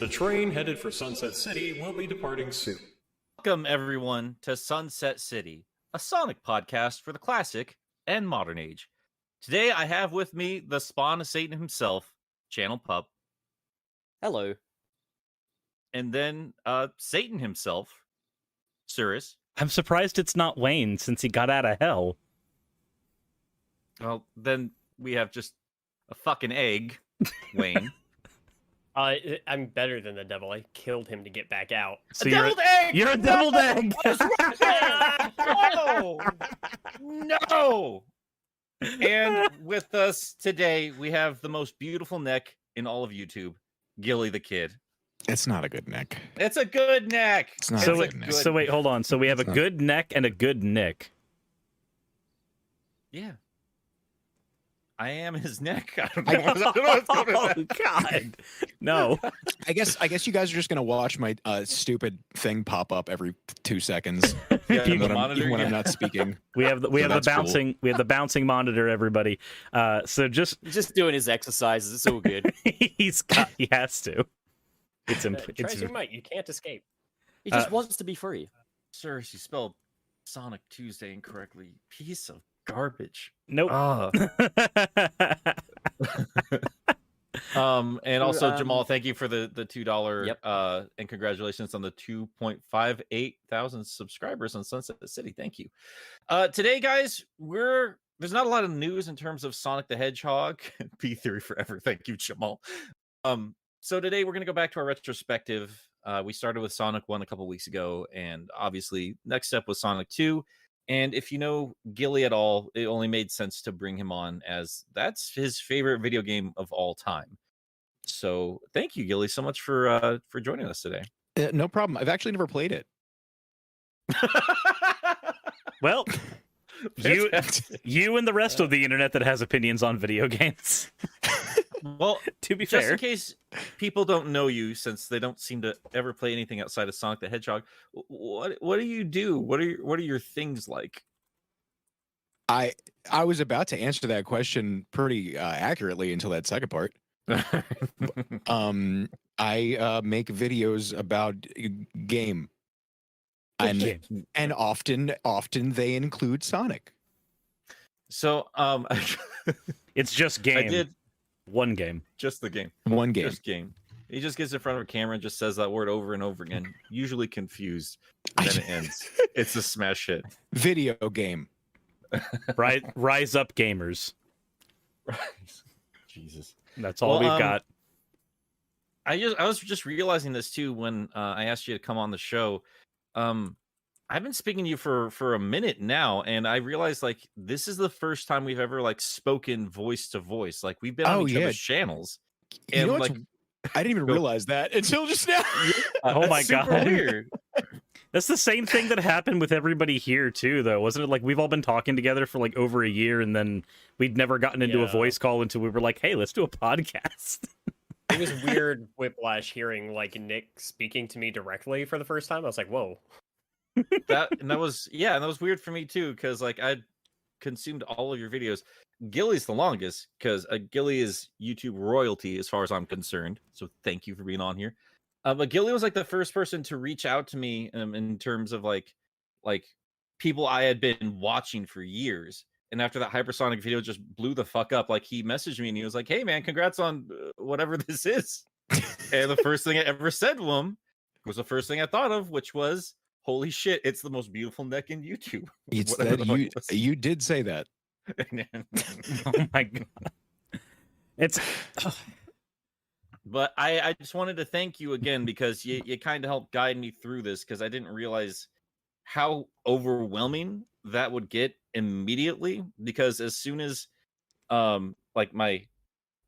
The train headed for Sunset City will be departing soon. Welcome, everyone, to Sunset City, a Sonic podcast for the classic and modern age. Today, I have with me the spawn of Satan himself, Channel Pup. Hello. And then Satan himself, Cirrus. I'm surprised it's not Wayne since he got out of hell. Well, then we have just a fucking egg, Wayne. I'm better than the devil. I killed him to get back out. So egg! You're a deviled egg! No! And with us today, we have the most beautiful neck in all of YouTube, Gilly the Kid. It's not a good neck. It's a good neck. It's not So, a wait, good neck. so wait, hold on. So we have a good neck and a good nick. Yeah. I am his neck. I don't know what's going on. Oh, God. No. I guess you guys are just gonna watch my stupid thing pop up every 2 seconds Yeah, You- the when, monitor, I'm yeah. not speaking. We have the that's cool. bouncing monitor, everybody. So He's just doing his exercises. It's all good. he has to. It's Try as you might. You can't escape. He just wants to be free. Sir, you spelled Sonic Tuesday incorrectly. Piece of garbage. nope. And also Jamal, thank you for the $2 Yep. And congratulations on the 2.58 thousand subscribers on Sunset City. Thank you. Today, guys, there's not a lot of news in terms of Sonic the Hedgehog. P3 forever. Thank you, Jamal. So today we're gonna go back to our retrospective. We started with Sonic 1 a couple weeks ago, and obviously next step was Sonic 2. And if you know Gilly at all, it only made sense to bring him on, as that's his favorite video game of all time. So thank you, Gilly, so much for joining us today. No problem. I've actually never played it. Well, you and the rest of the internet that has opinions on video games. Well, To be just fair, in case people don't know you, since they don't seem to ever play anything outside of Sonic the Hedgehog, what do you do? What are your things like? I was about to answer that question pretty accurately until that second part. I make videos about game, and often they include Sonic. So it's just game. I did One game. just the game. One game. Just game. He just gets in front of a camera and just says that word over and over again, usually confused. And then it ends. It's a smash hit. Video game. Rise up, gamers. Jesus. That's all we've got. I was just realizing this too when I asked you to come on the show. I've been speaking to you for a minute now, and I realized like this is the first time we've ever like spoken voice to voice. Like we've been on each other's channels. You And know like I didn't even realize that until just now. Oh my that's super God. weird. That's the same thing that happened with everybody here too, though, wasn't it? Like we've all been talking together for like over a year, and then we'd never gotten into a Yeah. voice call until we were like, "Hey, let's do a podcast." It was weird whiplash hearing like Nick speaking to me directly for the first time. I was like, whoa. that was weird for me too, because like I consumed all of your videos. Gilly's the longest, because Gilly is YouTube royalty as far as I'm concerned, so thank you for being on here. But Gilly was like the first person to reach out to me in terms of like people I had been watching for years. And after that hypersonic video just blew the fuck up, like he messaged me and he was like, "Hey man, congrats on whatever this is." And the first thing I ever said to him was the first thing I thought of, which was, "Holy shit, it's the most beautiful neck in YouTube." It's Whatever that the fuck it was. you did say that. Oh my God. It's But I just wanted to thank you again, because you kind of helped guide me through this, because I didn't realize how overwhelming that would get immediately. Because as soon as like my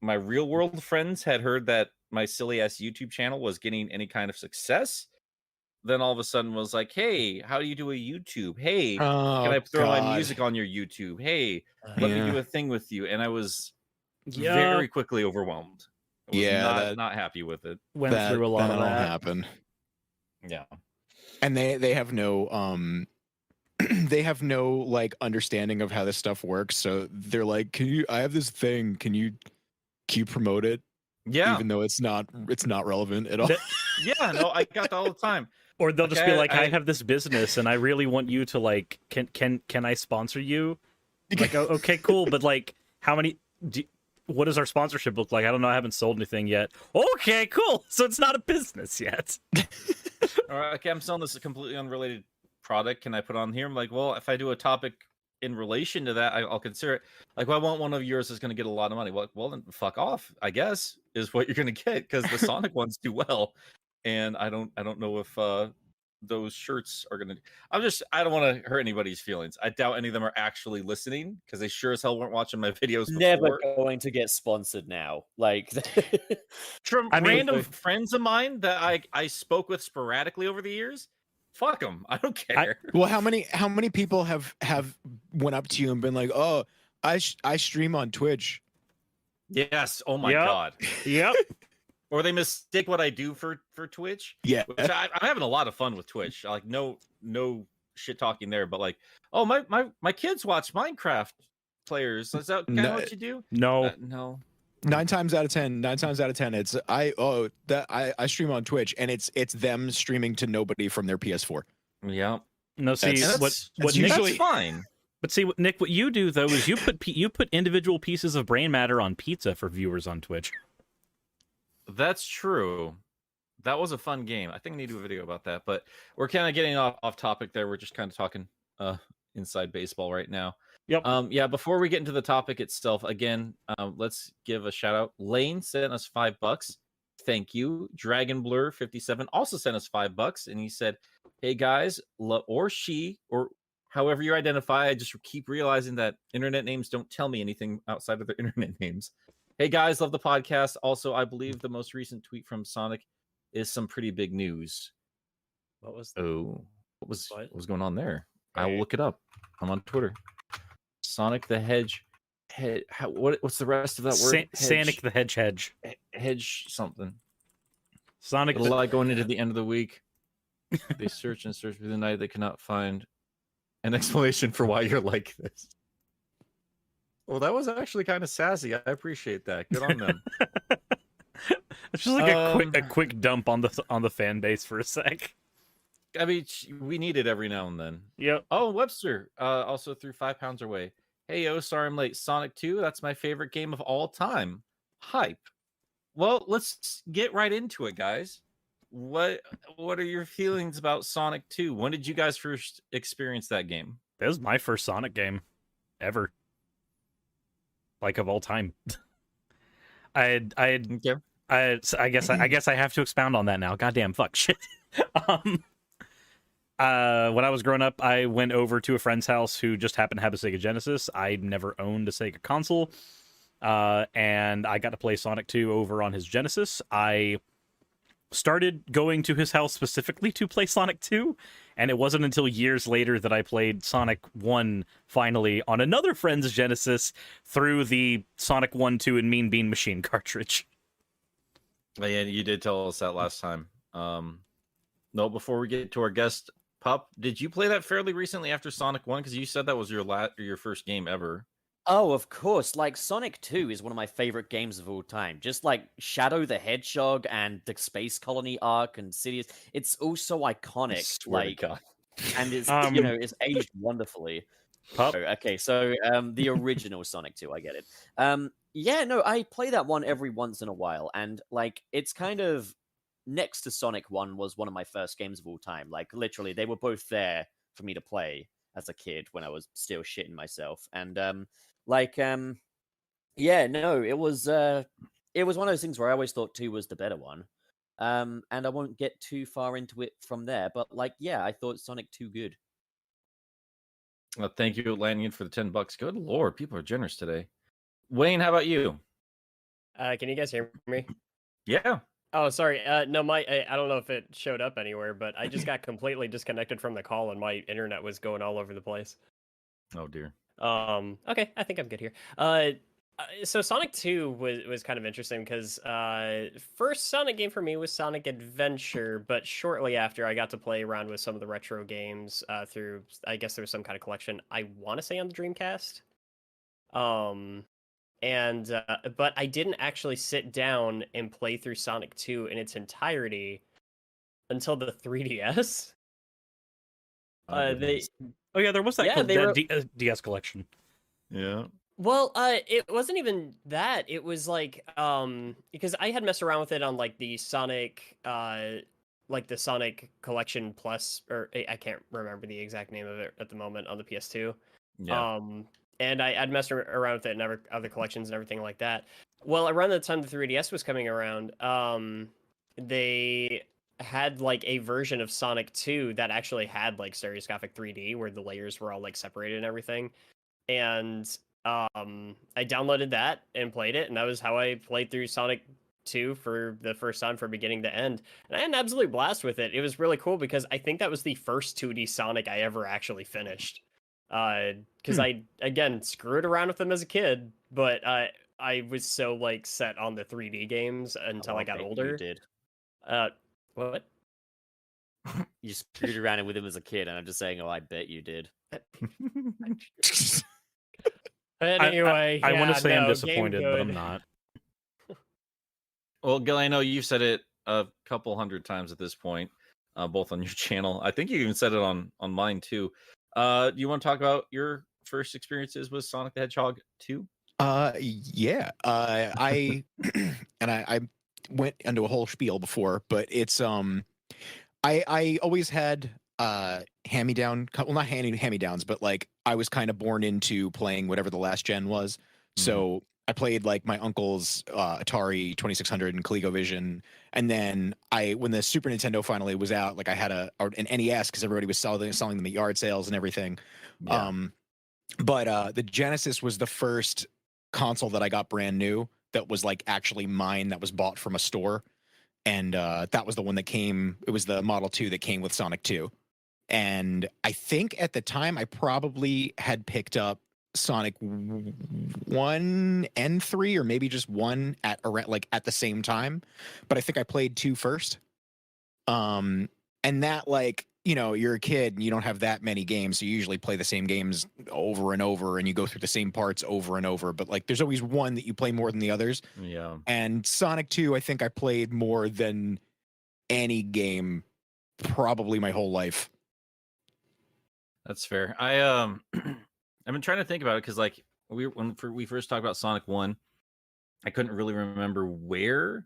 real world friends had heard that my silly ass YouTube channel was getting any kind of success, then all of a sudden was like, "Hey, how do you do a YouTube? Hey, can I throw my music on your YouTube? Hey, let me do a thing with you." And I was very quickly overwhelmed. I was not happy with it. went through a lot of that'll that. happen. Yeah. And they have no they have no like understanding of how this stuff works. So they're like, I have this thing. Can you promote it? Yeah, even though it's not relevant at all. That- yeah, no, I got that all the time. Or they'll just be like, I I have this business and I really want you to like, can I sponsor you? Like, oh, okay, cool, but like, how many? What does our sponsorship look like? I don't know. I haven't sold anything yet. Okay, cool. So it's not a business yet. all right, okay, I'm selling this a completely unrelated product. Can I put on here? I'm like, well, if I do a topic in relation to that, I'll consider it. Like, well, I want one of yours that's going to get a lot of money. Well, then fuck off, I guess, is what you're going to get, because the Sonic ones do well, and I don't know if those shirts are going to. I don't want to hurt anybody's feelings. I doubt any of them are actually listening, because they sure as hell weren't watching my videos Never before. going to get sponsored now. Like, From I mean- random friends of mine that I spoke with sporadically over the years. Fuck them. I don't care. Well, how many people have went up to you and been like, "Oh, I stream on Twitch." Yes. Oh my Yep. god. Yep. Or they mistake what I do for Twitch. Yeah. Which I'm having a lot of fun with Twitch. Like no shit talking there, but like, oh my kids watch Minecraft players. Is that kind of No. what you do? No. No. 9 times out of 10, it's I stream on Twitch, and it's them streaming to nobody from their PS4. Yeah. No. See That's- what that's Nick, usually- That's fine. but see, Nick, what you do though is you put individual pieces of brain matter on pizza for viewers on Twitch. That's true. That was a fun game. I think I need to do a video about that, but we're kind of getting off topic there. We're just kind of talking inside baseball right now. Yep. Yeah, before we get into the topic itself, again, let's give a shout out. Lane sent us $5. Thank you. Dragon Blur 57 also sent us $5, and he said, "Hey guys, or she, or however you identify, I just keep realizing that internet names don't tell me anything outside of their internet names. Hey guys, love the podcast. Also, I believe the most recent tweet from Sonic is some pretty big news." What was Oh, what was going on there? I will Okay. look it up. I'm on Twitter. Sonic the Hedge. What's the rest of that word? Sonic the Hedge. Hedge something. Sonic It's the like going into the end of the week. They search and search through the night. They cannot find an explanation for why you're like this. Well, that was actually kind of sassy. I appreciate that. Good on them. It's just like a quick dump on the fan base for a sec. I mean, we need it every now and then. Yep. Oh, Webster also threw £5 our way. Hey, yo, sorry I'm late. Sonic 2, that's my favorite game of all time. Hype. Well, let's get right into it, guys. What are your feelings about Sonic 2? When did you guys first experience that game? That was my first Sonic game ever. Like of all time. I Okay. guess I have to expound on that now. Goddamn fuck shit. When I was growing up, I went over to a friend's house who just happened to have a Sega Genesis. I never owned a Sega console. And I got to play Sonic 2 over on his Genesis. I started going to his house specifically to play Sonic 2, and it wasn't until years later that I played Sonic 1 finally on another friend's Genesis through the Sonic 1, 2, and Mean Bean Machine cartridge. Yeah, you did tell us that last time. No, before we get to our guest, Pup, did you play that fairly recently after Sonic 1? Because you said that was your first game ever. oh, of course. Like, Sonic 2 is one of my favorite games of all time. Just like Shadow the Hedgehog and the Space Colony arc and Sidious. It's all so iconic. I swear to Like, God. and it's, Um, it's aged wonderfully. Pup? Okay, so the original Sonic 2, I get it. Yeah, no, I play that one every once in a while, and like it's kind of next to Sonic 1 was one of my first games of all time. Like literally, they were both there for me to play as a kid when I was still shitting myself. And yeah, no, it was one of those things where I always thought 2 was the better one. And I won't get too far into it from there, but like, yeah, I thought Sonic 2 good. Well, thank you, Lanyon, for the $10. Good Lord, people are generous today. Wayne, how about you? Can you guys hear me? Yeah. Oh, sorry. No, I don't know if it showed up anywhere, but I just got completely disconnected from the call, and my internet was going all over the place. Oh dear. Okay, I think I'm good here. So Sonic 2 was kind of interesting because first Sonic game for me was Sonic Adventure, but shortly after I got to play around with some of the retro games through, I guess there was some kind of collection, I want to say on the Dreamcast. but I didn't actually sit down and play through Sonic 2 in its entirety until the 3DS. They Oh yeah, there was that, Yeah, they were- DS collection. Yeah. Well, it wasn't even that. It was like, because I had messed around with it on like the Sonic, like the Sonic Collection Plus, or I can't remember the exact name of it at the moment on the PS2. Yeah. And I'd messed around with it in other collections and everything like that. Well, around the time the 3DS was coming around, they had like a version of Sonic 2 that actually had like stereoscopic 3D where the layers were all like separated and everything. And I downloaded that and played it, and that was how I played through Sonic 2 for the first time from beginning to end. And I had an absolute blast with it. It was really cool because I think that was the first 2D Sonic I ever actually finished. Because I again screwed around with them as a kid, but I was so like set on the 3D games until I got older. You did. What? You screwed around with him as a kid, and I'm just saying, oh, I bet you did. Anyway, I want yeah, to say I'm no, disappointed, game but I'm good. not. Well, Gilly, I know you've said it a couple hundred times at this point, both on your channel. I think you even said it on mine too. Do you want to talk about your first experiences with Sonic the Hedgehog 2? Yeah. I and I went into a whole spiel before, but it's I always had hand-me-down, well, not hand-me-downs, but like I was kind of born into playing whatever the last gen was. So I played like my uncle's Atari 2600 and ColecoVision, and then when the Super Nintendo finally was out, like I had an NES because everybody was selling them at yard sales and everything. Yeah. But the Genesis was the first console that I got brand new that was like actually mine, that was bought from a store. And that was the one that came, it was the Model 2 that came with Sonic 2. And I think at the time I probably had picked up Sonic 1 and 3, or maybe just 1 at around like at the same time. But I think I played 2 first. And that, like, you know, you're a kid and you don't have that many games, so you usually play the same games over and over, and you go through the same parts over and over. But like, there's always one that you play more than the others. Yeah. And Sonic 2, I think I played more than any game probably my whole life. That's fair. I I've been trying to think about it because like when we first talked about Sonic 1, I couldn't really remember where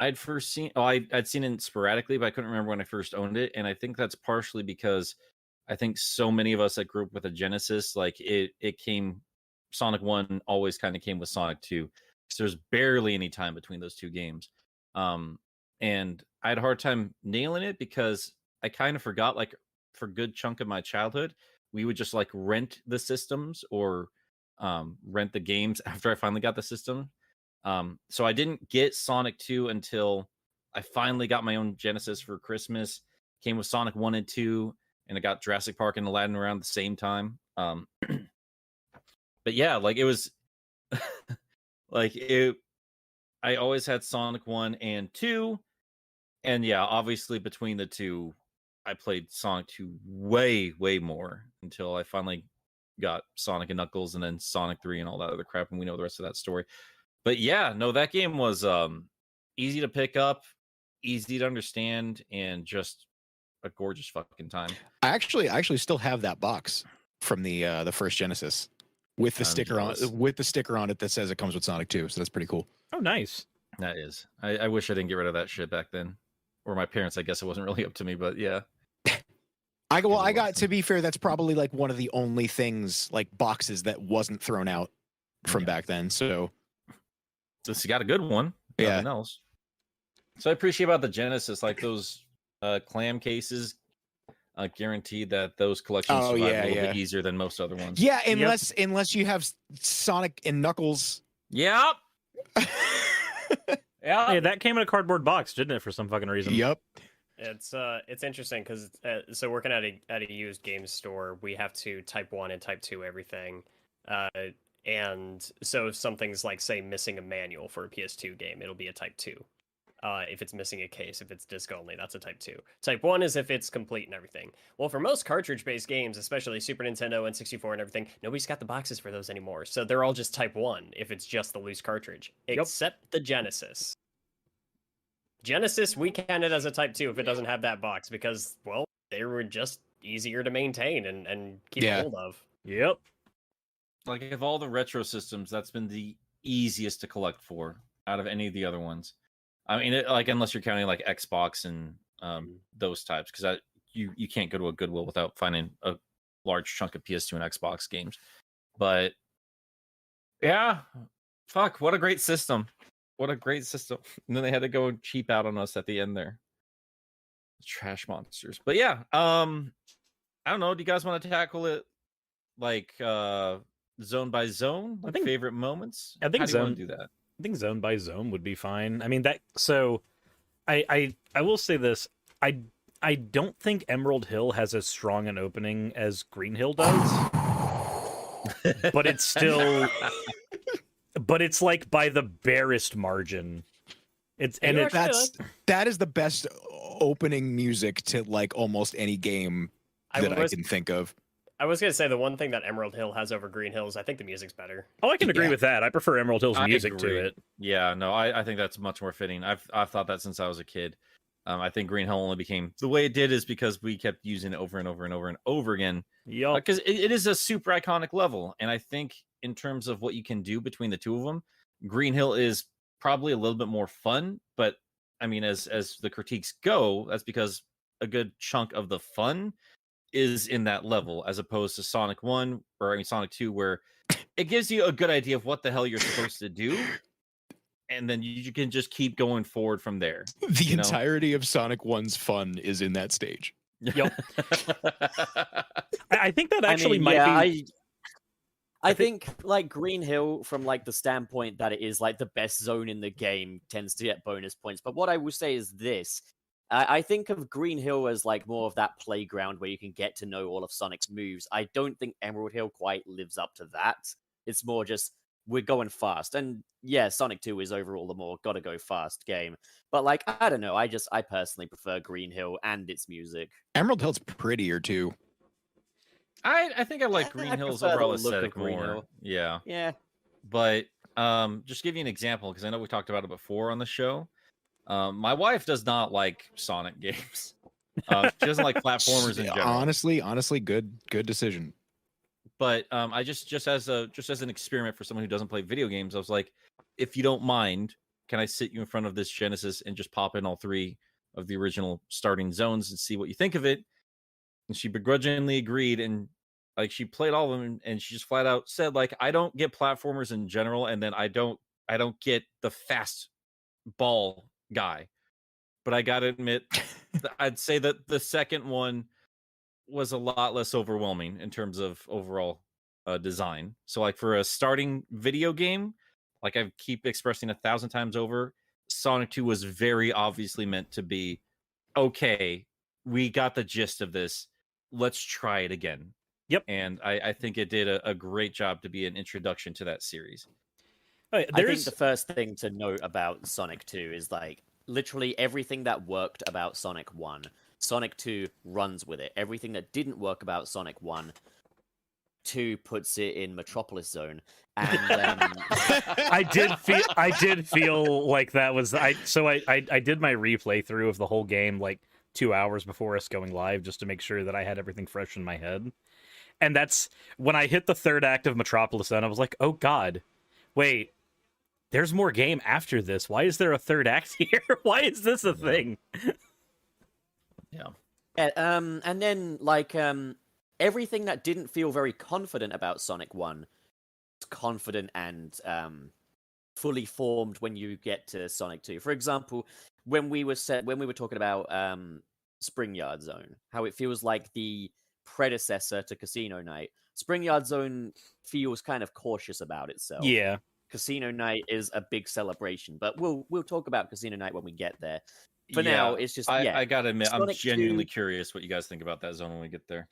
I'd first seen. Oh, I'd seen it sporadically, but I couldn't remember when I first owned it. And I think that's partially because I think so many of us that grew up with a Genesis, like it came, Sonic 1 always kind of came with Sonic 2. Because there's barely any time between those two games. And I had a hard time nailing it because I kind of forgot, like, for a good chunk of my childhood, we would just like rent the systems or rent the games after I finally got the system. So I didn't get Sonic 2 until I finally got my own Genesis for Christmas. Came with Sonic 1 and 2, and I got Jurassic Park and Aladdin around the same time. But yeah, like it was like it. I always had Sonic 1 and 2, and yeah, obviously between the two, I played Sonic 2 way more until I finally got Sonic and Knuckles, and then Sonic 3 and all that other crap, and we know the rest of that story. But yeah, no, that game was easy to pick up, easy to understand, and just a gorgeous fucking time. I actually still have that box from the first Genesis with the sticker on it that says it comes with Sonic 2. So that's pretty cool. Oh, nice. That is. I wish I didn't get rid of that shit back then. Or my parents, I guess it wasn't really up to me, but yeah. I got, to be fair, that's probably like one of the only things, like boxes, that wasn't thrown out from back then. So This got a good one. Yeah. Nothing else. So I appreciate about the Genesis, like those clam cases, guaranteed that those collections survive a little bit easier than most other ones. yeah, unless you have Sonic and Knuckles. Yep. Yeah. Hey, that came in a cardboard box, didn't it, for some fucking reason? Yep. It's interesting because so working at a used game store, we have to type 1 and type 2 everything, and so if something's like, say, missing a manual for a PS2 game, it'll be a type 2. If it's missing a case, if it's disc only, that's a Type 2. Type 1 is if it's complete and everything. Well, for most cartridge-based games, especially Super Nintendo and 64 and everything, nobody's got the boxes for those anymore. So they're all just Type 1 if it's just the loose cartridge, except the Genesis. Genesis, we count it as a Type 2 if it doesn't have that box because, well, they were just easier to maintain and keep hold of. Yep. Like, of all the retro systems, that's been the easiest to collect for out of any of the other ones. I mean, like, unless you're counting like Xbox and those types, because you can't go to a Goodwill without finding a large chunk of PS2 and Xbox games. But yeah, fuck, what a great system! What a great system! And then they had to go cheap out on us at the end there. Trash monsters. But yeah, I don't know. Do you guys want to tackle it like zone by zone? Like, favorite moments? I think How do you want to do that? I think zone by zone would be fine. I mean that. So, I will say this. I don't think Emerald Hill has as strong an opening as Green Hill does, but it's still, but it's like by the barest margin. That is the best opening music to like almost any game that I can think of. I was going to say the one thing that Emerald Hill has over Green Hill is I think the music's better. Oh, I can agree with that. I prefer Emerald Hill's music to it. Yeah, no, I think that's much more fitting. I've thought that since I was a kid. I think Green Hill only became the way it did is because we kept using it over and over and over and over again. Yeah, because it is a super iconic level, and I think in terms of what you can do between the two of them, Green Hill is probably a little bit more fun. But I mean, as the critiques go, that's because a good chunk of the fun is in that level, as opposed to Sonic 1 or Sonic 2, where it gives you a good idea of what the hell you're supposed to do, and then you can just keep going forward from there. The entirety of Sonic 1's fun is in that stage. Yep. I think that actually might be. I think like Green Hill, from like the standpoint that it is like the best zone in the game, tends to get bonus points. But what I will say is this. I think of Green Hill as like more of that playground where you can get to know all of Sonic's moves. I don't think Emerald Hill quite lives up to that. It's more just, we're going fast. And yeah, Sonic 2 is overall the more gotta go fast game. But like, I don't know, I personally prefer Green Hill and its music. Emerald Hill's prettier too. I think I like Green Hill's overall aesthetic more. Yeah. Yeah. But just give you an example, because I know we talked about it before on the show. My wife does not like Sonic games. She doesn't like platformers in general. Honestly, good decision. But I just as an experiment for someone who doesn't play video games, I was like, if you don't mind, can I sit you in front of this Genesis and just pop in all three of the original starting zones and see what you think of it? And she begrudgingly agreed, and like she played all of them, and she just flat out said, like, I don't get platformers in general, and then I don't get the fast ball guy. But I gotta admit, I'd say that the second one was a lot less overwhelming in terms of overall design. So like for a starting video game, like I keep expressing 1,000 times over, Sonic 2 was very obviously meant to be, okay, we got the gist of this, let's try it again. Yep. And I think it did a great job to be an introduction to that series. I think the first thing to note about Sonic 2 is like literally everything that worked about Sonic 1, Sonic 2 runs with it. Everything that didn't work about Sonic 1, 2 puts it in Metropolis Zone. And I did feel like that was I did my replay through of the whole game like 2 hours before us going live just to make sure that I had everything fresh in my head. And that's when I hit the third act of Metropolis Zone, I was like, oh god, wait, there's more game after this. Why is there a third act here? Why is this a thing? Yeah. And then like everything that didn't feel very confident about Sonic 1 was confident and fully formed when you get to Sonic 2. For example, when we were talking about Spring Yard Zone, how it feels like the predecessor to Casino Night. Spring Yard Zone feels kind of cautious about itself. Yeah. Casino Night is a big celebration, but we'll talk about Casino Night when we get there. For now, it's just I gotta admit, Sonic I'm genuinely 2, curious what you guys think about that zone when we get there.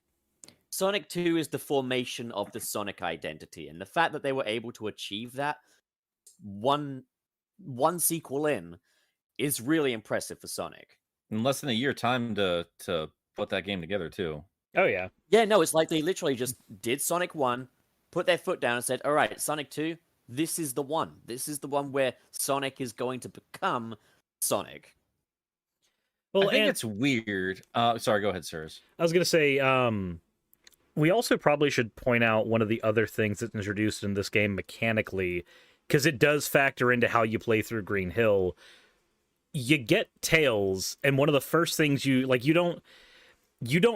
Sonic 2 is the formation of the Sonic identity, and the fact that they were able to achieve that one sequel in is really impressive for Sonic. In less than a year time to put that game together too. Oh yeah. Yeah, no, it's like they literally just did Sonic 1, put their foot down and said, all right, Sonic 2, this is the one. This is the one where Sonic is going to become Sonic. Well, I think and it's weird. Sorry, go ahead, sirs. I was gonna say, we also probably should point out one of the other things that's introduced in this game mechanically, because it does factor into how you play through Green Hill. You get Tails, and one of the first things you don't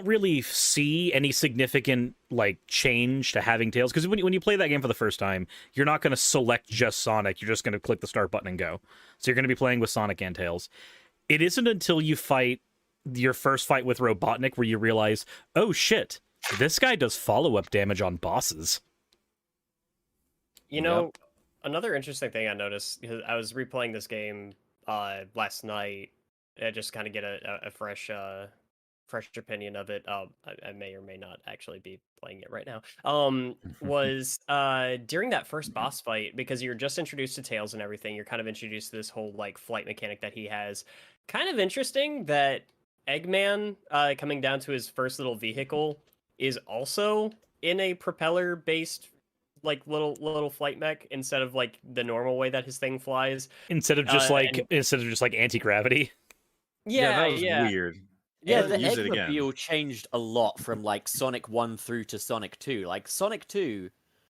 really see any significant like change to having Tails, because when you play that game for the first time, you're not going to select just Sonic. You're just going to click the start button and go. So you're going to be playing with Sonic and Tails. It isn't until you fight your first fight with Robotnik where you realize, oh shit, this guy does follow-up damage on bosses. You know, another interesting thing I noticed, because I was replaying this game last night, just kind of get a fresh opinion of it. I may or may not actually be playing it right now. Was during that first boss fight, because you're just introduced to Tails and everything, you're kind of introduced to this whole like flight mechanic that he has. Kind of interesting that Eggman, coming down to his first little vehicle, is also in a propeller based like little flight mech instead of like the normal way that his thing flies. Instead of just anti-gravity. Yeah, that was weird. Yeah, And the use it again. Eggmobile changed a lot from like Sonic 1 through to Sonic 2. Like Sonic 2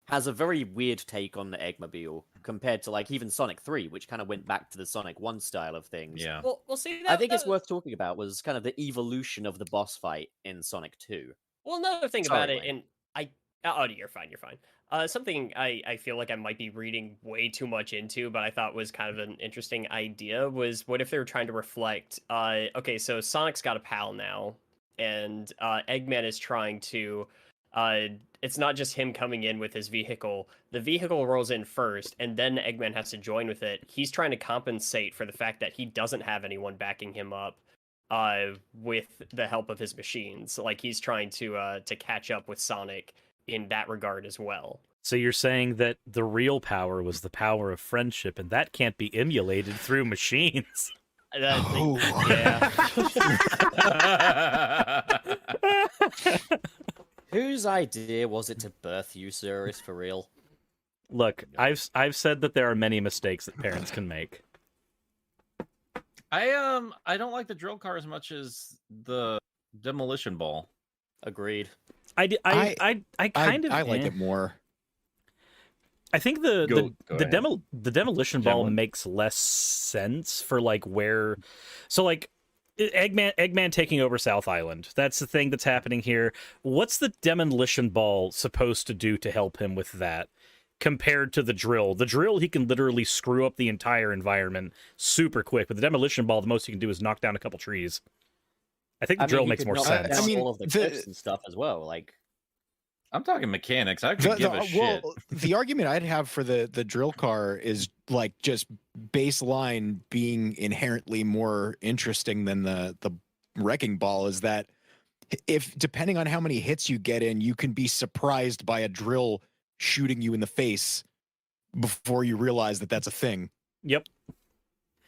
has a very weird take on the Eggmobile compared to like even Sonic 3, which kind of went back to the Sonic 1 style of things. Yeah. Well, see. I think it's worth talking about was kind of the evolution of the boss fight in Sonic 2. Well, another thing Sorry, about it, Wayne. and you're fine. Something I feel like I might be reading way too much into, but I thought was kind of an interesting idea was what if they were trying to reflect, okay, so Sonic's got a pal now, and Eggman is trying to, it's not just him coming in with his vehicle. The vehicle rolls in first, and then Eggman has to join with it. He's trying to compensate for the fact that he doesn't have anyone backing him up with the help of his machines. Like he's trying to catch up with Sonic in that regard as well. So you're saying that the real power was the power of friendship, and that can't be emulated through machines. Yeah. Whose idea was it to birth you, Cyrus, for real? Look, I've said that there are many mistakes that parents can make. I don't like the drill car as much as the demolition ball. Agreed. I kind of like it more. I think Go ahead. the demolition ball Gentlemen. makes less sense for like where, so like Eggman taking over South Island. That's the thing that's happening here. What's the demolition ball supposed to do to help him with that? Compared to the drill. The drill, he can literally screw up the entire environment super quick. But the demolition ball, the most he can do is knock down a couple trees. I think the drill you makes could more knock sense. down I mean, all of the the- cliffs and stuff as well. Like, I'm talking mechanics. I could give a shit. Well, the argument I'd have for the drill car is like just baseline being inherently more interesting than the wrecking ball is that if depending on how many hits you get in, you can be surprised by a drill shooting you in the face before you realize that that's a thing. Yep.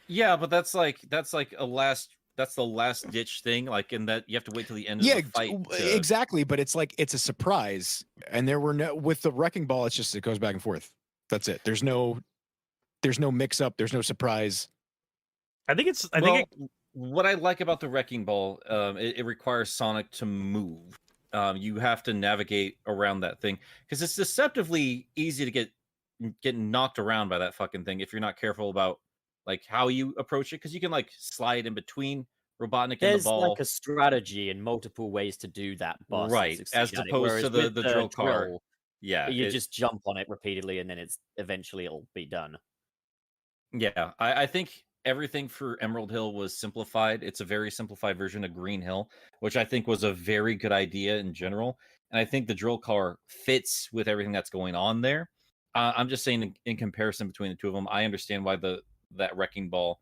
Yeah, but that's the last ditch thing. Like in that you have to wait till the end of the fight. Exactly. But it's like it's a surprise, and there were no with the wrecking ball. It's just it goes back and forth. That's it. There's no mix up. There's no surprise. What I like about the wrecking ball, it requires Sonic to move. You have to navigate around that thing because it's deceptively easy to get knocked around by that fucking thing if you're not careful about like how you approach it. Because you can like slide in between Robotnik and there's the ball, like a strategy and multiple ways to do that boss. and right? succeed As at it, opposed to whereas the with drill car. drill, Yeah, you just jump on it repeatedly and then eventually it'll be done. Yeah, I think everything for Emerald Hill was simplified. It's a very simplified version of Green Hill, which I think was a very good idea in general. And I think the drill car fits with everything that's going on there. I'm just saying in comparison between the two of them, I understand why that wrecking ball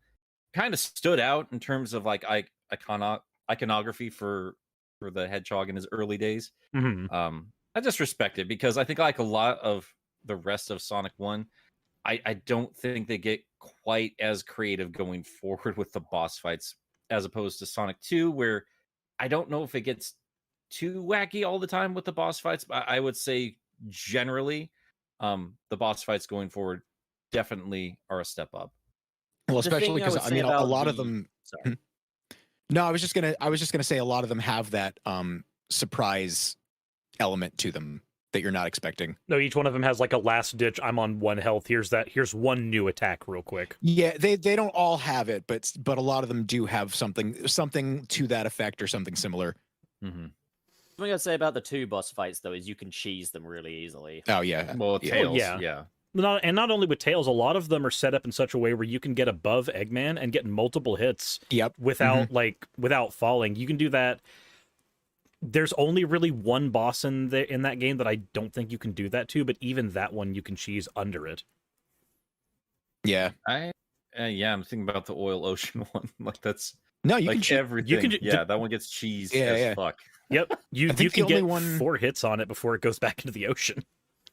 kind of stood out in terms of like iconography for the Hedgehog in his early days. Mhm. I just respect it because I think like a lot of the rest of Sonic 1, I don't think they get quite as creative going forward with the boss fights as opposed to Sonic 2, where I don't know if it gets too wacky all the time with the boss fights, but I would say generally the boss fights going forward definitely are a step up. Well, The thing especially because would I say mean, a about lot of the- them. Sorry. No, I was just gonna say a lot of them have that surprise element to them that you're not expecting. No, each one of them has like a last ditch. I'm on 1 health. Here's one new attack real quick. Yeah, they don't all have it, but a lot of them do have something to that effect or something similar. Mm-hmm. Something I'd say about the 2 boss fights though is you can cheese them really easily. Oh yeah, Well, yeah. Tails, yeah. yeah. Not only with Tails, a lot of them are set up in such a way where you can get above Eggman and get multiple hits Yep. without falling. You can do that. There's only really one boss in that game that I don't think you can do that to, but even that one you can cheese under it. Yeah. I'm thinking about the Oil Ocean one. Like that's No, you like can. everything. That one gets cheesed as fuck. Yep, you think can the get only 4 hits on it before it goes back into the ocean.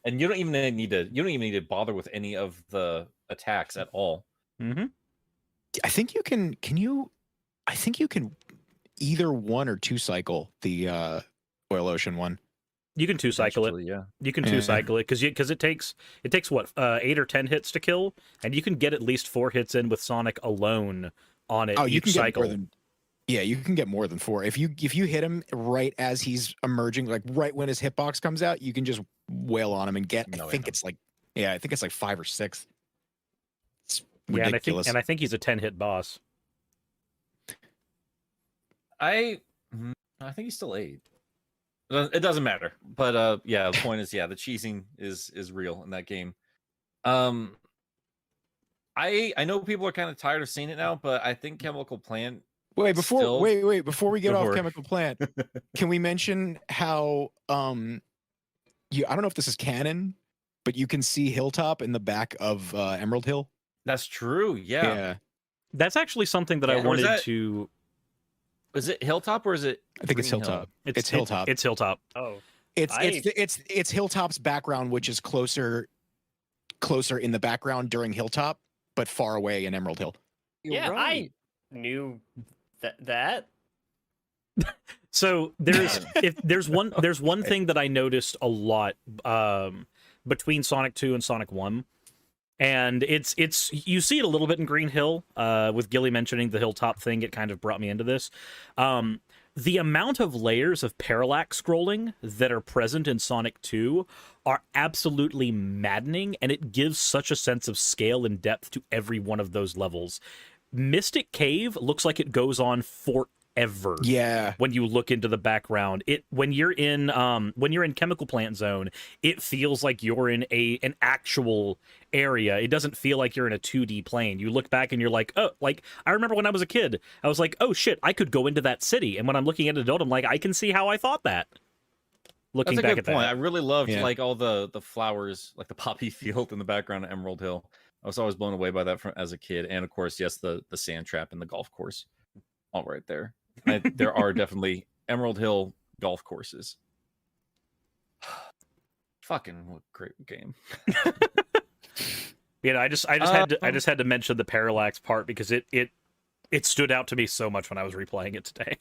And you don't even need to bother with any of the attacks at all. Mm-hmm. I think you can. Can you? I think you can either 1 or 2 cycle the Oil Ocean one. You can 2 cycle it. Actually, yeah. You can 2 Yeah. cycle it because it takes what 8 or 10 hits to kill, and you can get at least 4 hits in with Sonic alone on it. Oh, you each can cycle. get more than. Yeah, you can get more than 4 if you hit him right as he's emerging, like right when his hitbox comes out. You can just wail on him and get. I think it's like 5 or 6. It's Yeah, ridiculous. and I think he's a 10-hit boss. I think he's still 8. It doesn't matter. But the point is, the cheesing is real in that game. I know people are kind of tired of seeing it now, but I think Chemical Plant. Wait, before we get Go off for it. Chemical Plant, can we mention how I don't know if this is canon, but you can see Hilltop in the back of Emerald Hill. That's true. Yeah. That's actually something that I Yeah, or is wanted that- to. Is it Hilltop or is it? I think it's Green Hill? Hilltop. It's Hilltop. It's Hilltop. Oh, It's Hilltop's background, which is closer in the background during Hilltop, but far away in Emerald Hill. You're yeah, right. I knew that. So there's one thing that I noticed a lot between Sonic 2 and Sonic 1. And it's you see it a little bit in Green Hill, with Gilly mentioning the Hilltop thing. It kind of brought me into this. The amount of layers of parallax scrolling that are present in Sonic 2 are absolutely maddening, and it gives such a sense of scale and depth to every one of those levels. Mystic Cave looks like it goes on forever. Yeah. When you look into the background, when you're in Chemical Plant Zone, it feels like you're in an actual area. It doesn't feel like you're in a 2D plane. You look back and you're like, oh, like I remember when I was a kid, I was like, oh shit, I could go into that city. And when I'm looking at an adult, I'm like, I can see how I thought that. Looking That's a back good at point. I that. really loved Yeah. like all the flowers, like the poppy field in the background of Emerald Hill. I was always blown away by that as a kid, and of course, yes, the sand trap and the golf course, all right there. There are definitely Emerald Hill golf courses. Fucking what a great game. Yeah, I just had to mention the parallax part because it stood out to me so much when I was replaying it today.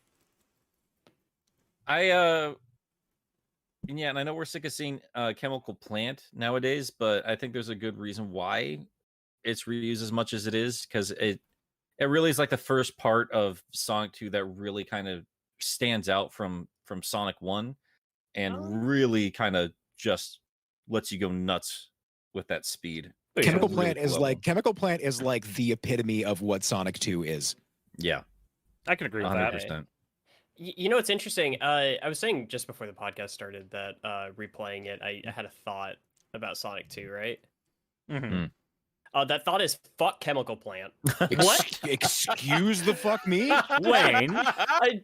And I know we're sick of seeing Chemical Plant nowadays, but I think there's a good reason why it's reused as much as it is, because it really is like the first part of Sonic 2 that really kind of stands out from Sonic 1 and really kind of just lets you go nuts with that speed. Chemical Really Plant cool is level. Chemical Plant is like the epitome of what Sonic 2 is. Yeah, I can agree with that. 100%. You know what's interesting? I was saying just before the podcast started that replaying it, I had a thought about Sonic 2, right? Mhm. That thought is fuck Chemical Plant. What? Excuse the fuck me? Wayne?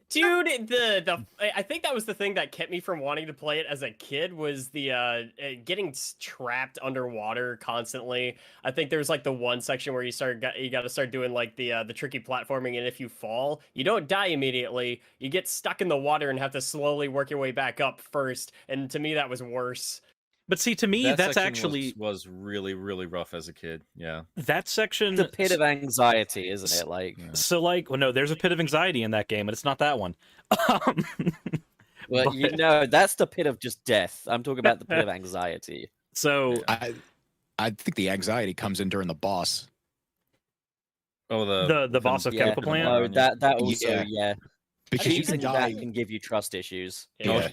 Dude, I think that was the thing that kept me from wanting to play it as a kid was the getting trapped underwater constantly. I think there's like the one section where you got to start doing like the tricky platforming, and if you fall, you don't die immediately. You get stuck in the water and have to slowly work your way back up first. And to me, that was worse. But see, to me, That that's section actually was really, really rough as a kid. Yeah. that section. The pit of anxiety, isn't it? Like, Yeah. So, like, well, no, there's a pit of anxiety in that game, and it's not that one. Um, well, you but- know, that's the pit of just death. I'm talking about the pit of anxiety. So, Yeah. I think the anxiety comes in during the boss. Oh, the boss of Yeah. Chemical Plant. Oh, that also, Yeah. yeah. Because you can Choosing die. that can give you trust issues. Yeah.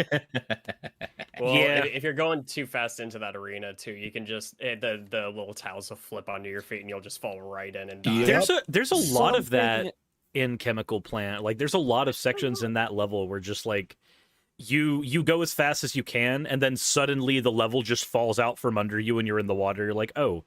Well, Yeah. if you're going too fast into that arena too, you can just the little tiles will flip onto your feet and you'll just fall right in and die. Yeah. there's a lot of that Something- in Chemical Plant. Like, there's a lot of sections in that level where just like you go as fast as you can, and then suddenly the level just falls out from under you, and you're in the water. You're like, oh,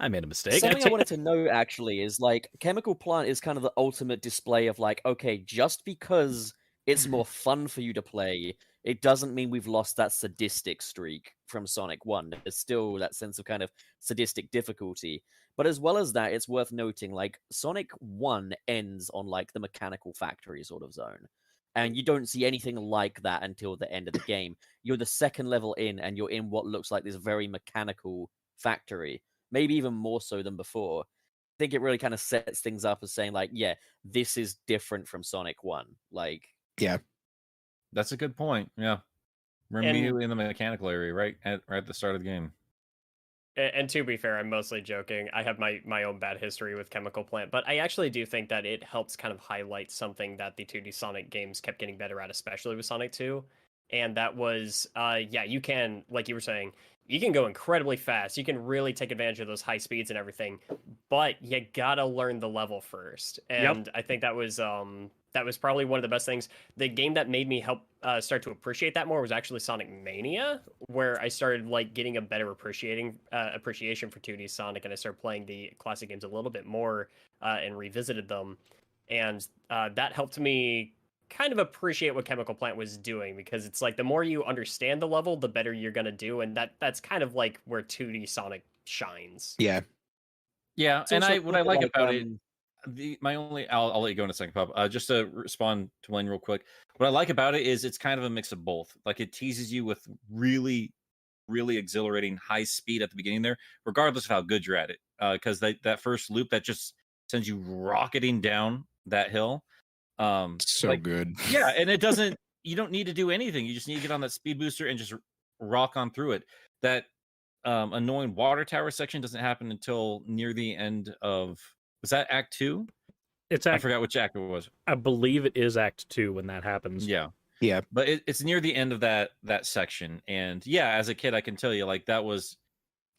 I made a mistake. Something I wanted to know actually is like Chemical Plant is kind of the ultimate display of like, okay, just because it's more fun for you to play, it doesn't mean we've lost that sadistic streak from Sonic 1. There's still that sense of kind of sadistic difficulty. But as well as that, it's worth noting like Sonic 1 ends on like the mechanical factory sort of zone. And you don't see anything like that until the end of the game. You're the second level in, and you're in what looks like this very mechanical factory. Maybe even more so than before. I think it really kind of sets things up as saying, like, yeah, this is different from Sonic 1. Like, That's a good point. Yeah. We're And- immediately in the mechanical area, right at the start of the game. And to be fair, I'm mostly joking. I have my own bad history with Chemical Plant, but I actually do think that it helps kind of highlight something that the 2D Sonic games kept getting better at, especially with Sonic 2. And that was, yeah, you can, like you were saying, you can go incredibly fast. You can really take advantage of those high speeds and everything, but you gotta learn the level first. And I think that was probably one of the best things. The game that made me help start to appreciate that more was actually Sonic Mania, where I started like getting a better appreciation for 2D Sonic, and I started playing the classic games a little bit more and revisited them, and that helped me kind of appreciate what Chemical Plant was doing, because it's like the more you understand the level, the better you're gonna do, and that's kind of like where 2D Sonic shines. Yeah. Yeah, it's and also what I kind of like like, about it, my only I'll let you go in a second, Pop. Just to respond to Wayne real quick. What I like about it is it's kind of a mix of both. Like, it teases you with really, really exhilarating high speed at the beginning there, regardless of how good you're at it. Because that first loop that just sends you rocketing down that hill. So like, good. Yeah, and it doesn't. You don't need to do anything. You just need to get on that speed booster and just rock on through it. That annoying water tower section doesn't happen until near the end of. Was that Act 2? It's I act, forgot which act it was. I believe it is Act 2 when that happens. Yeah. Yeah. But it's near the end of that section. And yeah, as a kid, I can tell you, like, that was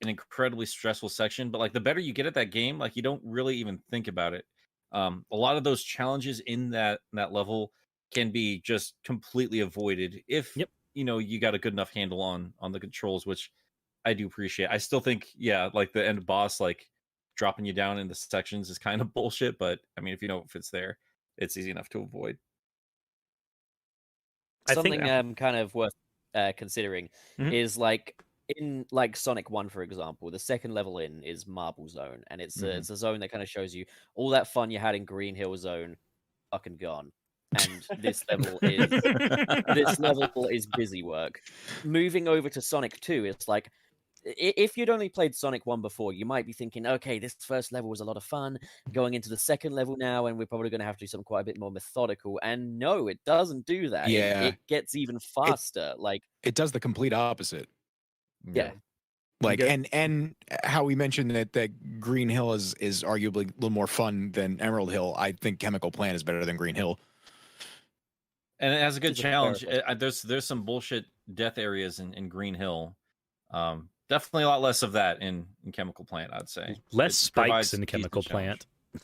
an incredibly stressful section. But like, the better you get at that game, like, you don't really even think about it. A lot of those challenges in that level can be just completely avoided if you got a good enough handle on the controls, which I do appreciate. I still think, yeah, like the end boss, like dropping you down in the sections is kind of bullshit, but I mean, if you know if it's there, it's easy enough to avoid. I think- something kind of worth considering Mhm. is like in like Sonic 1, for example, the second level in is Marble Zone, and it's it's a zone that kind of shows you all that fun you had in Green Hill Zone, fucking gone. And this level is busy work. Moving over to Sonic 2, it's like if you'd only played Sonic 1 before, you might be thinking, okay, this first level was a lot of fun. Going into the second level now, and we're probably going to have to do something quite a bit more methodical. And no, it doesn't do that. Yeah. It gets even faster. Like, It does the complete opposite. yeah. Like, Okay. and how we mentioned that Green Hill is arguably a little more fun than Emerald Hill. I think Chemical Plant is better than Green Hill. And it has a good It's a fair challenge. assessment. There's some bullshit death areas in Green Hill. Definitely a lot less of that in Chemical Plant, I'd say. Less It spikes provides in a decent Chemical challenge. Plant.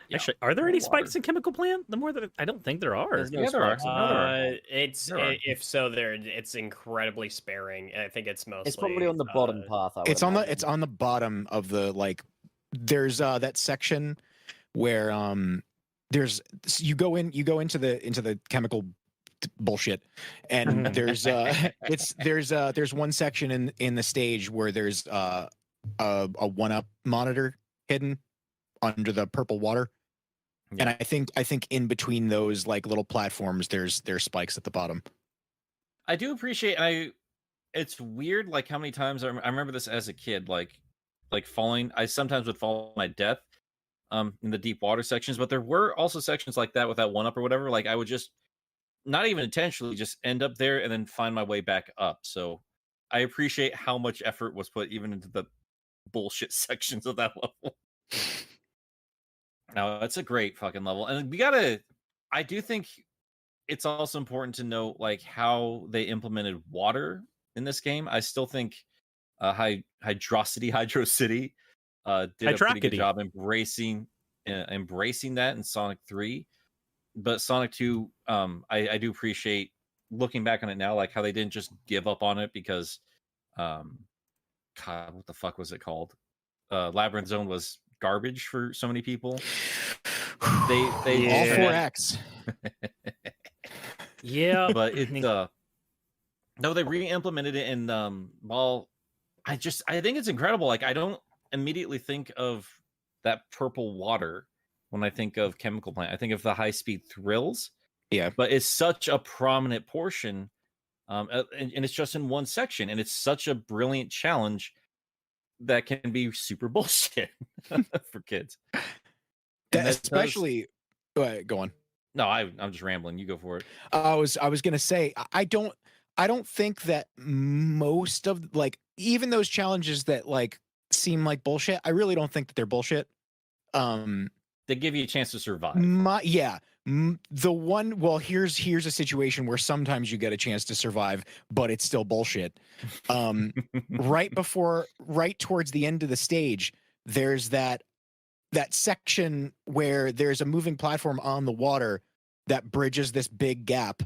Yeah, Actually, are there more any water. spikes in Chemical Plant? The more that I don't think there are. There's no Yeah, there are. spikes in No, there are. It's There are. if so, it's incredibly sparing. I think it's mostly. It's probably on the bottom path. I would It's on imagine. the bottom of the, like, there's that section where there's you go into the chemical bullshit, and there's one section in the stage where there's a 1-up monitor hidden under the purple water. And I think in between those, like, little platforms, there's spikes at the bottom. I do appreciate. I it's weird, like how many times I remember this as a kid, like falling. I sometimes would fall to my death, in the deep water sections, but there were also sections like that with that 1-up or whatever. Like I would just not even intentionally just end up there and then find my way back up. So I appreciate how much effort was put even into the bullshit sections of that level. No, it's a great fucking level, and I do think it's also important to note like how they implemented water in this game. I still think Hydro City did a pretty good Hydrocity. job embracing that in Sonic 3. But Sonic 2, I do appreciate looking back on it now, like how they didn't just give up on it because God, what the fuck was it called? Labyrinth Zone was garbage for so many people. They all Yeah. 4X. Yeah, but it no, they re-implemented it, and well, I think it's incredible. Like I don't immediately think of that purple water when I think of Chemical Plant. I think of the High Speed Thrills. Yeah. But it's such a prominent portion, and it's just in one section, and it's such a brilliant challenge that can be super bullshit for kids. And that Especially, go on. No, I'm just rambling. You go for it. I was gonna say I don't think that most of like even those challenges that like seem like bullshit. I really don't think that they're bullshit. They give you a chance to survive. The one. Well, here's a situation where sometimes you get a chance to survive, but it's still bullshit. Right towards the end of the stage, there's that section where there's a moving platform on the water that bridges this big gap,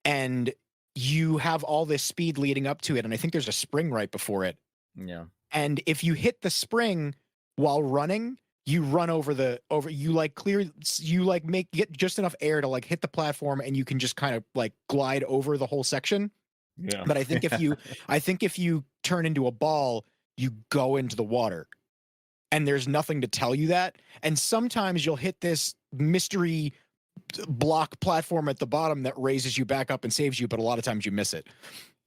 and you have all this speed leading up to it, and I think there's a spring right before it. Yeah. And if you hit the spring while running, you run get just enough air to like hit the platform, and you can just kind of like glide over the whole section. Yeah. But I think if you turn into a ball, you go into the water. And there's nothing to tell you that. And sometimes you'll hit this mystery block platform at the bottom that raises you back up and saves you, but a lot of times you miss it.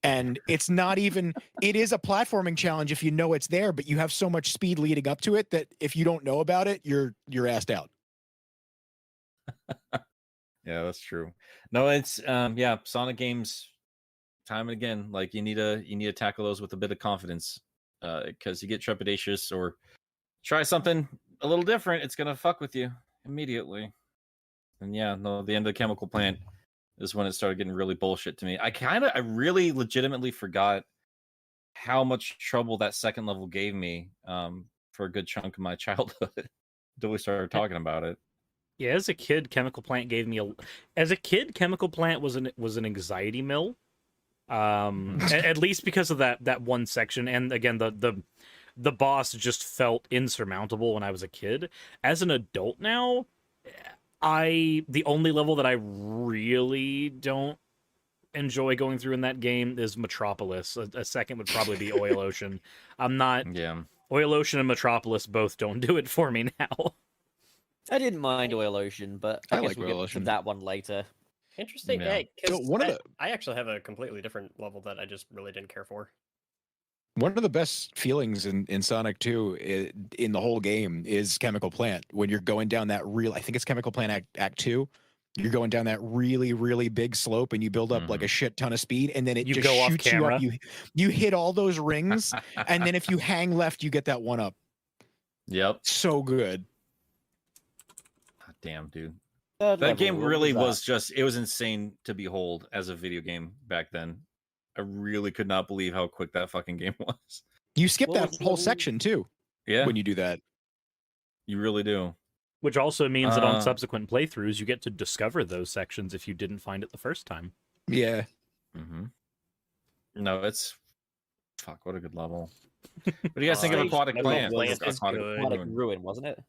And it's not even, it is a platforming challenge if you know it's there, but you have so much speed leading up to it that if you don't know about it, you're assed out. Yeah, that's true. No, it's yeah, Sonic games time and again, like you need to tackle those with a bit of confidence. Because you get trepidatious or try something a little different, it's gonna fuck with you immediately. And yeah, no, the end of the Chemical Plant is when it started getting really bullshit to me. I really legitimately forgot how much trouble that second level gave me for a good chunk of my childhood until we started talking about it. Yeah, as a kid, Chemical Plant Chemical Plant was an anxiety mill. At least because of that one section, and again the boss just felt insurmountable when I was a kid. As an adult now, the only level that I really don't enjoy going through in that game is Metropolis. A second would probably be Oil Ocean. Oil Ocean and Metropolis both don't do it for me now. I didn't mind Oil Ocean, but I guess like we'll Oil get Ocean. to that one later. Interesting. Yeah. Hey, 'cause So I actually have a completely different level that I just really didn't care for. One of the best feelings in Sonic 2 in the whole game is Chemical Plant. When you're going down that I think it's Chemical Plant Act 2. You're going down that really, really big slope, and you build up like a shit ton of speed, and then it You just go off shoots you camera. up. You hit all those rings, and then if you hang left, you get that 1-up. Yep. So good. God damn, dude. Third That level, game what really that? was just, it was insane to behold as a video game back then. I really could not believe how quick that fucking game was. You skip What that was whole level? section too Yeah, when you do that. you really do. Which also means that on Uh, subsequent playthroughs, you get to discover those sections if you didn't find it the first time. Yeah. No, it's fuck. What a good level. What do you guys think of Aquatic Chemical Plant? Plant Or is Aquatic good. Aquatic Ruin? Ruin, wasn't it?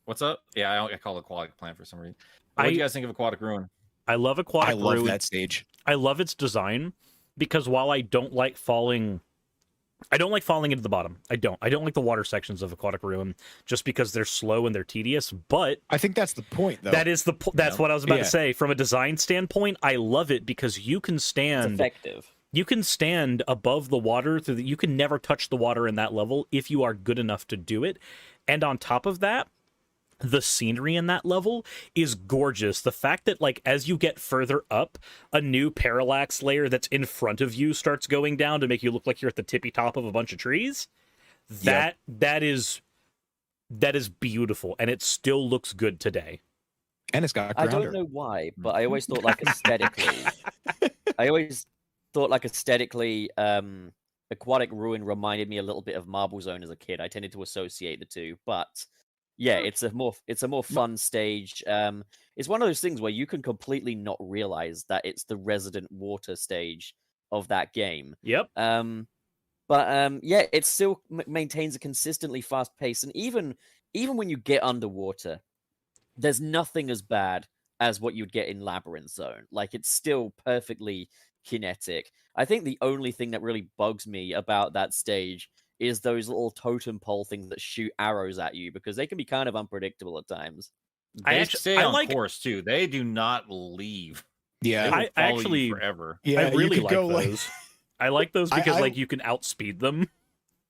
What's up? Yeah, I call it Aquatic Plant for some reason. What do you guys think of Aquatic Ruin? I love Aquatic I love Ruin. that stage. I love its design because while I don't like falling into the bottom. I don't like the water sections of Aquatic Ruin just because they're slow and they're tedious, but I think that's the point, though. that's what I was about Yeah. to say. From a design standpoint, I love it because you can It's stand effective. You can stand above the water you can never touch the water in that level if you are good enough to do it. And on top of that, the scenery in that level is gorgeous. The fact that, like, as you get further up, a new parallax layer that's in front of you starts going down to make you look like you're at the tippy top of a bunch of trees. That is beautiful, and it still looks good today. And it's got I grounder. don't know why, but I always thought like aesthetically, Aquatic Ruin reminded me a little bit of Marble Zone as a kid. I tended to associate the two, but yeah, it's a more fun stage. It's one of those things where you can completely not realize that it's the resident water stage of that game. Yep. Yeah, it still maintains a consistently fast pace, and even when you get underwater, there's nothing as bad as what you'd get in Labyrinth Zone. Like, it's still perfectly kinetic. I think the only thing that really bugs me about that stage is those little totem pole things that shoot arrows at you, because they can be kind of unpredictable at times. They stay on course too. They do not leave. Yeah, They will I follow you actually- forever. yeah. I really you could like go those. I like those because I- like you can outspeed them.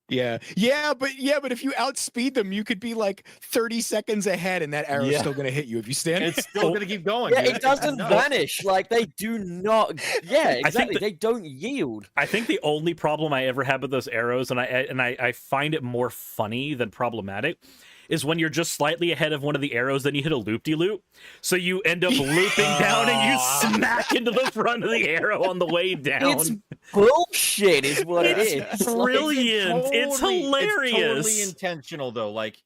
but if you outspeed them, you could be like 30 seconds ahead, and that arrow's Yeah. still gonna hit you if you stand. It's still gonna keep going. Yeah, dude. it doesn't No. vanish. Like, they do not. Yeah, think exactly. that- They don't yield. I think the only problem I ever had with those arrows, and I find it more funny than problematic, is when you're just slightly ahead of one of the arrows, then you hit a loop-de-loop. So you end up looping down and you smack into the front of the arrow on the way down. It's bullshit, is what it is. It's brilliant. It's hilarious. It's totally intentional though. Like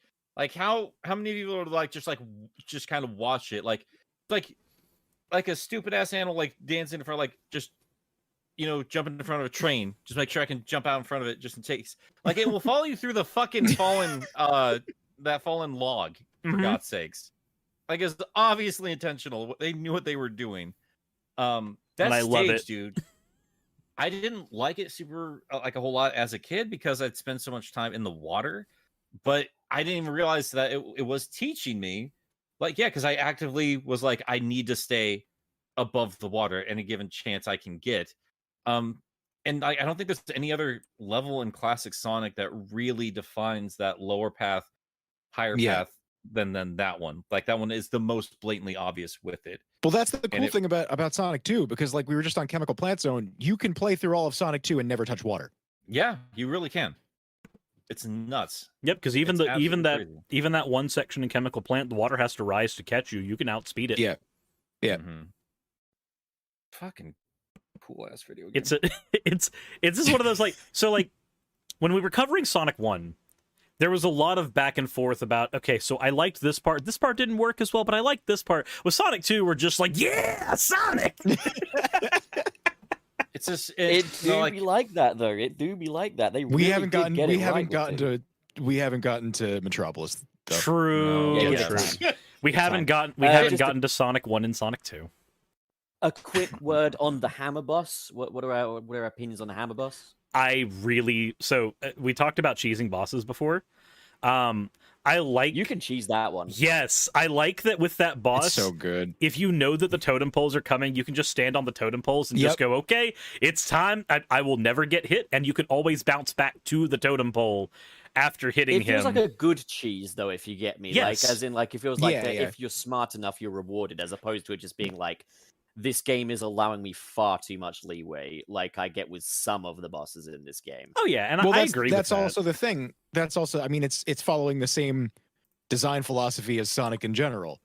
how many people are like just kind of watch it like a stupid ass animal like dancing in front of like just jumping in front of a train. Just make sure I can jump out in front of it just in case. Like, it will follow you through the fucking fallen that fallen log, for Mhm. God's sakes. Like, it's obviously intentional. They knew what they were doing. That And I stage, love it. dude. I didn't like it super like a whole lot as a kid because I'd spent so much time in the water, but I didn't even realize that it was teaching me. Like, yeah, because I actively was like, I need to stay above the water any given chance I can get. And I don't think there's any other level in classic Sonic that really defines that lower path, higher Yeah. path than that one. Like, that one is the most blatantly obvious with it. Well, that's the cool it- thing about Sonic 2, because like we were just on Chemical Plant Zone, you can play through all of Sonic 2 and never touch water. Yeah, you really can. It's nuts. Yep, because even It's even that absolutely crazy. even that one section in Chemical Plant, the water has to rise to catch you. You can outspeed it. Yeah. Yeah. Mhm. Fucking cool ass video game. It's a it's just one of those like when we were covering Sonic 1, there was a lot of back and forth about, okay, so I liked this part didn't work as well, but I liked this part. With Sonic 2, we're just like, yeah, Sonic. It's just It it's do not like be like that, though. It do be like that. They We really haven't did gotten get we it haven't right with gotten to Metropolis. Though. True. No. Yeah, Yeah, yeah. True. We haven't fine. gotten Just gotten to Sonic 1 and Sonic 2. A quick word on the Hammer Boss. What are our opinions on the Hammer Boss? We talked about cheesing bosses before. I like You can cheese that one. Yes, I like that with that boss. It's so good. If you know that the totem poles are coming, you can just stand on the totem poles and just Yep. go, okay, it's time. I will never get hit, and you can always bounce back to the totem pole after hitting It feels him. like a good cheese, though, if you get me. Yes. Like, as in, like, it feels like Yeah, that yeah. if you're smart enough, you're rewarded, as opposed to it just being like, this game is allowing me far too much leeway, like I get with some of the bosses in this game. Oh yeah, and Well, I that's, agree that's with that. also the thing. That's also, I mean, it's following the same design philosophy as Sonic in general,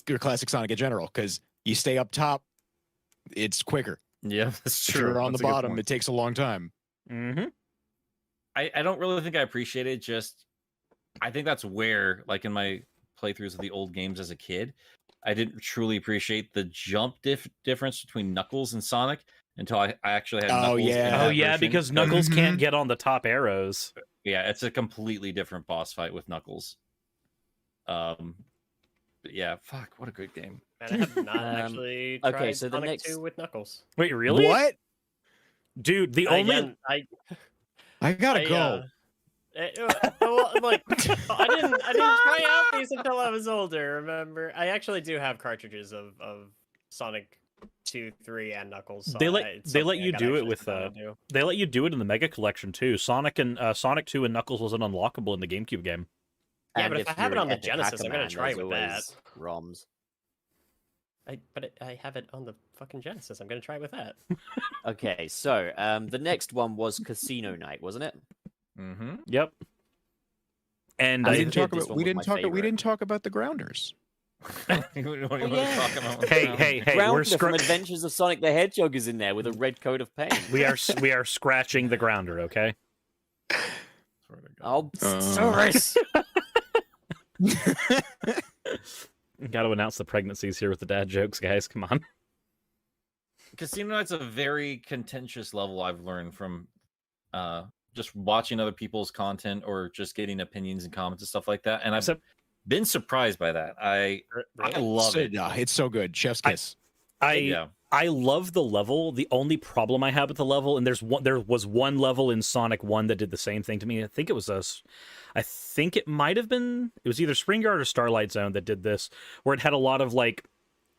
or classic Sonic in general, because you stay up top, it's quicker. yeah, that's If true. you're on That's the a good bottom, point. it takes a long time. Mm-hmm. I don't really think I appreciate it. Just I think that's where, like in my playthroughs of the old games as a kid, I didn't truly appreciate the jump difference between Knuckles and Sonic until I actually had Oh, Knuckles. in yeah. that Oh yeah, version. because Knuckles can't Mhm. get on the top arrows. Yeah, it's a completely different boss fight with Knuckles. But yeah, fuck, what a great game. And I have not actually okay, tried so the Sonic next- 2 with Knuckles. Wait, really? What? Dude, the only Again, I gotta I, go. well, like I didn't try out these until I was older. Remember, I actually do have cartridges of Sonic 2, 3, and Knuckles. So They let it's they let something I you gotta do it actually with sit down and do. they let you do it in the Mega Collection too. Sonic 2 and Knuckles wasn't unlockable in the GameCube game. Yeah, And but if I have you're it an on the epic Genesis, hacker I'm gonna man, try there's with that. always ROMs. But I have it on the fucking Genesis. I'm gonna try with that. Okay, so the next one was Casino Night, wasn't it? Mm-hmm. Yep. And As We a didn't kid, talk this about one we was didn't my talk we favorite. didn't talk about the Grounders. What do you want to yeah. talk about? hey, we're Grounder from Adventures of Sonic the Hedgehog is in there with a red coat of paint. we are scratching the grounder, okay? Oh, Cyrus! Got to announce the pregnancies here with the dad jokes, guys. Come on. Casino Night's a very contentious level I've learned from just watching other people's content or just getting opinions and comments and stuff like that. And I've been surprised by that. I love it. It's so good. Chef's kiss. I love the level. The only problem I have with the level, and there was one level in Sonic 1 that did the same thing to me. I think it might have been, it was either Spring Yard or Starlight Zone that did this, where it had a lot of like,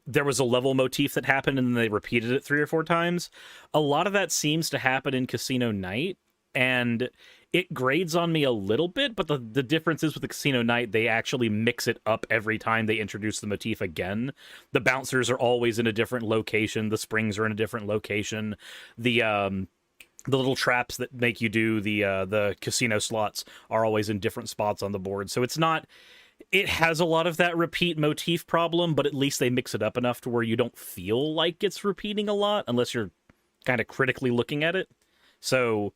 there was a level motif that happened and then they repeated it 3 or 4 times. A lot of that seems to happen in Casino Night, and it grades on me a little bit, but the difference is with the Casino Night, they actually mix it up every time they introduce the motif again. The bouncers are always in a different location. The springs are in a different location. The little traps that make you do the casino slots are always in different spots on the board. So it has a lot of that repeat motif problem, but at least they mix it up enough to where you don't feel like it's repeating a lot unless you're kind of critically looking at it. So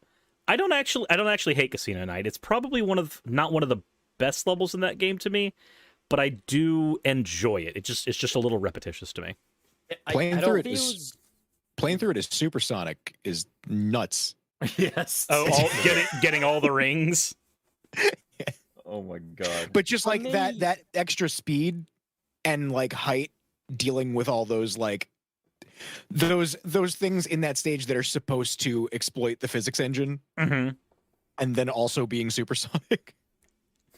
I don't actually hate Casino Night. It's probably not one of the best levels in that game to me, but I do enjoy it. It's just a little repetitious to me. Playing through it as Supersonic is nuts. Yes. Oh, getting all the rings. Oh my god. But just like that extra speed and like height, dealing with all those like those things in that stage that are supposed to exploit the physics engine, Mm-hmm. and then also being supersonic.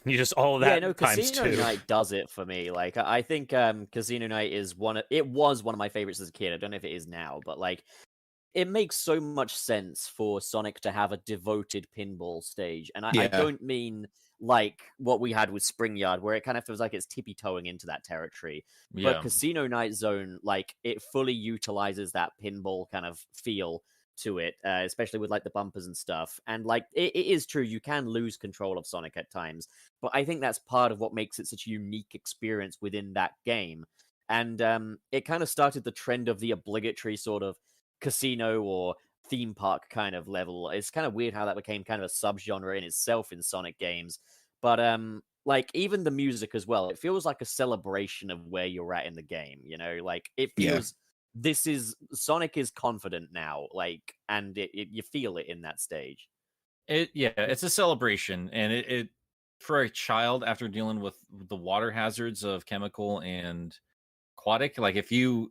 You just all of that times Casino 2. Night does it for me. Like, I think Casino Night was one of my favorites as a kid. I don't know if it is now, but like, it makes so much sense for Sonic to have a devoted pinball stage, and I don't mean like what we had with Spring Yard, where it kind of feels like it's tippy-toeing into that territory. Yeah. But Casino Night Zone, like, it fully utilizes that pinball kind of feel to it, especially with like the bumpers and stuff. And like, it is true, you can lose control of Sonic at times, but I think that's part of what makes it such a unique experience within that game. And it kind of started the trend of the obligatory sort of casino or theme park kind of level. It's kind of weird how that became kind of a subgenre in itself in Sonic games. But like, even the music as well, it feels like a celebration of where you're at in the game, you know? Like, it feels Sonic is confident now, like, and you feel it in that stage. It's a celebration, and it for a child after dealing with the water hazards of chemical and aquatic, like if you're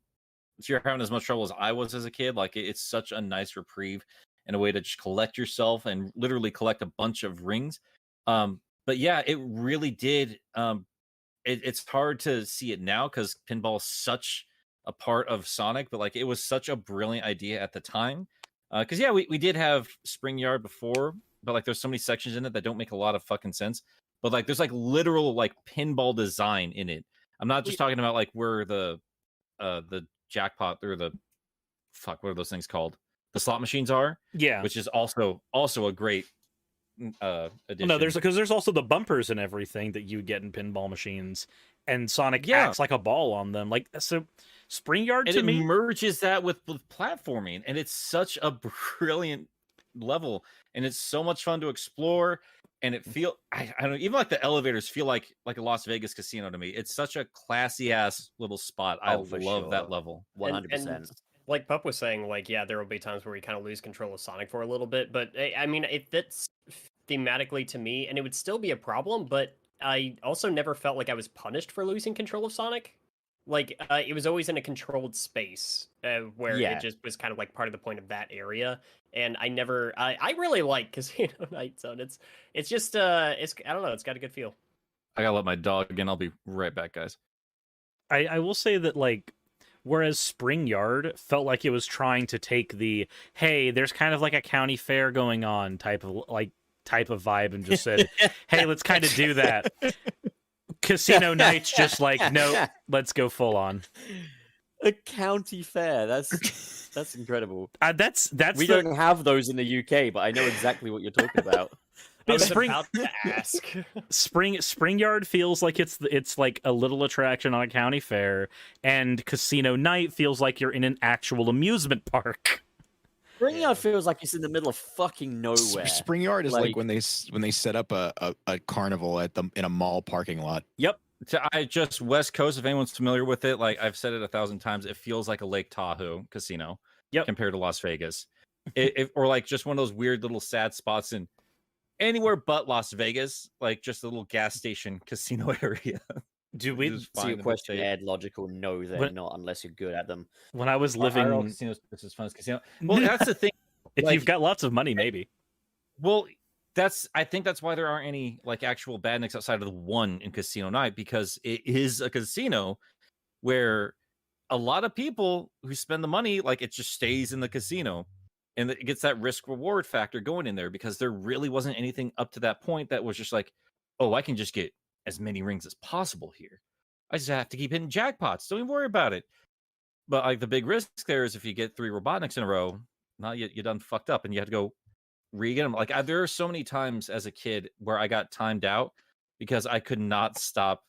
having as much trouble as I was as a kid, like it's such a nice reprieve and a way to just collect yourself and literally collect a bunch of rings. But yeah, it really did. It's hard to see it now because pinball is such a part of Sonic, but like it was such a brilliant idea at the time. Because we did have Spring Yard before, but like there's so many sections in it that don't make a lot of fucking sense. But like there's like literal like pinball design in it. I'm not just talking about like where the jackpot or what are those things called? The slot machines are. Yeah. Which is also a great addition. No, there's also the bumpers and everything that you get in pinball machines, and Sonic acts like a ball on them. Like, so Spring Yard and to it me merges that with platforming, and it's such a brilliant level, and it's so much fun to explore. And it I don't know, even like the elevators feel like a Las Vegas casino to me. It's such a classy ass little spot. I love that level. 100%. And like Pup was saying, like, yeah, there will be times where we kind of lose control of Sonic for a little bit, but I mean, it fits thematically to me, and it would still be a problem, but I also never felt like I was punished for losing control of Sonic. Like, it was always in a controlled space where it just was kind of like part of the point of that area. And I really like Casino Night Zone. It's just, I don't know, it's got a good feel. I gotta let my dog in. I'll be right back, guys. I will say that, like, Whereas Spring Yard felt like it was trying to take the, hey, there's kind of like a county fair going on type of vibe, and just said, hey, let's kind of do that. Casino Night's just like, no, let's go full on. A county fair. That's incredible. That's We don't have those in the UK, but I know exactly what you're talking about. I was Spring- about to ask. Spring Yard feels like it's like a little attraction on a county fair, and Casino Night feels like you're in an actual amusement park. Spring Yard feels like it's in the middle of fucking nowhere. Spring Yard is like when they set up a carnival in a mall parking lot. Yep. I just West Coast, if anyone's familiar with it, like I've said it 1,000 times, it feels like a Lake Tahoe casino. Yep. Compared to Las Vegas. Or like just one of those weird little sad spots in anywhere but Las Vegas, like just a little gas station casino area. Do we see your question, Ed? Logical? No, they're not unless you're good at them. When I was living, are all casinos just as fun as casino. Well, that's the thing. If like, you've got lots of money, maybe. Well, I think that's why there aren't any like actual badniks outside of the one in Casino Night, because it is a casino where a lot of people who spend the money, like it just stays in the casino, and it gets that risk reward factor going in there, because there really wasn't anything up to that point that was just like, oh, I can just get as many rings as possible here. I just have to keep hitting jackpots. Don't even worry about it. But like the big risk there is if you get 3 Robotniks in a row, now you done fucked up and you have to go re-get them. Like there are so many times as a kid where I got timed out because I could not stop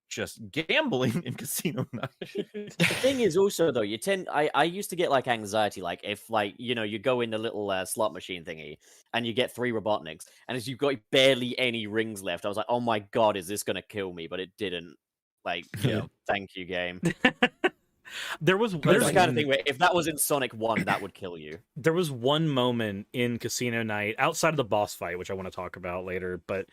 just gambling in Casino Night. The thing is also though, I used to get like anxiety, like if like you go in the little slot machine thingy and you get 3 Robotniks, and as you've got barely any rings left, I was like, oh my god, is this gonna kill me? But it didn't. Like, thank you, game. There's the kind of thing where if that was in Sonic 1, that would kill you. There was one moment in Casino Night outside of the boss fight, which I want to talk about later, but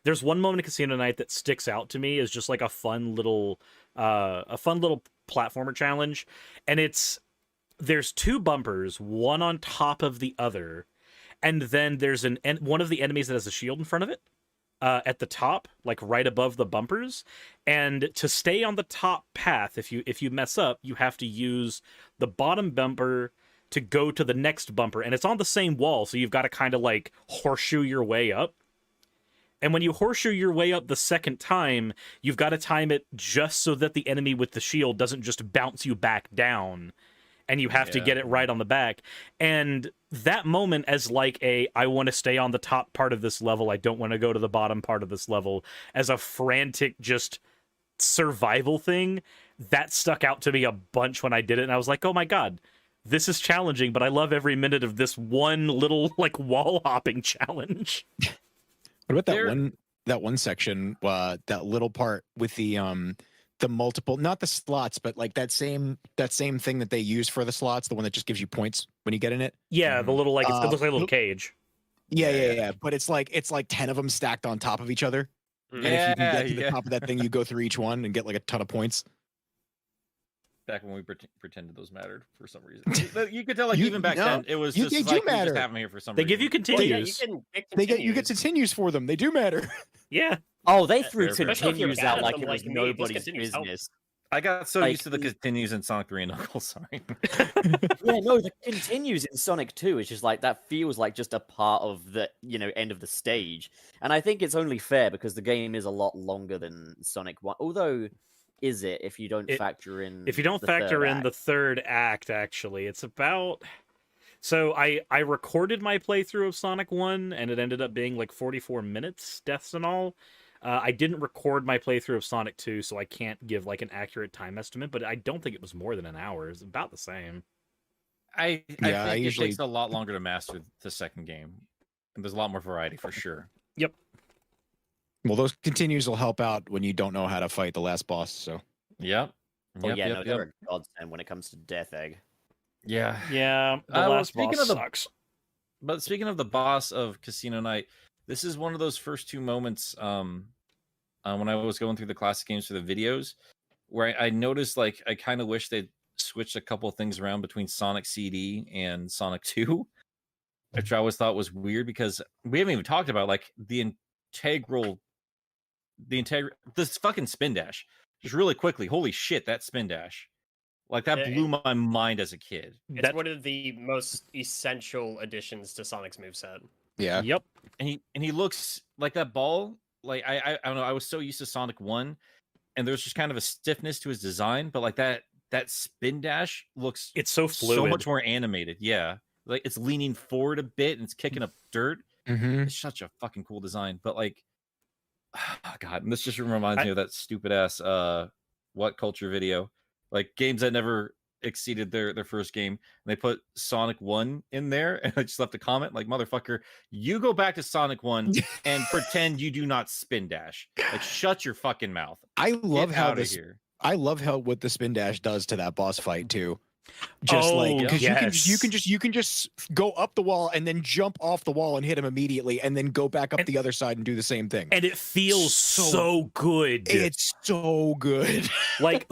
there's one moment in Casino Night that sticks out to me as just like a fun little platformer challenge. And there's 2 bumpers, one on top of the other, and then there's one of the enemies that has a shield in front of it. At the top, like right above the bumpers, and to stay on the top path, if you mess up, you have to use the bottom bumper to go to the next bumper, and it's on the same wall, so you've got to kind of like horseshoe your way up. And when you horseshoe your way up the second time, you've got to time it just so that the enemy with the shield doesn't just bounce you back down, and you have to get it right on the back. And that moment as like I want to stay on the top part of this level, I don't want to go to the bottom part of this level, as a frantic just survival thing, that stuck out to me a bunch when I did it. And I was like, oh my god, this is challenging, but I love every minute of this one little like wall hopping challenge. What about that one section, that little part with the multiple, not the slots, but like that same thing that they use for the slots, the one that just gives you points when you get in it. Yeah, the little like it looks like a little cage. Yeah. But it's like 10 of them stacked on top of each other. And if you can get to the top of that thing, you go through each one and get like a ton of points. Back when we pretended those mattered for some reason, you could tell like even back then it was just they like do matter. We just have them here for some They reason. give you continues. You get continues for them. They do matter. Yeah. Oh, they threw Especially if you're continues bad out at like them, it was like me, these nobody's continues help. business. I got so Like, used to the continues in Sonic 3 and Knuckles. Sorry. Yeah, no, the continues in Sonic 2 is just like that feels like just a part of the end of the stage, and I think it's only fair because the game is a lot longer than Sonic 1. Although, is it if you don't factor in the third act? Actually, it's about. So I recorded my playthrough of Sonic 1, and it ended up being like 44 minutes, deaths and all. I didn't record my playthrough of Sonic 2, so I can't give like an accurate time estimate, but I don't think it was more than an hour. It's about the same. I think it takes a lot longer to master the second game. And there's a lot more variety for sure. Yep. Well, those continues will help out when you don't know how to fight the last boss, so. Yep. They're a godsend when it comes to Death Egg. Yeah. Yeah, the last boss sucks. But speaking of the boss of Casino Night, this is one of those first 2 moments when I was going through the classic games for the videos, where I noticed like I kind of wish they'd switched a couple of things around between Sonic CD and Sonic 2, which I always thought was weird because we haven't even talked about like this fucking spin dash. Just really quickly, holy shit, that spin dash Like that blew my mind as a kid. It's one of the most essential additions to Sonic's moveset. Yeah. Yep. And he looks like that ball. Like I don't know. I was so used to Sonic 1, and there's just kind of a stiffness to his design, but like that spin dash looks It's so fluid. so much more animated. Yeah. Like it's leaning forward a bit and it's kicking up dirt. Mm-hmm. It's such a fucking cool design. But like, oh God, and this just reminds me of that stupid ass What Culture video. Like games that never exceeded their first game. And they put Sonic 1 in there, and I just left a comment like, motherfucker, you go back to Sonic 1 and pretend you do not spin dash. Like, shut your fucking mouth. I love Get how outta this. here. I love how what the spin dash does to that boss fight too. Just like because you can just go up the wall and then jump off the wall and hit him immediately, and then go back up the other side and do the same thing. And it feels so good. It's so good. Like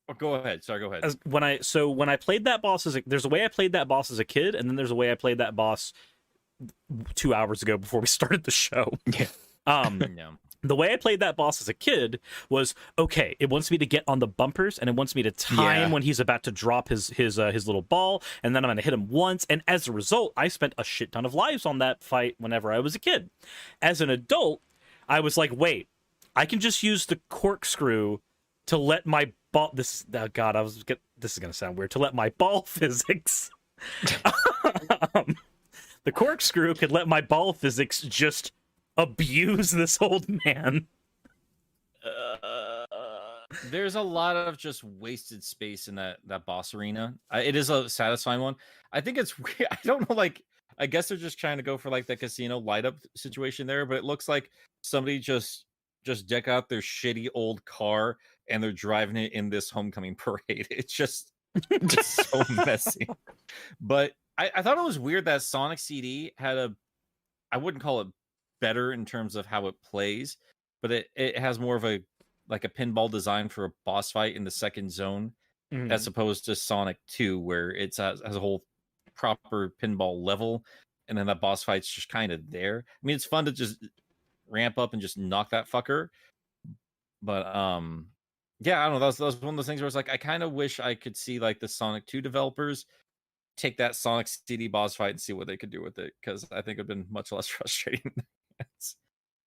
Oh, go ahead. Sorry, go ahead. When I played that boss there's a way I played that boss as a kid, and then there's a way I played that boss 2 hours ago before we started the show. Yeah. No. The way I played that boss as a kid was, okay, it wants me to get on the bumpers, and it wants me to time when he's about to drop his little ball, and then I'm going to hit him once. And as a result, I spent a shit ton of lives on that fight whenever I was a kid. As an adult, I was like, wait, I can just use the corkscrew to let my ball... this is going to sound weird. To let my ball physics... the corkscrew could let my ball physics just abuse this old man. There's a lot of just wasted space in that boss arena. It is a satisfying one. I think it's weird. I don't know, like, I guess they're just trying to go for like the casino light up situation there, but it looks like somebody just deck out their shitty old car and they're driving it in this homecoming parade. It's so messy. But I thought it was weird that Sonic CD had I wouldn't call it better in terms of how it plays, but it has more of a pinball design for a boss fight in the second zone, as opposed to Sonic 2, where it has a whole proper pinball level, and then that boss fight's just kind of there. I mean, it's fun to just ramp up and just knock that fucker, but yeah, I don't know. That was one of those things where it's like, I kind of wish I could see like the Sonic 2 developers take that Sonic CD boss fight and see what they could do with it, because I think it'd been much less frustrating.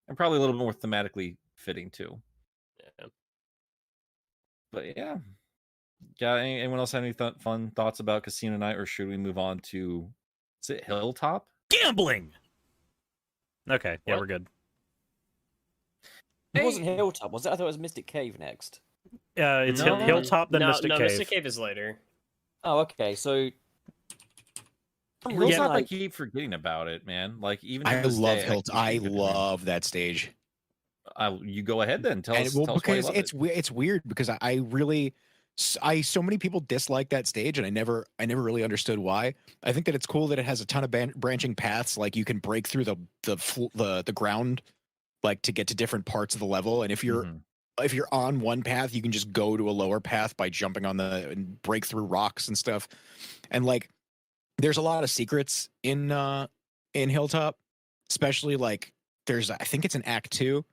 And probably a little bit more thematically fitting too. Yeah. But yeah. Anyone else have any fun thoughts about Casino Night, or should we move on to, is it Hilltop? Gambling! Okay, yeah, What? we're good. It wasn't Hilltop, was it? I thought it was Mystic Cave next. It's No. Hilltop, then Mystic Cave. Mystic Cave is later. Oh, okay, so... Hilltop, I like- keep forgetting about it, man. Like, even I to this love day, Hilltop. keep I thinking of it. love that stage. You go ahead then. Tell us. Tell us why you Because love it's weird because I really so many people dislike that stage, and I never really understood why. I think that it's cool that it has a ton of branching paths. Like you can break through the ground, like to get to different parts of the level. And if you're on one path, you can just go to a lower path by jumping on and break through rocks and stuff. And like, there's a lot of secrets in Hilltop, especially like I think it's in Act 2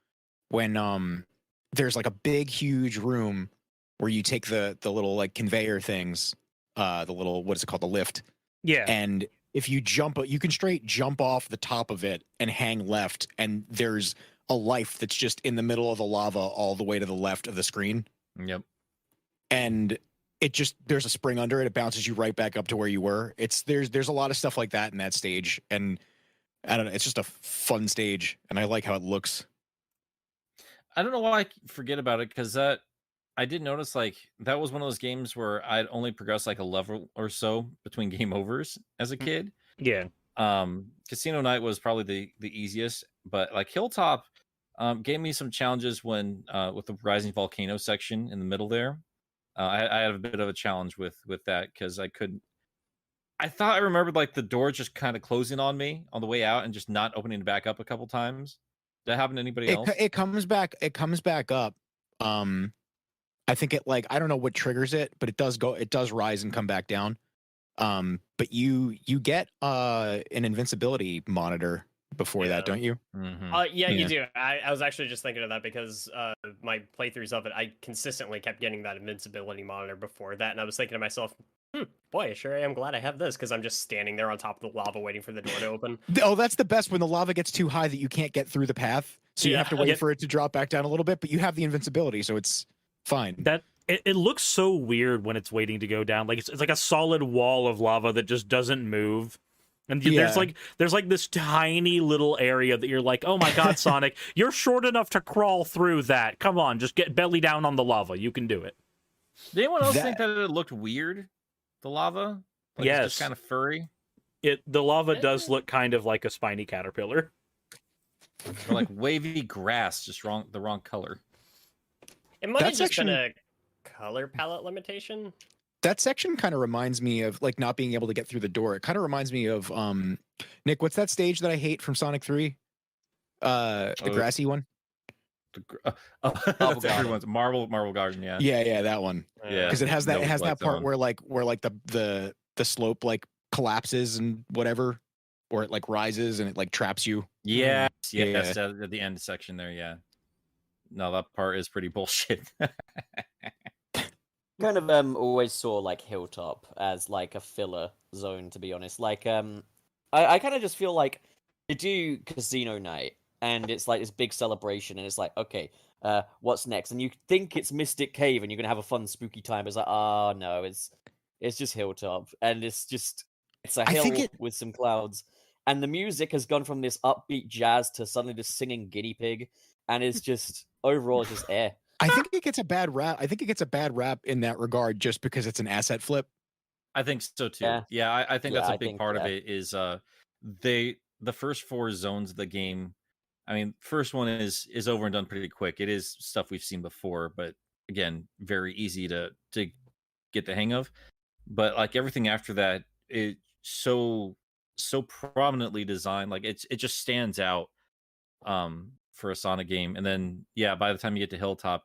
when there's like a big huge room where you take the little like conveyor things, the little, what is it called, the lift. Yeah. And if you jump, you can straight jump off the top of it and hang left, and there's a life that's just in the middle of the lava all the way to the left of the screen. Yep. And there's a spring under it. It bounces you right back up to where you were. There's a lot of stuff like that in that stage. And I don't know, it's just a fun stage, and I like how it looks. I don't know why I forget about it, because I did notice like that was one of those games where I'd only progressed like a level or so between game overs as a kid. Yeah. Casino Night was probably the easiest, but like Hilltop gave me some challenges when with the rising volcano section in the middle there. I had a bit of a challenge with that, because I thought I remembered like the door just kind of closing on me on the way out and just not opening it back up a couple times. Did that happen to anybody else? It comes back up. I think I don't know what triggers it, but it does rise and come back down. But you get an invincibility monitor before that, don't you? Mm-hmm. Yeah, Yeah. you do. I was actually just thinking of that because my playthroughs of it, I consistently kept getting that invincibility monitor before that, and I was thinking to myself, boy, I sure am glad I have this because I'm just standing there on top of the lava waiting for the door to open. Oh, that's the best when the lava gets too high that you can't get through the path. So you Yeah. have to wait Yep. for it to drop back down a little bit, but you have the invincibility, so it's fine. That it looks so weird when it's waiting to go down. Like it's like a solid wall of lava that just doesn't move. And there's like this tiny little area that you're like, oh my god, Sonic, you're short enough to crawl through that. Come on, just get belly down on the lava. You can do it. Did anyone else think that it looked weird? The lava? Like, Yes. It's just kind of furry? The lava does look kind of like a spiny caterpillar. Or like wavy grass, just the wrong color. It might That have just section- been a color palette limitation. That section kind of reminds me of like not being able to get through the door. It kind of reminds me of Nick, what's that stage that I hate from Sonic 3? The grassy one? That's Garden. everyone's Marble Garden, yeah. Yeah, that one. Yeah. Because it has that Nobody's part zone. where the slope like collapses and whatever, or it like rises and it like traps you. Yes, Yeah. at the end section there, yeah. No, that part is pretty bullshit. Kind of always saw like Hilltop as like a filler zone, to be honest. Like I kind of just feel like you do Casino Night and it's like this big celebration and it's like, okay, what's next? And you think it's Mystic Cave and you're gonna have a fun spooky time. It's like, oh no, it's just Hilltop and it's a I hill think with some clouds. And the music has gone from this upbeat jazz to suddenly just singing Guinea Pig, and it's just overall it's just air. I think it gets a bad rap. I think it gets a bad rap in that regard just because it's an asset flip. I think so too. Yeah. Yeah, I think Yeah, that's a I big think, part of yeah. it is the first 4 zones of the game. I mean, first one is over and done pretty quick. It is stuff we've seen before, but again, very easy to get the hang of. But like everything after that, it so prominently designed, like it just stands out for a Sonic game. And then yeah, by the time you get to Hilltop,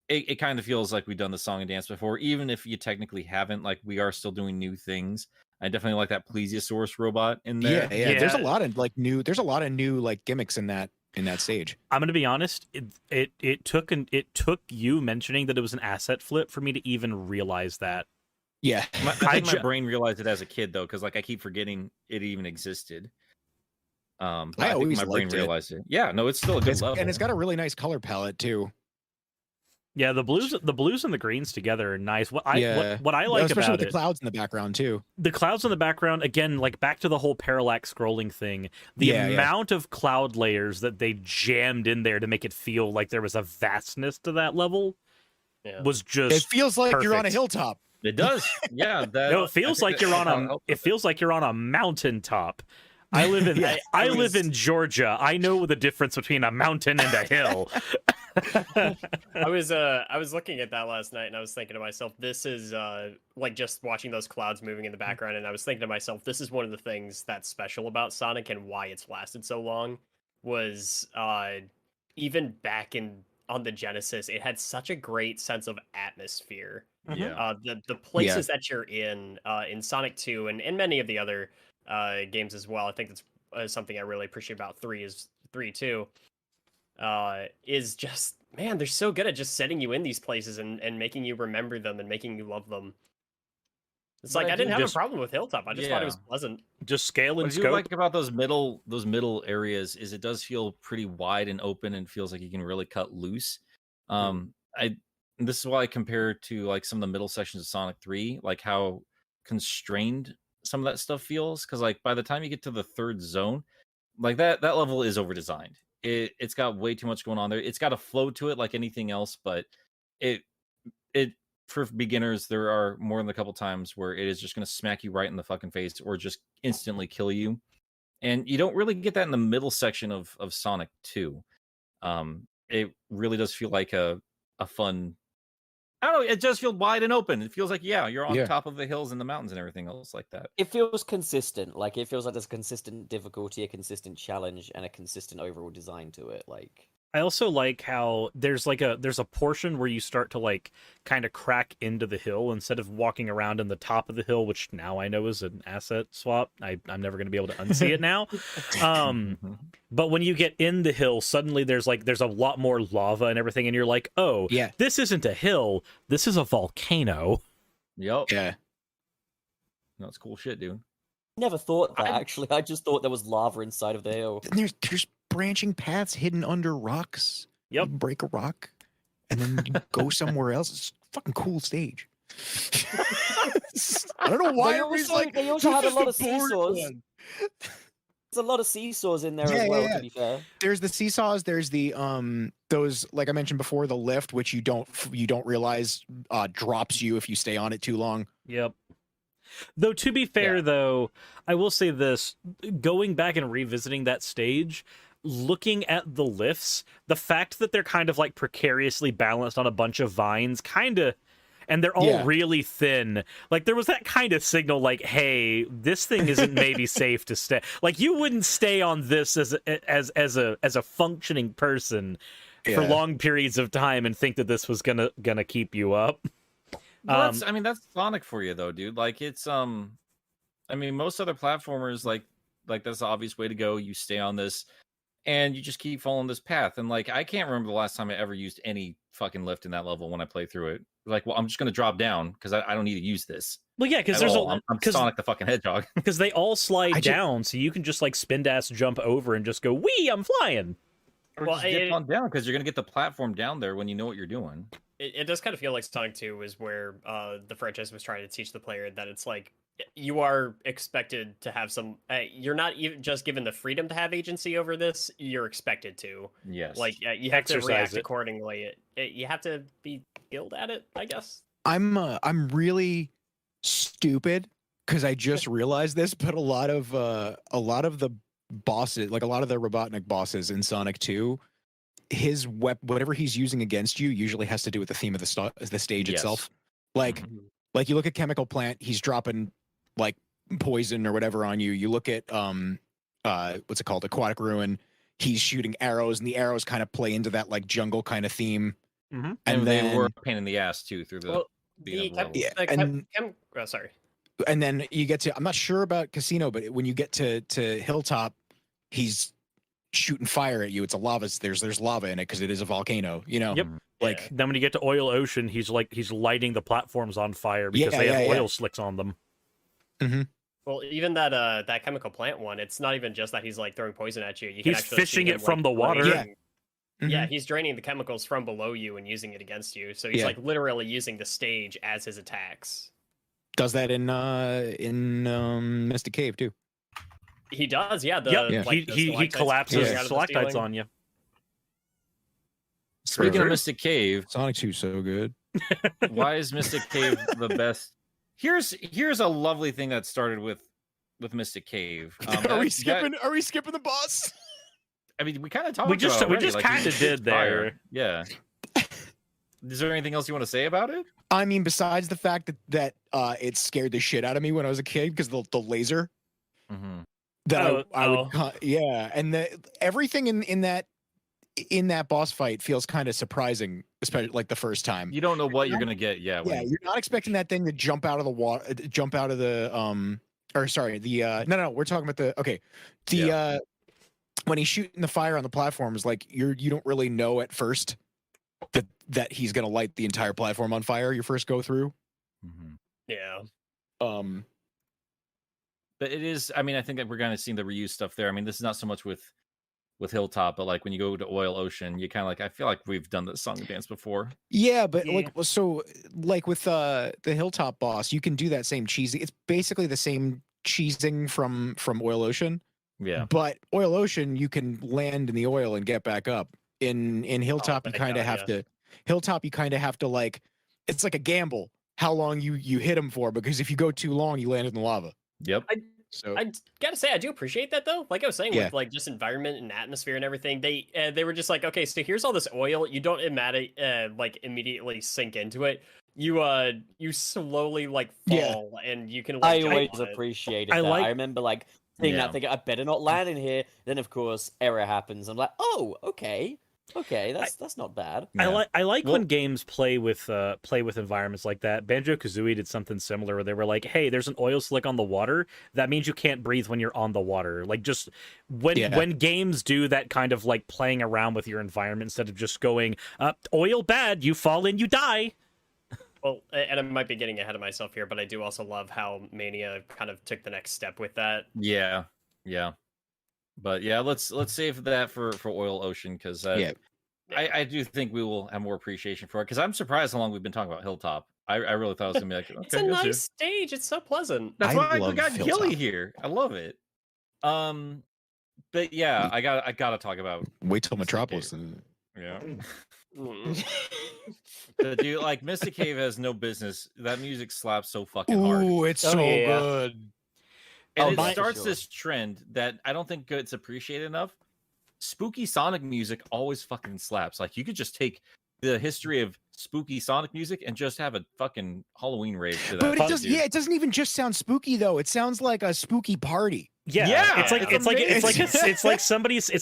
it kind of feels like we've done the song and dance before, even if you technically haven't. Like we are still doing new things. I definitely like that Plesiosaurus robot in there. Yeah. There's a lot of new like gimmicks in that stage. I'm gonna be honest. It took you mentioning that it was an asset flip for me to even realize that. Yeah. I think my brain realized it as a kid though, because like I keep forgetting it even existed. But I I think always my brain liked it. realized it. Yeah, no, it's still a good level. And it's got a really nice color palette too. Yeah, the blues and the greens together are nice. What I like especially about with the it, clouds in the background too. the clouds in the background, again, like back to the whole parallax scrolling thing. The amount of cloud layers that they jammed in there to make it feel like there was a vastness to that level was just. It feels like you're on a perfect. hilltop. It does. Yeah. No, it feels like you're on a. It feels like you're on a mountaintop. I live in I live in Georgia. I know the difference between a mountain and a hill. I was looking at that last night and I was thinking to myself, this is like just watching those clouds moving in the background, and I was thinking to myself, this is one of the things that's special about Sonic and why it's lasted so long was even back on the Genesis, it had such a great sense of atmosphere. Yeah. The places that you're in Sonic 2 and many of the other games as well. I think that's something I really appreciate about 3 too. Is just, man, they're so good at just setting you in these places and making you remember them and making you love them. It's But like I I didn't do have just- a problem with Hilltop. I just thought it was Yeah. pleasant. Just scale What and I do scope. like about those middle areas is it does feel pretty wide and open and feels like you can really cut loose. This is why I compare it to like some of the middle sections of Sonic 3, like how constrained some of that stuff feels. Because like by the time you get to the 3rd zone, like that level is over designed. It's got way too much going on there. It's got a flow to it like anything else, but it for beginners, there are more than a couple times where it is just going to smack you right in the fucking face or just instantly kill you. And you don't really get that in the middle section of Sonic 2. It really does feel like a fun, I don't know, it does feel wide and open. It feels like, you're on top of the hills and the mountains and everything else like that. It feels consistent. Like it feels like there's a consistent difficulty, a consistent challenge, and a consistent overall design to it. Like I also like how there's a portion where you start to like kind of crack into the hill instead of walking around in the top of the hill, which now I know is an asset swap. I'm never going to be able to unsee it now. But when you get in the hill, suddenly there's a lot more lava and everything, and you're like, oh, Yeah. this isn't a hill, this is a volcano. Yep. Yeah. No, it's cool shit, dude. Never thought that, actually. I just thought there was lava inside of the hill. And there's branching paths hidden under rocks. Yep. You break a rock, and then you go somewhere else. It's a fucking cool stage. I don't know why everybody's like. They also had a "This lot of is the boring seesaws. one." There's a lot of seesaws in there Yeah, as well, yeah. to be fair. There's the seesaws. There's the those, like I mentioned before, the lift, which you don't realize drops you if you stay on it too long. Yep. Though, to be fair, though, I will say this, going back and revisiting that stage, looking at the lifts, the fact that they're kind of like precariously balanced on a bunch of vines, kind of, and they're all really thin. Like, there was that kind of signal like, hey, this thing isn't maybe safe to stay. Like, you wouldn't stay on this as a functioning person for long periods of time and think that this was gonna keep you up. Well, that's Sonic for you though, dude. Like it's most other platformers like that's the obvious way to go. You stay on this and you just keep following this path. And like I can't remember the last time I ever used any fucking lift in that level when I play through it. Like, well, I'm just gonna drop down because I don't need to use this. Well, yeah, because I'm Sonic the fucking Hedgehog. Because they all slide down, so you can just like spin dash jump over and just go, wee, I'm flying. Or just get on down because you're gonna get the platform down there when you know what you're doing. It does kind of feel like Sonic 2 was where the franchise was trying to teach the player that it's like you are expected to have some. You're not even just given the freedom to have agency over this. You're expected to. Yes. Like you have to react accordingly. You have to be skilled at it, I guess. I'm really stupid because I just realized this, but a lot of the bosses, like a lot of the Robotnik bosses in Sonic 2, his whatever he's using against you usually has to do with the theme of the stage itself. Like you look at Chemical Plant, he's dropping like poison or whatever on you. You look at what's it called, Aquatic Ruin, he's shooting arrows, and the arrows kind of play into that like jungle kind of theme. And then they were a pain in the ass too through the sorry. And then you get to, I'm not sure about Casino, but when you get to Hilltop, he's shooting fire at you. It's a lava. There's lava in it because it is a volcano. You know. Yep. Like then when you get to Oil Ocean, he's lighting the platforms on fire because they have oil slicks on them. Mm-hmm. Well, even that Chemical Plant one, it's not even just that he's like throwing poison at you. He's fishing it from the water. Yeah. Yeah, he's draining the chemicals from below you and using it against you. So he's like literally using the stage as his attacks. Does that in Mystic Cave too? He does, yeah. He collapses stalactites on you. Speaking of Mystic Cave, Sonic 2 so good. Why is Mystic Cave the best? Here's a lovely thing that started with Mystic Cave. Are we skipping the boss? I mean, we kind of talked. We just like, kind of did there. Yeah. Is there anything else you want to say about it? I mean, besides the fact that it scared the shit out of me when I was a kid because the laser. Mm-hmm. That I would, and everything in that boss fight feels kind of surprising, especially like the first time. You don't know what you're gonna get. Yeah, you're not expecting that thing to jump out of the water, no, we're talking about when he's shooting the fire on the platforms, like you don't really know at first that he's gonna light the entire platform on fire. Your first go through. Mm-hmm. Yeah. But it is. I mean, I think that we're gonna see the reuse stuff there. I mean, this is not so much with Hilltop, but like when you go to Oil Ocean, you kind of like, I feel like we've done this song and dance before. Yeah, but like with the Hilltop boss, you can do that same cheesy. It's basically the same cheesing from Oil Ocean. Yeah. But Oil Ocean, you can land in the oil and get back up. In Hilltop, you kind of have to. Hilltop, you kind of have to like. It's like a gamble how long you hit him for, because if you go too long, you land in the lava. Yep. I gotta say, I do appreciate that though. Like I was saying, with like just environment and atmosphere and everything, they were just like, okay, so here's all this oil. You don't immediately sink into it. You slowly like fall, and you can. Like, I always appreciated that. I remember like seeing that, thinking I better not land in here. Then of course error happens. I'm like, oh, okay. Okay, that's not bad. Yeah. I like Well- when games play with environments like that. Banjo-Kazooie did something similar where they were like, "Hey, there's an oil slick on the water. That means you can't breathe when you're on the water." Like just when games do that kind of like playing around with your environment instead of just going, "Oil bad, you fall in, you die." Well, and I might be getting ahead of myself here, but I do also love how Mania kind of took the next step with that. Yeah. But yeah, let's save that for Oil Ocean because I do think we will have more appreciation for it because I'm surprised how long we've been talking about Hilltop. I really thought it was gonna be like, okay, It's a go nice through. stage. It's so pleasant. That's I why we love got Gilly Hilltop. here. I love it. But yeah, I gotta talk about Wait till Mystic Metropolis. Cave. And... Yeah. Mm. The dude, like Mystic Cave has no business. That music slaps so fucking hard. Ooh, it's Oh, so yeah. good. And Oh, it for starts sure. this trend that I don't think gets appreciated enough. Spooky Sonic music always fucking slaps. Like you could just take the history of spooky Sonic music and just have a fucking Halloween rave to that. But it shit, does. dude. Yeah, it doesn't even just sound spooky though. It sounds like a spooky party. Yeah, it's like amazing. it's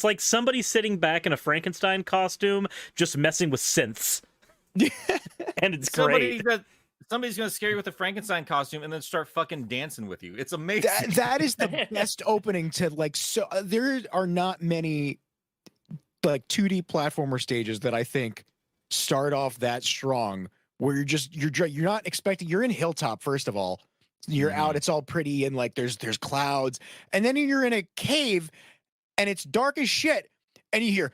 like somebody sitting back in a Frankenstein costume just messing with synths. And it's great. Somebody's gonna scare you with a Frankenstein costume and then start fucking dancing with you. It's amazing. That is the best opening to like. So there are not many like 2D platformer stages that I think start off that strong. Where you're not expecting. You're in Hilltop first of all. You're out. It's all pretty and like there's clouds, and then you're in a cave, and it's dark as shit, and you hear.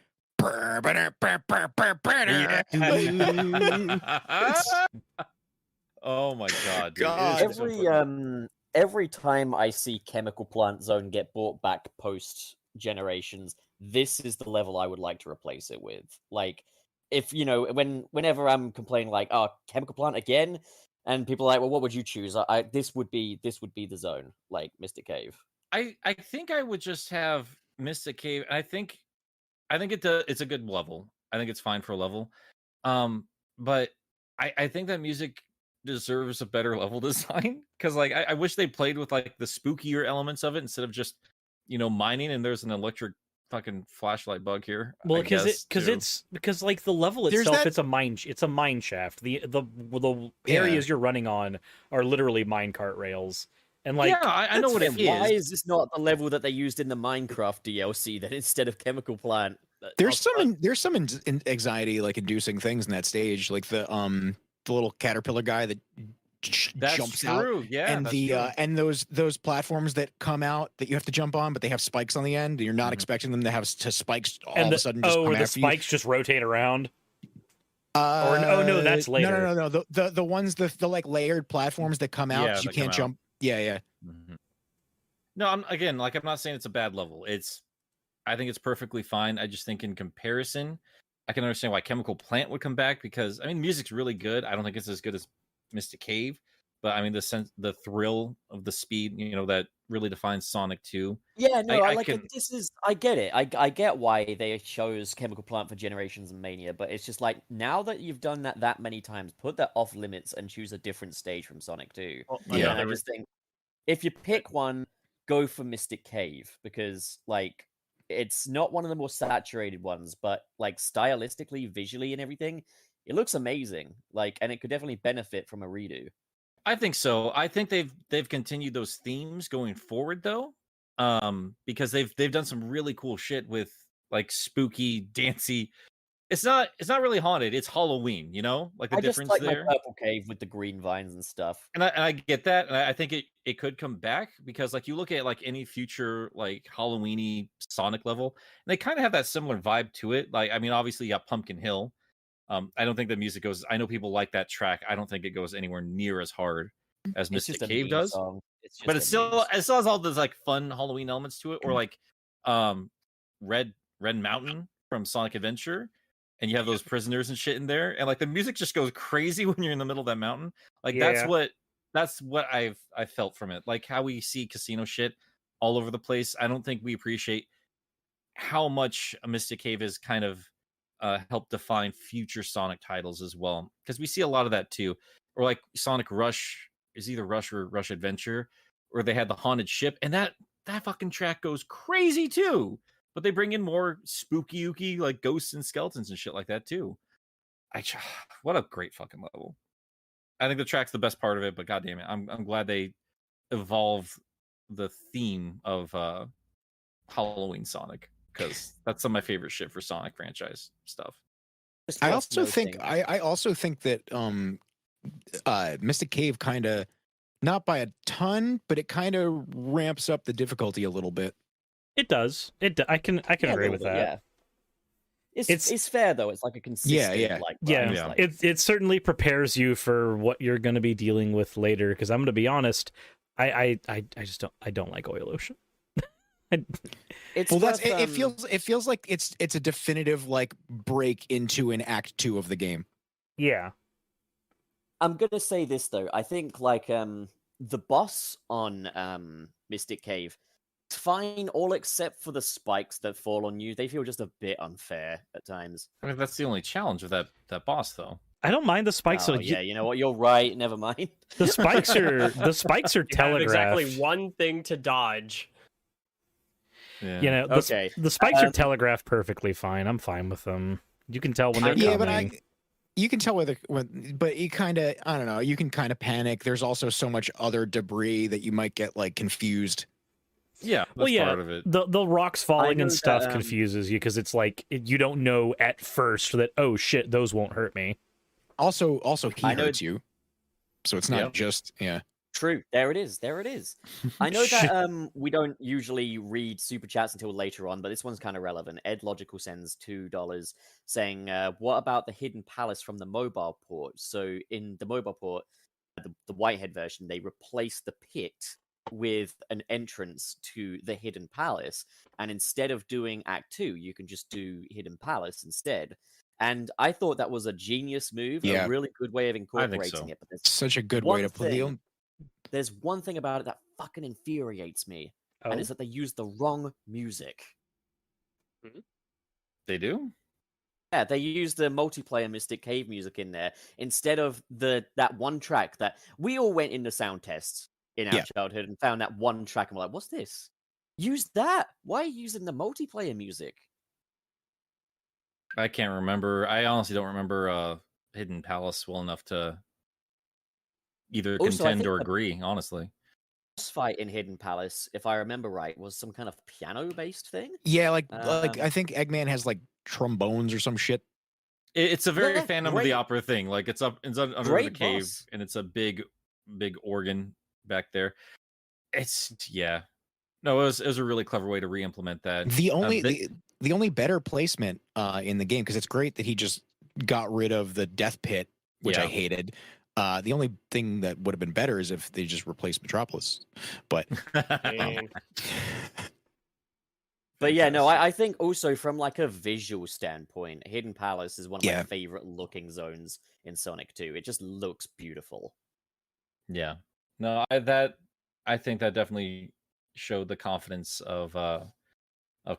Oh my god, dude. God. It is so fucking- Every time I see Chemical Plant Zone get brought back post generations, this is the level I would like to replace it with. Like, if whenever I'm complaining like, "Oh, Chemical Plant again," and people are like, "Well, what would you choose?" This would be the zone, like Mystic Cave. I think I would just have Mystic Cave. I think it's a good level. I think it's fine for a level. But I think that music deserves a better level design because like I wish they played with like the spookier elements of it instead of just mining. And there's an electric fucking flashlight bug here. Well, I guess, because like the level There's itself, that- it's a mine shaft. The areas you're running on are literally minecart rails, and like yeah, I know what it is. Why is this not the level that they used in the Minecraft DLC then instead of Chemical Plant? There's some anxiety like inducing things in that stage, like the little caterpillar guy that That's jumps out. true. Yeah, And that's the true. and those platforms that come out that you have to jump on, but they have spikes on the end. You're not Mhm. expecting them to have spikes all and of a sudden just come or the after spikes just rotate around. you. no, that's later. No. The ones the like layered platforms that come out, Yeah, 'cause you that come can't out. jump. Yeah. Mhm. No, I'm not saying it's a bad level. I think it's perfectly fine. I just think in comparison, I can understand why Chemical Plant would come back because I mean music's really good. I don't think it's as good as Mystic Cave, but I mean the thrill of the speed, that really defines Sonic 2. Yeah, no, I I like can- it. I get it. I get why they chose Chemical Plant for Generations and Mania, but it's just like now that you've done that many times, put that off limits and choose a different stage from Sonic 2. Yeah. And I just think if you pick one, go for Mystic Cave because like it's not one of the more saturated ones, but like stylistically, visually, and everything, it looks amazing. Like, and it could definitely benefit from a redo. I think so. I think they've continued those themes going forward though. Because they've done some really cool shit with like spooky, dancey. It's not really haunted. It's Halloween, like the I just difference like there. my purple cave with the green vines and stuff. And I get that, and I think it could come back because like you look at like any future like Halloweeny Sonic level, and they kind of have that similar vibe to it. Like I mean, obviously you got Pumpkin Hill. I don't think the music goes. I know people like that track. I don't think it goes anywhere near as hard as It's Mystic just a Cave meme does. song. It's just But a it still meme has all those like fun Halloween elements to it, or like Red Mountain from Sonic Adventure. And you have those prisoners and shit in there, and like the music just goes crazy when you're in the middle of that mountain. Like that's what I've felt from it. Like how we see casino shit all over the place. I don't think we appreciate how much a Mystic Cave has kind of helped define future Sonic titles as well. Because we see a lot of that too. Or like Sonic Rush is either Rush or Rush Adventure, or they had the haunted ship, and that fucking track goes crazy too. but they bring in more spooky like ghosts and skeletons and shit like that too. What a great fucking level. I think the track's the best part of it, but goddamn it, I'm glad they evolved the theme of Halloween Sonic, because that's some of my favorite shit for Sonic franchise stuff. I also think that Mystic Cave kind of, not by a ton, but it kind of ramps up the difficulty a little bit. It does. I can agree with that. Yeah. It's fair though. It's like a consistent It certainly prepares you for what you're going to be dealing with later. Because I'm going to be honest, I just don't like oil ocean. It feels like it's a definitive like break into an act 2 of the game. Yeah. I'm gonna say this though. I think like the boss on Mystic Cave, it's fine, all except for the spikes that fall on you. They feel just a bit unfair at times. I mean, that's the only challenge of that boss, though. I don't mind the spikes. Oh, yeah, you know what? You're right. Never mind. The spikes are telegraphed. Have exactly one thing to dodge. Yeah. You know, the spikes are telegraphed perfectly fine. I'm fine with them. You can tell when they're coming. But you can tell but you kind of, I don't know, you can kind of panic. There's also so much other debris that you might get like confused. Yeah, that's part of it. The rocks falling and stuff confuses you because it's like you don't know at first that, oh shit, those won't hurt me. Also he hurts you, so it's not just True. There it is. I know that we don't usually read super chats until later on, but this one's kind of relevant. Ed Logical sends $2 saying, what about the hidden palace from the mobile port? So in the mobile port, the Whitehead version, they replaced the pit with an entrance to the hidden palace, and instead of doing Act 2, you can just do hidden palace instead. And I thought that was a genius move, a really good way of incorporating it. But there's such a good way to put the. There's one thing about it that fucking infuriates me, and it's that they use the wrong music. They do? Yeah, they use the multiplayer Mystic Cave music in there instead of that one track that we all went into sound tests in our childhood and found that one track and we're like, what's this? Use that. Why are you using the multiplayer music? I can't remember. I honestly don't remember Hidden Palace well enough to either contend or agree, honestly. Boss fight in Hidden Palace, if I remember right, was some kind of piano-based thing. Yeah, like I think Eggman has like trombones or some shit. It's a very Phantom of the Opera thing. Like it's under the cave, boss. And it's a big organ back there. It's no, it was a really clever way to re-implement that. The only better placement in the game, because it's great that he just got rid of the death pit, which I hated. The only thing that would have been better is if they just replaced Metropolis. But but yeah, no, I think also from like a visual standpoint, Hidden Palace is one of my favorite looking zones in Sonic 2. It just looks beautiful. Yeah. No, I think that definitely showed the confidence of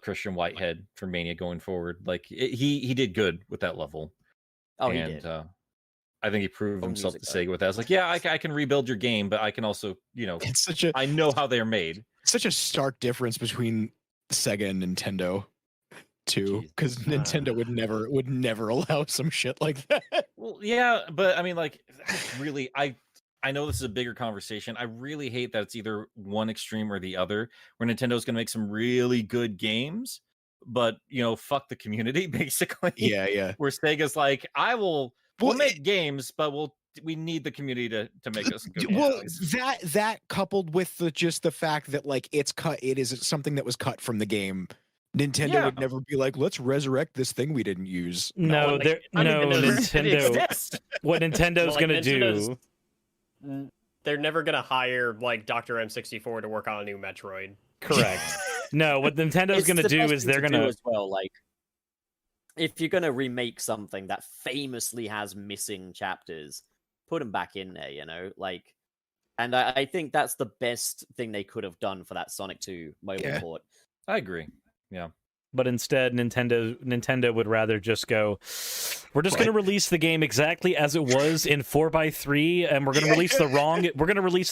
Christian Whitehead for Mania going forward. Like he did good with that level. Oh, he did. I think he proved himself to Sega with that. I was like, yeah, I can rebuild your game, but I can also, I know how they're made. Such a stark difference between Sega and Nintendo, too, because Nintendo would never allow some shit like that. Well, yeah, but I mean, like, really, I know this is a bigger conversation. I really hate that it's either one extreme or the other, where Nintendo's going to make some really good games, but fuck the community, basically. Yeah. Where Sega's like, we'll make games, but we need the community to make us good. Well, that coupled with just the fact that like it is something that was cut from the game. Nintendo would never be like, let's resurrect this thing we didn't use. No, Nintendo. What Nintendo's gonna do? They're never gonna hire like Dr. M64 to work on a new Metroid. Correct. No, what Nintendo's gonna do is they're gonna as well, like, if you're gonna remake something that famously has missing chapters, put them back in there, like, and I think that's the best thing they could have done for that Sonic 2 mobile port. I agree. Yeah. but instead Nintendo would rather just go, we're just going to release the game exactly as it was in 4x3, and we're going to release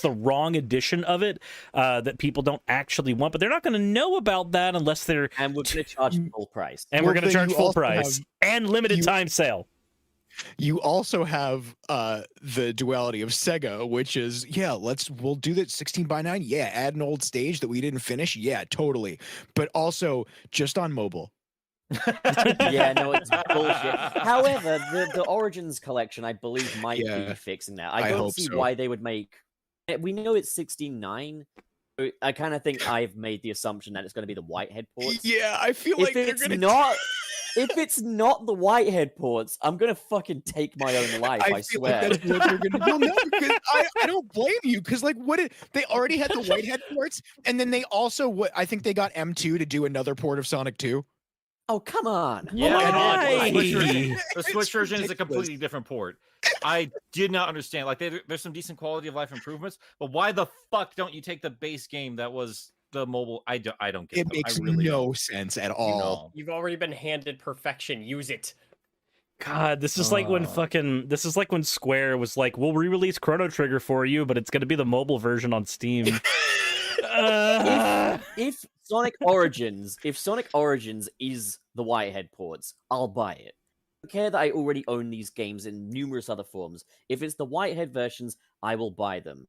the wrong edition of it that people don't actually want, but they're not going to know about that unless they're And we're going to charge full price. and we're going to charge full price and limited time sale. You also have the duality of Sega, which is, we'll do that 16:9. Yeah, add an old stage that we didn't finish. Yeah, totally. But also just on mobile. Yeah, no, it's bullshit. However, the Origins collection, I believe, might be fixing that. I don't hope see so. why they would make. We know it's 16:9. I kind of think I've made the assumption that it's going to be the Whitehead ports. Yeah, I feel like they're gonna. If it's not the Whitehead ports, I'm gonna fucking take my own life. I feel swear. like that's what they're gonna do. Well, no, because I don't blame you. Because like, they already had the Whitehead ports, and then they also I think they got M2 to do another port of Sonic 2. Oh, come on. Yeah, Why? the Switch version is a completely different port. I did not understand. Like, there's some decent quality of life improvements, but why the fuck don't you take the base game that was the mobile? I don't get It makes no sense at all. You've already been handed perfection. Use it. God, this is like when Square was like, we'll re-release Chrono Trigger for you, but it's going to be the mobile version on Steam. If Sonic Origins is the Whitehead ports, I'll buy it. I don't care that I already own these games in numerous other forms. If it's the Whitehead versions, I will buy them.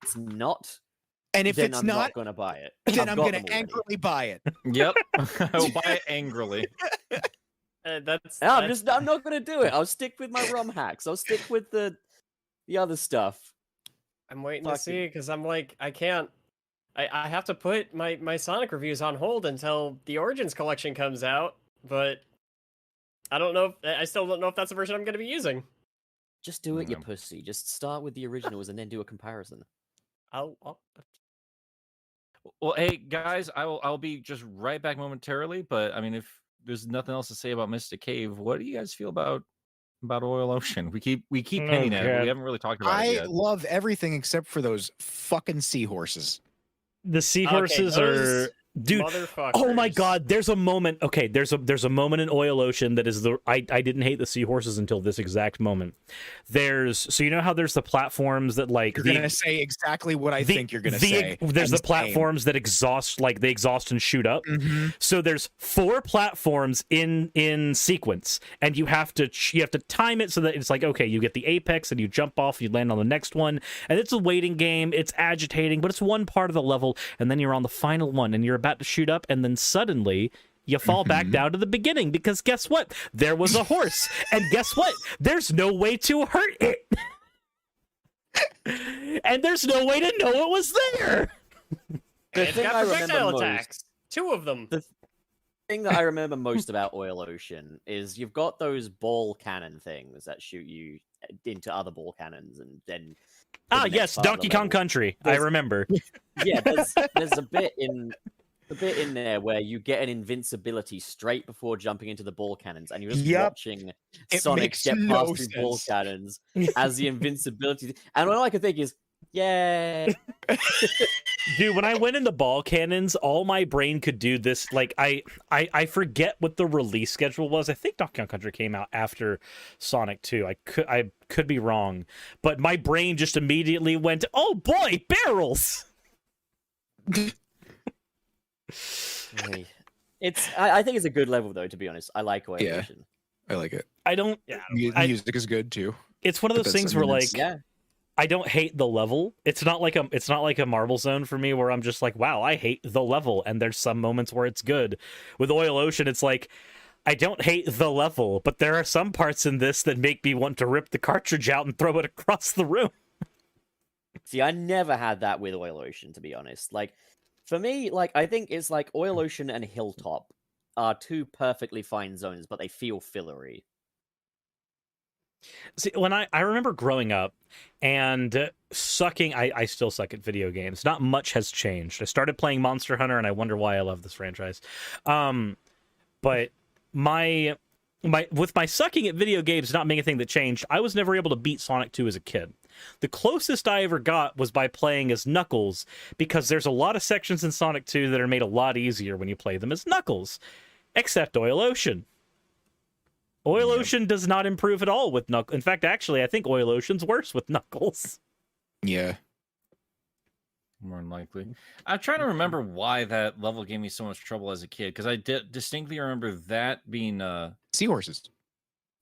It's not. And if then it's I'm not going to buy it. then I've I'm got going them to already. angrily buy it. Yep, I'll buy it angrily. I'm not going to do it. I'll stick with my ROM hacks. I'll stick with the other stuff. I'm waiting to see because I'm like, I can't. I have to put my Sonic reviews on hold until the Origins collection comes out, but I don't know. I still don't know if that's the version I'm going to be using. Just do it, you pussy. Just start with the originals and then do a comparison. I'll Well, hey guys, I'll be just right back momentarily. But I mean, if there's nothing else to say about Mystic Cave, what do you guys feel about Oil Ocean? We keep hinting at it. But we haven't really talked about it yet. I love everything except for those fucking seahorses. The seahorses are, dude. Oh my god, there's a moment. Okay, there's a moment in Oil Ocean that is I didn't hate the seahorses until this exact moment. So you know how there's the platforms that like you're gonna say exactly what I think you're gonna say. There's the platforms that exhaust and shoot up. Mm-hmm. So there's 4 platforms in sequence, and you have to time it so that it's like, okay, you get the apex and you jump off, you land on the next one, and it's a waiting game. It's agitating, but it's one part of the level, and then you're on the final one, and you're about to shoot up, and then suddenly you fall back down to the beginning because guess what? There was a horse, and guess what? There's no way to hurt it, and there's no way to know it was there. It's got projectile attacks. 2 of them. The thing that I remember most about Oil Ocean is you've got those ball cannon things that shoot you into other ball cannons, and then yes, Donkey Kong Country. I remember. Yeah, there's a bit in there where you get an invincibility straight before jumping into the ball cannons, and you're just watching Sonic get past through ball cannons as the invincibility. And all I could think is, yeah. Dude, when I went in the ball cannons, all my brain could do this. Like, I forget what the release schedule was. I think Donkey Kong Country came out after Sonic 2. I could be wrong, but my brain just immediately went, "Oh boy, barrels!" I think it's a good level though. To be honest, I like Oil Ocean. I like it. Music is good too. It's one of those things where like. Yeah. I don't hate the level. It's not like a Marble Zone for me where I'm just like, wow, I hate the level, and there's some moments where it's good. With Oil Ocean, it's like, I don't hate the level, but there are some parts in this that make me want to rip the cartridge out and throw it across the room. See, I never had that with Oil Ocean, to be honest. Like, for me, like, I think it's like Oil Ocean and Hilltop are 2 perfectly fine zones, but they feel fillery. See, when I remember growing up and sucking, I still suck at video games. Not much has changed. I started playing Monster Hunter, and I wonder why I love this franchise. But with my sucking at video games not being a thing that changed, I was never able to beat Sonic 2 as a kid. The closest I ever got was by playing as Knuckles, because there's a lot of sections in Sonic 2 that are made a lot easier when you play them as Knuckles. except Oil Ocean. Oil Ocean does not improve at all with Knuckles. In fact, actually, I think Oil Ocean's worse with Knuckles. Yeah. More than likely. I'm trying to remember why that level gave me so much trouble as a kid, because I distinctly remember that being Seahorses.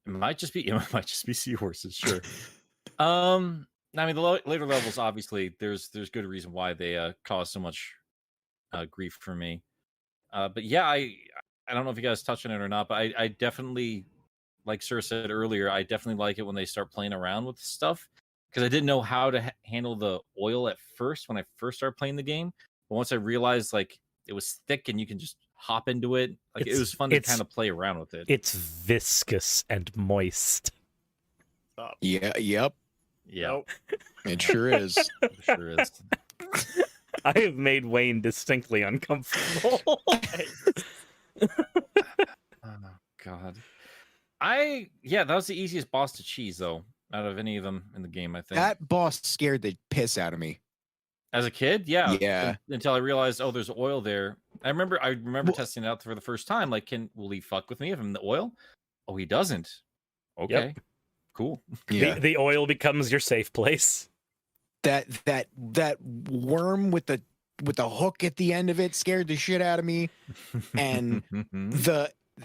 it might just be seahorses, sure. I mean, the later levels, obviously, there's good reason why they cause so much grief for me. But yeah, I don't know if you guys touched on it or not, but I definitely, like Sir said earlier, I definitely like it when they start playing around with stuff, because I didn't know how to handle the oil at first when I first started playing the game. But once I realized like it was thick and you can just hop into it, like it was fun to kind of play around with it. It's viscous and moist. Yeah. Yep. Yeah, Nope. It sure is. it sure is. I have made Wayne distinctly uncomfortable. Oh God. That was the easiest boss to cheese though, out of any of them in the game, I think. That boss scared the piss out of me. As a kid, yeah. Yeah. Until I realized, oh, there's oil there. I remember testing it out for the first time. Like, will he fuck with me if I'm in the oil? Oh, he doesn't. Okay. Cool. Yeah. The oil becomes your safe place. That worm with the hook at the end of it scared the shit out of me. And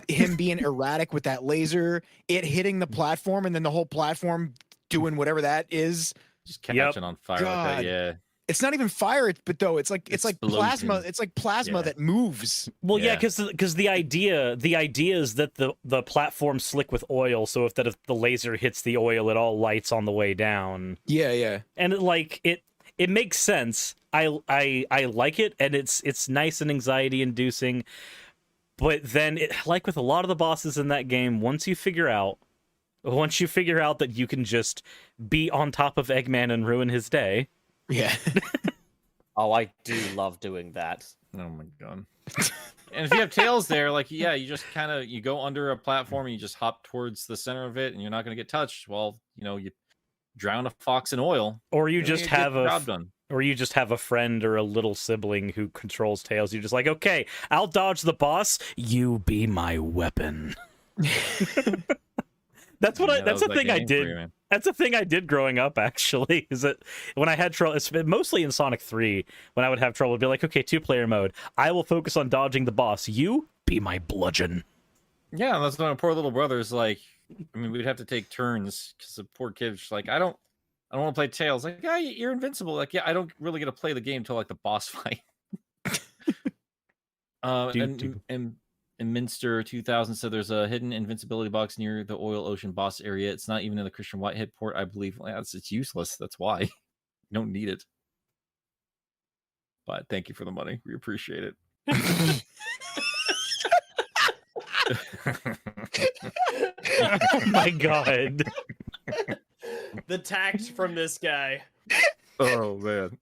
him being erratic with that laser, it hitting the platform and then the whole platform doing whatever that is. Just catching on fire like that, yeah. It's not even fire, but though it's like plasma. Explosion. It's like plasma that moves. Well, yeah, Yeah. because the idea is that the platform's slick with oil, so if the laser hits the oil, it all lights on the way down. Yeah. And it makes sense. I like it, and it's nice and anxiety inducing. But then, like with a lot of the bosses in that game, once you figure out that you can just be on top of Eggman and ruin his day. Yeah. Oh, I do love doing that. Oh my God. And if you have tails there, like, yeah, you just kind of, you go under a platform and you just hop towards the center of it and you're not going to get touched. Well, you drown a fox in oil. Or you and just get have the job done. Or you just have a friend or a little sibling who controls tails. You're just like, okay, I'll dodge the boss. You be my weapon. That's the thing I did. That's a thing I did growing up, actually, is that when I had trouble, mostly in Sonic 3, when I would have trouble, it'd be like, okay, 2-player mode. I will focus on dodging the boss. You be my bludgeon. Yeah, that's when my poor little brother's like, I mean, we'd have to take turns because the poor kid's just like, I don't want to play Tails. Like, yeah, you're invincible. Like, yeah, I don't really get to play the game until like the boss fight. And Minster 2000 said there's a hidden invincibility box near the Oil Ocean boss area. It's not even in the Christian Whitehead port, I believe. Well, it's useless. That's why. You don't need it. But thank you for the money. We appreciate it. Oh my God. The tact from this guy. Oh, man.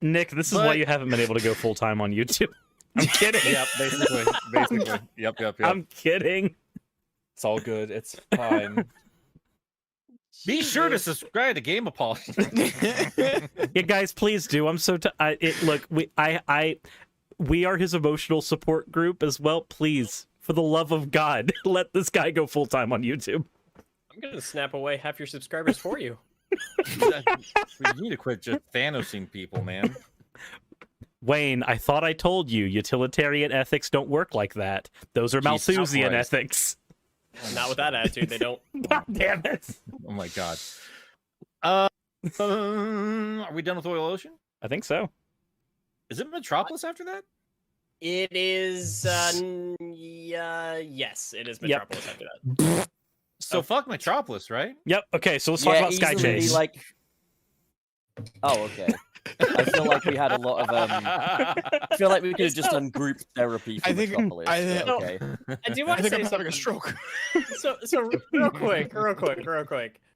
Nick, this is why you haven't been able to go full-time on YouTube. I'm kidding. Yep, basically. Yep. I'm kidding. It's all good. It's fine. Be sure to subscribe to Game Apology. Yeah, guys, please do. I'm so look, we are his emotional support group as well. Please, for the love of God, let this guy go full time on YouTube. I'm gonna snap away half your subscribers for you. We need to quit just Thanosing people, man. Wayne, I thought I told you utilitarian ethics don't work like that. Those are Jesus Malthusian Christ. ethics. Not with that attitude, they don't. God damn it. Oh my God. Are we done with Oil Ocean? I think so. Is it Metropolis after that? It is. Yes, it is Metropolis after that. So fuck Metropolis, right? Yep. Okay, so let's talk about Sky easily, Chase. Like... Oh, okay. I feel like we had a lot of. I feel like we could have just done group therapy for Metropolis. but okay. I do want to say I'm something. having a stroke. So real quick.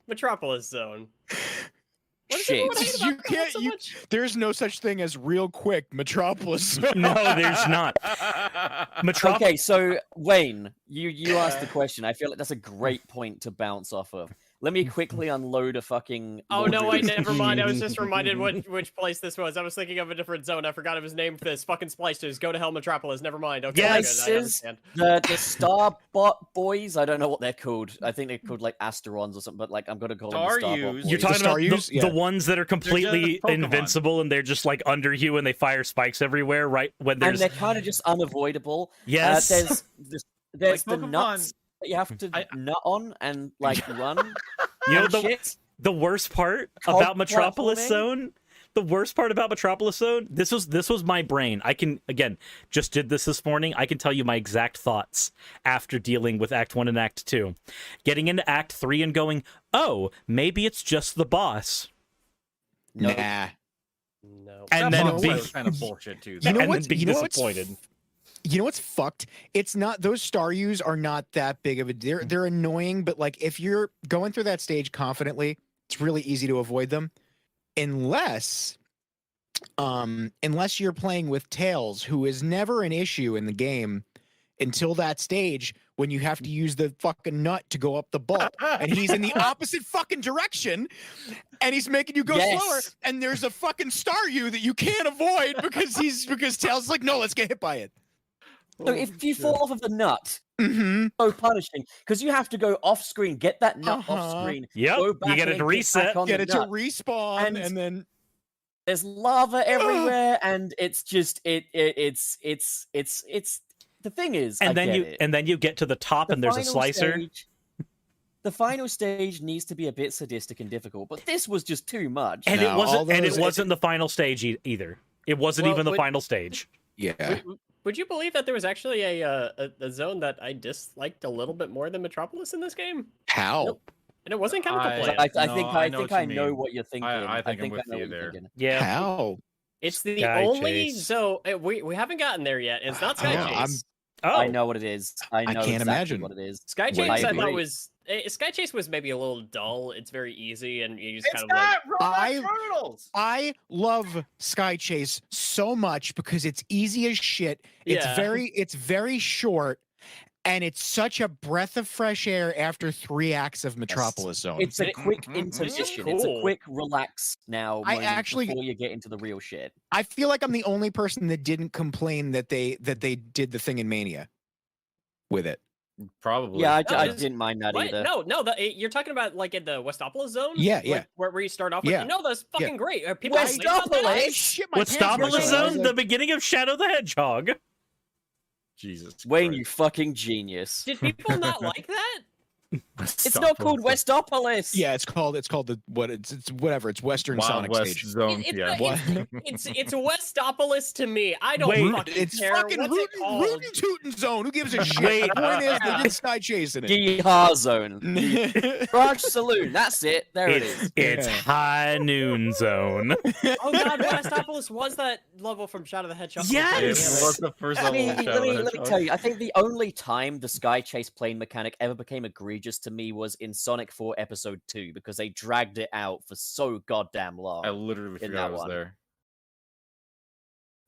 Metropolis Zone. What is everyone hating You about can't. so You, much? there's no such thing as real quick Metropolis. No, there's not. Okay, so Wayne, you asked the question. I feel like that's a great point to bounce off of. Let me quickly unload a fucking. Oh no! laundry list. Never mind. I was just reminded which place this was. I was thinking of a different zone. I forgot it was named for this. Fucking Splicers. Go to Hell Metropolis. Never mind. Okay, we're good. I Places, understand. the Starbot boys. I don't know what they're called. I think they're called like Asterons or something. But like I'm gonna call them the Starbot Staryus. boys. You're talking about Staryus? Yeah. the ones that are completely Pokemon. invincible and they're just like under you and they fire spikes everywhere, right? When and there's they're kind of just unavoidable. yes, There's the Pokemon. nuts that you have to nut on and like run. you know and shit. the worst part Cog about Metropolis platforming? Zone. The worst part about Metropolis Zone. This was my brain. I can just did this morning. I can tell you my exact thoughts after dealing with Act 1 and Act 2, getting into Act 3 and going, oh, maybe it's just the boss. No. Nah. No. And That then boss be- was kind of bullshit too. You know and what's- then be you know what's disappointed. You know what's fucked? It's not those Staryus are not that big of a. They're annoying, but like if you're going through that stage confidently, it's really easy to avoid them, unless you're playing with Tails, who is never an issue in the game until that stage when you have to use the fucking nut to go up the bulb, and he's in the opposite fucking direction, and he's making you go Yes. slower, and there's a fucking Staryu that you can't avoid because Tails is like, no, let's get hit by it. So if you fall off of the nut, Mm-hmm. so punishing because you have to go off screen, get that nut off Uh-huh. screen. Yep, Go you back get and it then to reset. back on Get the it to nut. respawn, And- and then There's lava everywhere, and it's just it's the thing is, And I then get you it. and then you get to the top The and there's a final slicer. stage- the final stage needs to be a bit sadistic and difficult, but this was just too much. And No, all it those- wasn't the final stage either. It wasn't Well, even the would- final stage. yeah. Would you believe that there was actually a zone that I disliked a little bit more than Metropolis in this game? How? Nope. And it wasn't Chemical I- Plant. I No, think I I know think what I you know mean. what you're thinking. I think I'm I with know you what you're there. thinking. Yeah. How? It's the Sky only Chase. so we haven't gotten there yet. It's not Sky Oh, Chase. Oh, I know what it is. I know can't exactly imagine. what it is. Sky Wait, Chase, I thought agree. was Sky Chase was maybe a little dull. It's very easy, and you just It's kind of like. not Robot I- Turtles. I love Sky Chase so much because it's easy as shit. It's Yeah. very short, and it's such a breath of fresh air after 3 acts of Metropolis Zone. It's a quick Mhm. intermission. It's a Cool. quick relax now I moment actually- before you get into the real shit. I feel like I'm the only person that didn't complain that they did the thing in Mania with it. Probably. Yeah, No, I it's- didn't mind that What? either. No, you're talking about like in the Westopolis zone. Yeah, Like, yeah. where you start off with. Yeah. No, that's fucking great. People complain about Westopolis? that? I shit my What's pants Stopolis when I saw it. I was Zone? like, The beginning of Shadow the Hedgehog. Jesus. Wayne, Christ. you fucking genius. Did people not like that? It's not called Westopolis. Yeah, it's called the what it's whatever. It's Western Wild Sonic West stage. Zone. It's, Yeah. What? it's Westopolis to me. I don't Wait, fucking It's care. fucking What's it called? Rootin' Tootin' Zone. Who gives a shit? Wait. The point is, Yeah. they did Sky Chase in it. Yeehaw Zone. Branch Saloon. That's it. There it is. It's Yeah. High Noon Zone. Oh god, Westopolis was that level from Shadow the Hedgehog. Yes! It Damn it. was the first Let level me, of let, Shadow me, the let me Hedgehog. tell you, I think the only time the Sky Chase plane mechanic ever became egregious to me was in Sonic 4 Episode 2, because they dragged it out for so goddamn long. I literally in forgot I that was one. there.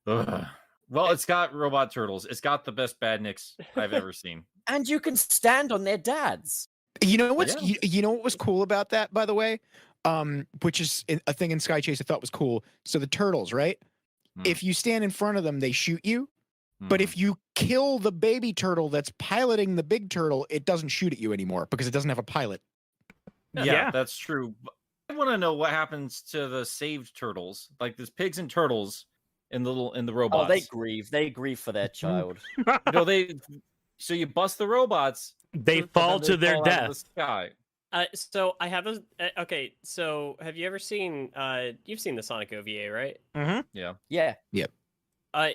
Ugh. Well, it's got Robot Turtles. It's got the best badniks I've ever seen. And you can stand on their dads. You know what's Yeah. you know what was cool about that, by the way, which is a thing in Sky Chase I thought was cool. So the turtles, right? Hmm. If you stand in front of them, they shoot you. But Mhm. if you kill the baby turtle that's piloting the big turtle, it doesn't shoot at you anymore because it doesn't have a pilot. yeah, Yeah. that's true. But I want to know what happens to the saved turtles, like there's pigs and turtles in the robots. Oh, they grieve for their child. No, so you bust the robots. They and fall then to they their fall out of the death. sky. So I have a okay. So have you ever seen? You've seen the Sonic OVA, right? Yeah. Yeah.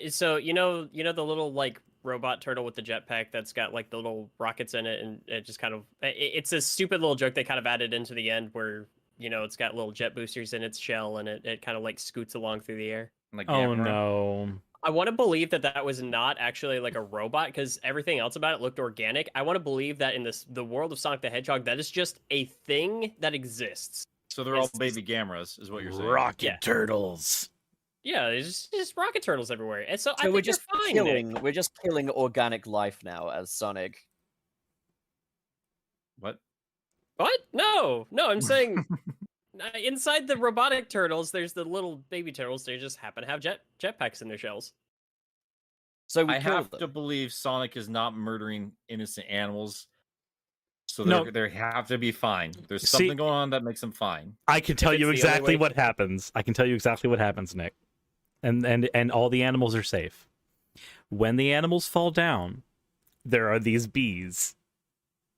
So you know the little like robot turtle with the jetpack that's got like the little rockets in it, and it just kind of it's a stupid little joke they kind of added into the end where it's got little jet boosters in its shell, and it kind of like scoots along through the air. Like Oh Gamera. no. I want to believe that was not actually like a robot because everything else about it looked organic. I want to believe that in the world of Sonic the Hedgehog, that is just a thing that exists. So they're all It's- baby Gamras, is what you're saying. Rocket Yeah. Turtles. Yeah, there's just rocket turtles everywhere, and so I So think we're just you're fine, Nick. killing. We're just killing organic life now as Sonic. What? What? No, I'm saying inside the robotic turtles, there's the little baby turtles. They just happen to have jetpacks in their shells. So we I kill have them. to believe Sonic is not murdering innocent animals. So No. they have to be fine. There's See- something going on that makes them fine. I can tell it's you the only exactly way- what happens. I can tell you exactly what happens, Nick. And all the animals are safe. When the animals fall down, there are these bees.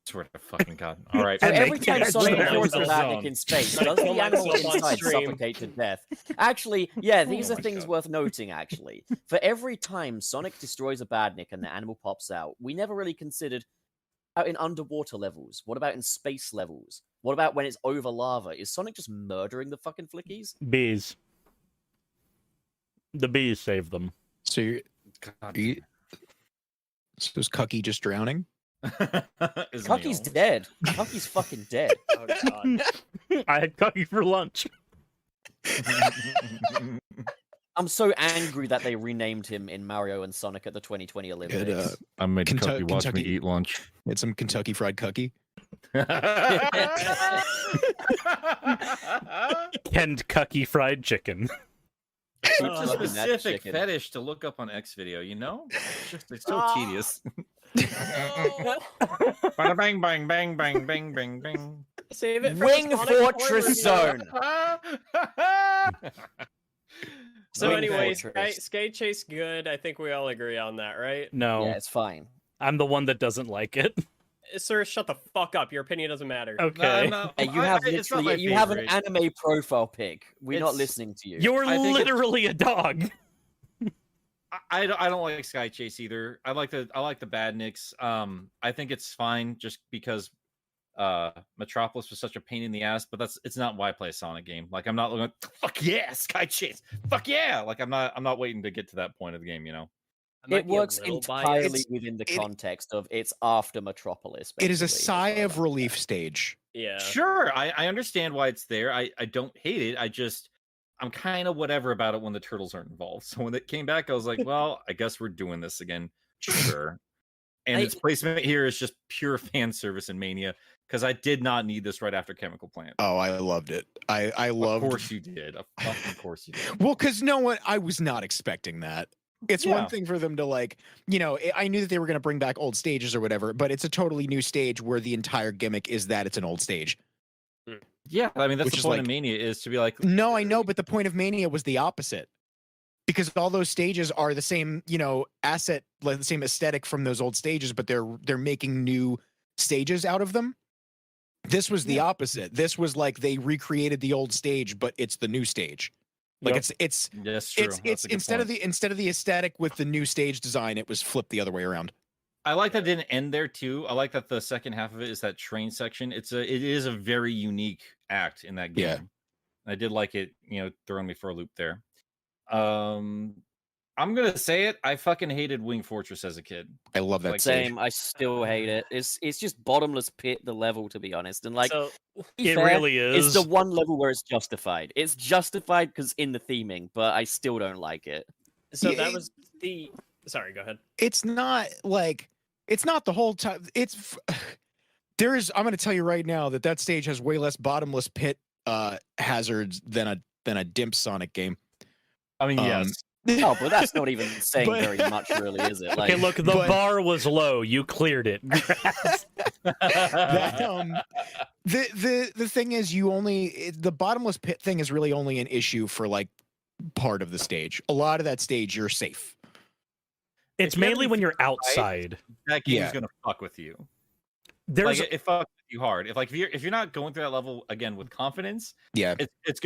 Swear to fucking God. All right. So And they every time catch Sonic them. throws a Zone. badnik in space, does Kill the animal myself on inside stream. suffocate to death? Actually, yeah, these Oh are my things God. worth noting, actually. For every time Sonic destroys a badnik and the animal pops out, we never really considered out in underwater levels. What about in space levels? What about when it's over lava? Is Sonic just murdering the fucking flickies? Bees. The bees save them. So you're, God. so is Cucky just drowning? Isn't Cucky's he dead. Cucky's fucking dead. Oh god. I had cookie for lunch. all? I'm so angry that they renamed him in Mario and Sonic at the 2020 Olympics. I made Kentucky- Cookie watch me Kentucky- eat lunch. Had some Kentucky Fried Cucky. Canned cookie fried chicken. It's Keep a loving that specific chicken. fetish to look up on X video, you know? It's so tedious. Bada bang bang bang bang bang bang bang. Save it. For Wing the Sonic Fortress Horror video. Zone. So Wing anyways, Fortress. Sky Chase good. I think we all agree on that, right? No, Yeah, it's fine. I'm the one that doesn't like it. Sir, shut the fuck up. Your opinion doesn't matter. Okay. Hey, you have it's not my literally you have an favorite. anime profile pic. We're not It's- listening to you. You're I think it's- literally a dog. I don't like Sky Chase either. I like the Badniks. I think it's fine just because Metropolis was such a pain in the ass, but it's not why I play a Sonic game. Like I'm not looking fuck yeah, Sky Chase. Fuck yeah. Like I'm not waiting to get to that point of the game, you know. I might It be a works little entirely biased. within the it- context of it's after Metropolis. It is a basically, sigh as far of as relief stage. Yeah. Sure, I understand why it's there. I don't hate it. I'm kind of whatever about it when the turtles aren't involved. So when it came back, I was like, well, I guess we're doing this again. Sure. And its placement here is just pure fan service and mania because I did not need this right after Chemical Plant. Oh, I loved it. I Of loved. course you did. Of fucking course you did. Well, because no one, I was not expecting that. It's Yeah. one thing for them to like, I knew that they were going to bring back old stages or whatever, but it's a totally new stage where the entire gimmick is that it's an old stage. Yeah, I mean that's Which the is point like- of Mania is to be like, No, I know, but the point of Mania was the opposite. Because all those stages are the same, asset, like the same aesthetic from those old stages, but they're making new stages out of them. This was the opposite. This was like they recreated the old stage, but it's the new stage. Like Yep. it's yes, true. it's instead of the aesthetic with the new stage design, it was flipped the other way around. I like that it didn't end there too. I like that the second half of it is that train section. It is a very unique act in that game. Yeah. I did like it, throwing me for a loop there. I'm gonna say it. I fucking hated Wing Fortress as a kid. I love that Like, stage. Same. I still hate it. It's just bottomless pit the level, to be honest. And like, So to be It fair, really it's is. the one level where it's justified. It's justified because in the theming, but I still don't like it. so Yeah, that it- was the. Sorry, go ahead. It's not the whole time. I'm going to tell you right now that stage has way less bottomless pit hazards than a Dimp Sonic game. I mean, Um, yes. Oh, but that's not even saying But- very much, really, is it? Like, Okay, look, the but- bar was low. You cleared it. That, the thing is, the bottomless pit thing is really only an issue for like part of the stage. A lot of that stage, you're safe. It's If you have mainly any when you're fear, right? outside. That game's yeah. gonna fuck with you. There's Like it fucks with you hard. If you're not going through that level again with confidence, Yeah. it's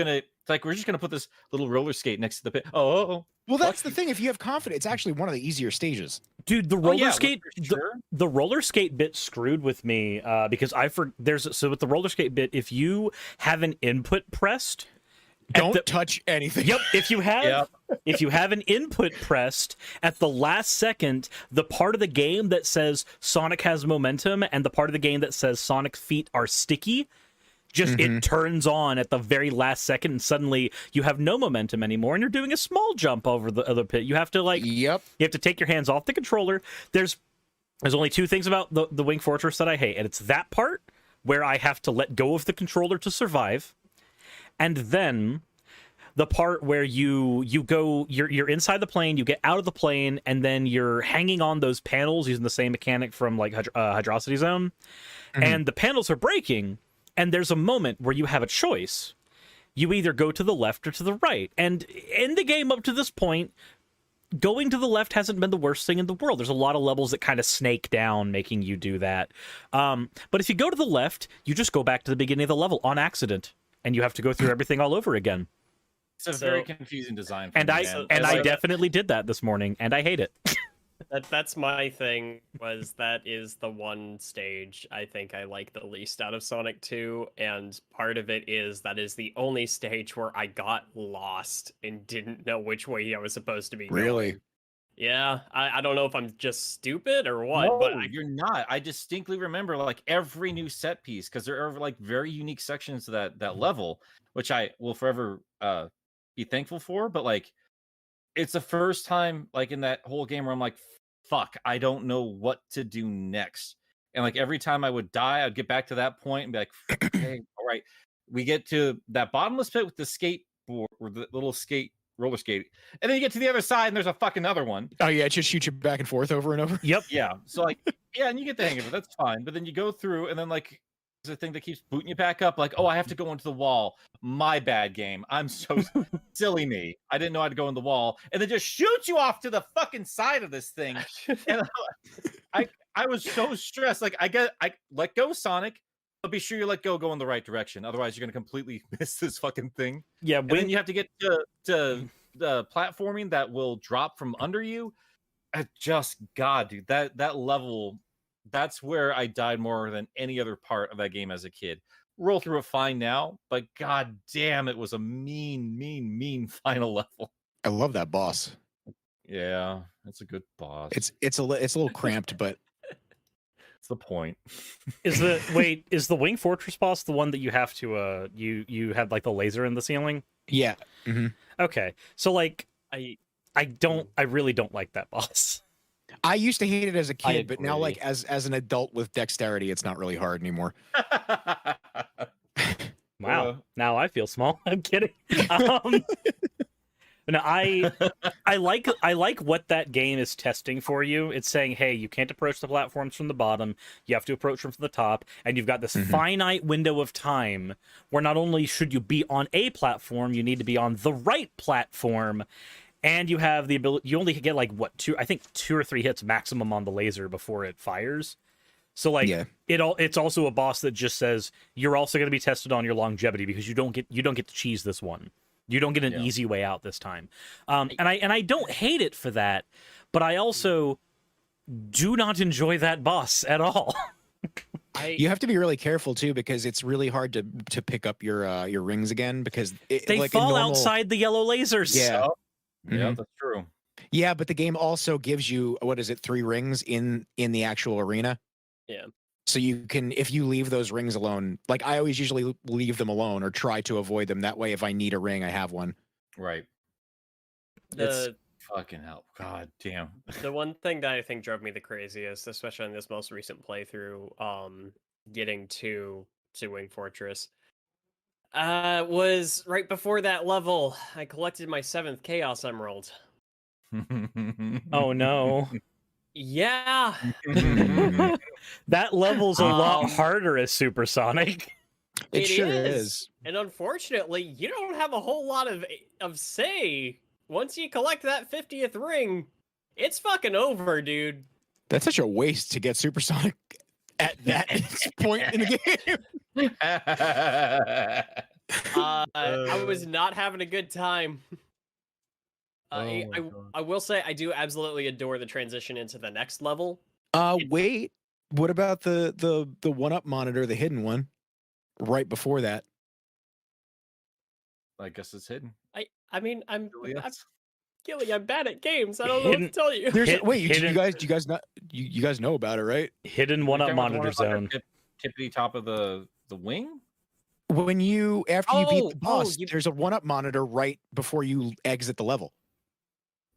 like we're just gonna put this little roller skate next to the pit. Oh. Well, that's Fuck the thing. If you have confidence, it's actually one of the easier stages. dude, the Oh, roller yeah, skate sure. the roller skate bit screwed with me because so with the roller skate bit, if you have an input pressed, Don't touch anything. yep, if you have Yep. if you have an input pressed at the last second, the part of the game that says Sonic has momentum and the part of the game that says Sonic's feet are sticky, just it turns on at the very last second, and suddenly you have no momentum anymore, and you're doing a small jump over the other pit. You have to Yep. you have to take your hands off the controller. There's only two things about the Wing Fortress that I hate, and it's that part where I have to let go of the controller to survive, and then the part where you're inside the plane, you get out of the plane, and then you're hanging on those panels using the same mechanic from like Hydrocity Zone, and the panels are breaking, and there's a moment where you have a choice. You either go to the left or to the right, and in the game up to this point, going to the left hasn't been the worst thing in the world. There's a lot of levels that kind of snake down, making you do that. But if you go to the left, you just go back to the beginning of the level on accident, and you have to go through everything all over again. It's a very confusing design. And I definitely did that this morning, and I hate it. That's my thing. That is the one stage I think I like the least out of Sonic 2, and part of it is that is the only stage where I got lost and didn't know which way I was supposed to be going. Really? Yeah, I don't know if I'm just stupid or what, No, but you're not. I distinctly remember like every new set piece, because there are like very unique sections to that level, which I will forever be thankful for. But like, it's the first time like in that whole game where I'm like, fuck, I don't know what to do next. And like every time I would die, I'd get back to that point and be like, okay, all right. We get to that bottomless pit with the skateboard or the little roller skate. And then you get to the other side and there's a fucking other one. Oh yeah, it just shoots you back and forth over and over. Yep. Yeah. So like, yeah, and you get the hang of it. That's fine. But then you go through and then like there's a thing that keeps booting you back up. Like, oh, I have to go into the wall. My bad game. I'm so silly me. I didn't know I'd go in the wall. And then just shoots you off to the fucking side of this thing. And I was so stressed. Like I let go Sonic, but be sure you let go in the right direction. Otherwise you're gonna completely miss this fucking thing. Yeah, And then you have to get to the platforming that will drop from under you. God, dude, that level, that's where I died more than any other part of that game as a kid. Roll through it fine now, but god damn, it was a mean final level. I love that boss. Yeah, it's a good boss. It's a little cramped, but It's the point. Is the Wing Fortress boss the one that you have to you had like the laser in the ceiling? yeah. hmm Okay. So like I I really don't like that boss. I used to hate it as a I kid, but now agree. like as an adult with dexterity, it's not really hard anymore. Wow. Now I feel small. I'm kidding. No, I like what that game is testing for you. It's saying, hey, you can't approach the platforms from the bottom. You have to approach them from the top, and you've got this finite window of time where not only should you be on a platform, you need to be on the right platform, and you have the ability. You only get like two or three hits maximum on the laser before it fires. So like Yeah. it's also a boss that just says you're also going to be tested on your longevity because you don't get to cheese this one. You don't get an easy way out this time. And I don't hate it for that, but I also do not enjoy that boss at all. You have to be really careful too, because it's really hard to pick up your rings again, because They like in fall normal, outside the yellow lasers. Yeah. Yeah, that's true. Yeah, but the game also gives you, what is it, 3 rings in the actual arena. Yeah. So you can, if you leave those rings alone, like I always usually leave them alone or try to avoid them. That way, if I need a ring, I have one. Right. The It's fucking hell. God damn. the one thing that I think drove me the craziest, especially in this most recent playthrough, getting to Wing Fortress, was right before that level. I collected my 7th Chaos Emerald. Oh no. Yeah. That level's a lot harder as Supersonic. It sure is. And unfortunately, you don't have a whole lot of say. Once you collect that 50th ring, it's fucking over, dude. That's such a waste to get Supersonic at that point in the game. I was not having a good time. Oh my God. I will say I do absolutely adore the transition into the next level. Wait. What about the 1-up monitor, the hidden one, right before that? I guess it's hidden. I mean, I'm Yes. Gilly, I'm bad at games. I don't know what to tell you. Wait, hidden- you guys know about it, right? Hidden 1-up monitor zone. Tippity top of the wing. When after you beat the Oh, boss, there's a 1-up monitor right before you exit the level.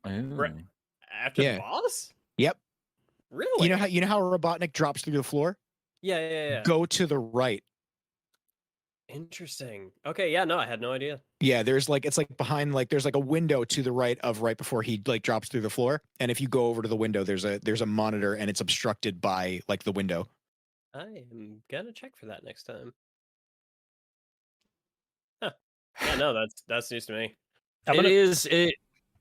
Right. Oh. After Yeah. the boss? Yep. Really? You know how Robotnik drops through the floor? Yeah. Go to the right. Interesting. Okay, yeah, no, I had no idea. Yeah, there's like it's like behind like there's like a window to the right of right before he like drops through the floor. And if you go over to the window, there's a monitor and it's obstructed by like the window. I am gonna check for that next time. Huh. Yeah, no, that's news to me. It is.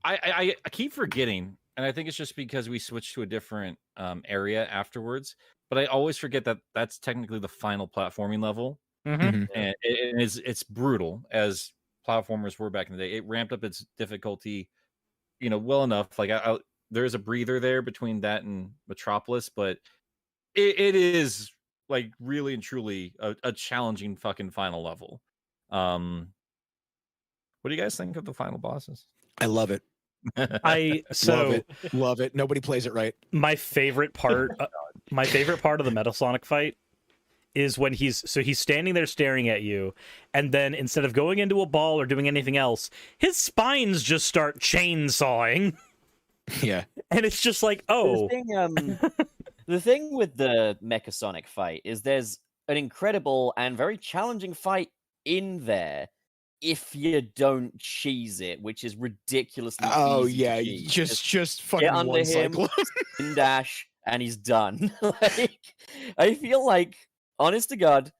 I keep forgetting, and I think it's just because we switched to a different area afterwards. But I always forget that that's technically the final platforming level, Mhm. and it's brutal as platformers were back in the day. It ramped up its difficulty, well enough. Like there's a breather there between that and Metropolis, but it is like really and truly a challenging fucking final level. What do you guys think of the final bosses? I love it. Love it. Nobody plays it right. My favorite part of the Metal Sonic fight is when he's standing there staring at you, and then instead of going into a ball or doing anything else, his spines just start chainsawing. Yeah. And it's just like, oh. The thing with the Mecha Sonic fight is there's an incredible and very challenging fight in there if you don't cheese it, which is ridiculously easy to cheese. Just fucking get under one him, cycle. spin dash, and he's done. Like, I feel like, honest to God,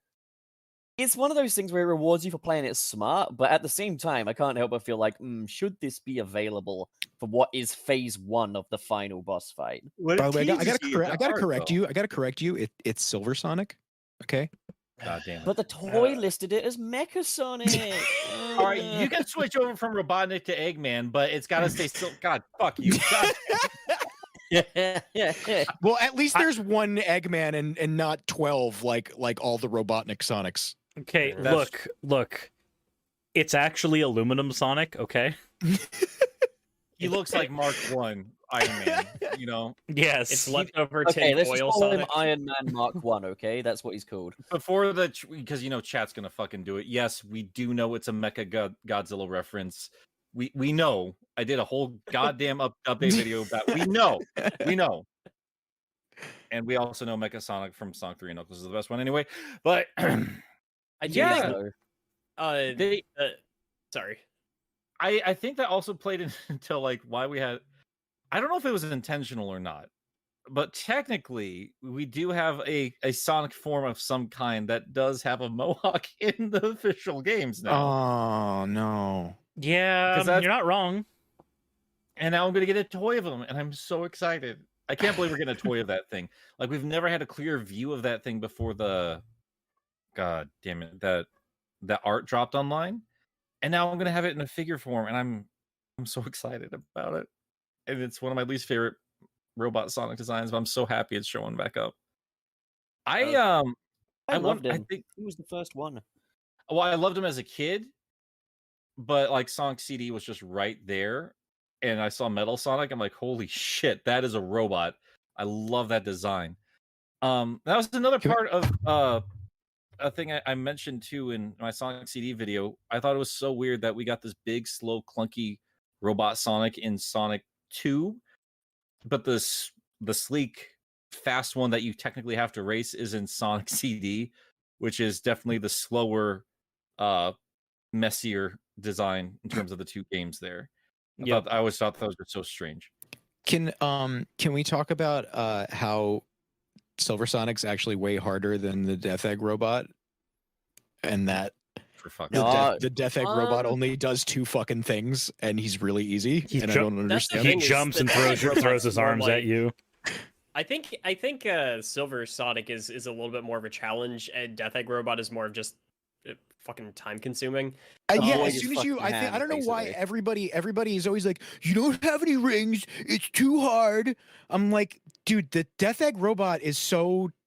it's one of those things where it rewards you for playing it smart, but at the same time, I can't help but feel like, should this be available for what is phase 1 of the final boss fight? By the way, I gotta correct you. I gotta correct you. It's Silver Sonic. Okay. God damn it. But the toy listed it as Mecha Sonic. All right, you can switch over from Robotnik to Eggman, but it's got to stay still. God, fuck you. God. Yeah. Well, at least there's one Eggman and not 12 like all the Robotnik Sonics. Okay, look. It's actually aluminum Sonic, okay? He looks like Mark 1 Iron Man, Yes. It's leftover Okay, tin let's just foil call him Sonic. Iron Man Mark 1, okay? That's what he's called. Before because chat's gonna fucking do it. Yes, we do know it's a Mecha Godzilla reference. We know. I did a whole goddamn update video about. We know, and we also know Mecha Sonic from Sonic 3 and Knuckles is the best one anyway. But I do think, sorry. I think that also played into like why we had. I don't know if it was intentional or not, but technically we do have a Sonic form of some kind that does have a mohawk in the official games now. Oh no! Yeah, you're not wrong. And now I'm gonna get a toy of him, and I'm so excited. I can't believe we're getting a toy of that thing. Like we've never had a clear view of that thing before God damn it, that art dropped online. And now I'm gonna have it in a figure form, and I'm so excited about it. And it's one of my least favorite robot Sonic designs, but I'm so happy it's showing back up. I loved him. I think he was the first one. Well, I loved him as a kid, but like Sonic CD was just right there, and I saw Metal Sonic. I'm like, holy shit, that is a robot. I love that design. That was another part of a thing I mentioned too in my Sonic CD video. I thought it was so weird that we got this big, slow, clunky robot Sonic in Sonic 2, but the sleek, fast one that you technically have to race is in Sonic CD, which is definitely the slower, messier design in terms of the two games there. I always thought those were so strange. Can we talk about how Silver Sonic's actually way harder than the Death Egg robot, and that the Death Egg robot only does 2 fucking things, and he's really easy. I don't understand. He jumps and throws his arms at you. I think Silver Sonic is a little bit more of a challenge, and Death Egg Robot is more of just fucking time consuming. Yeah, as soon as I don't know why everybody is always like, you don't have any rings, it's too hard. I'm like, dude, the Death Egg robot is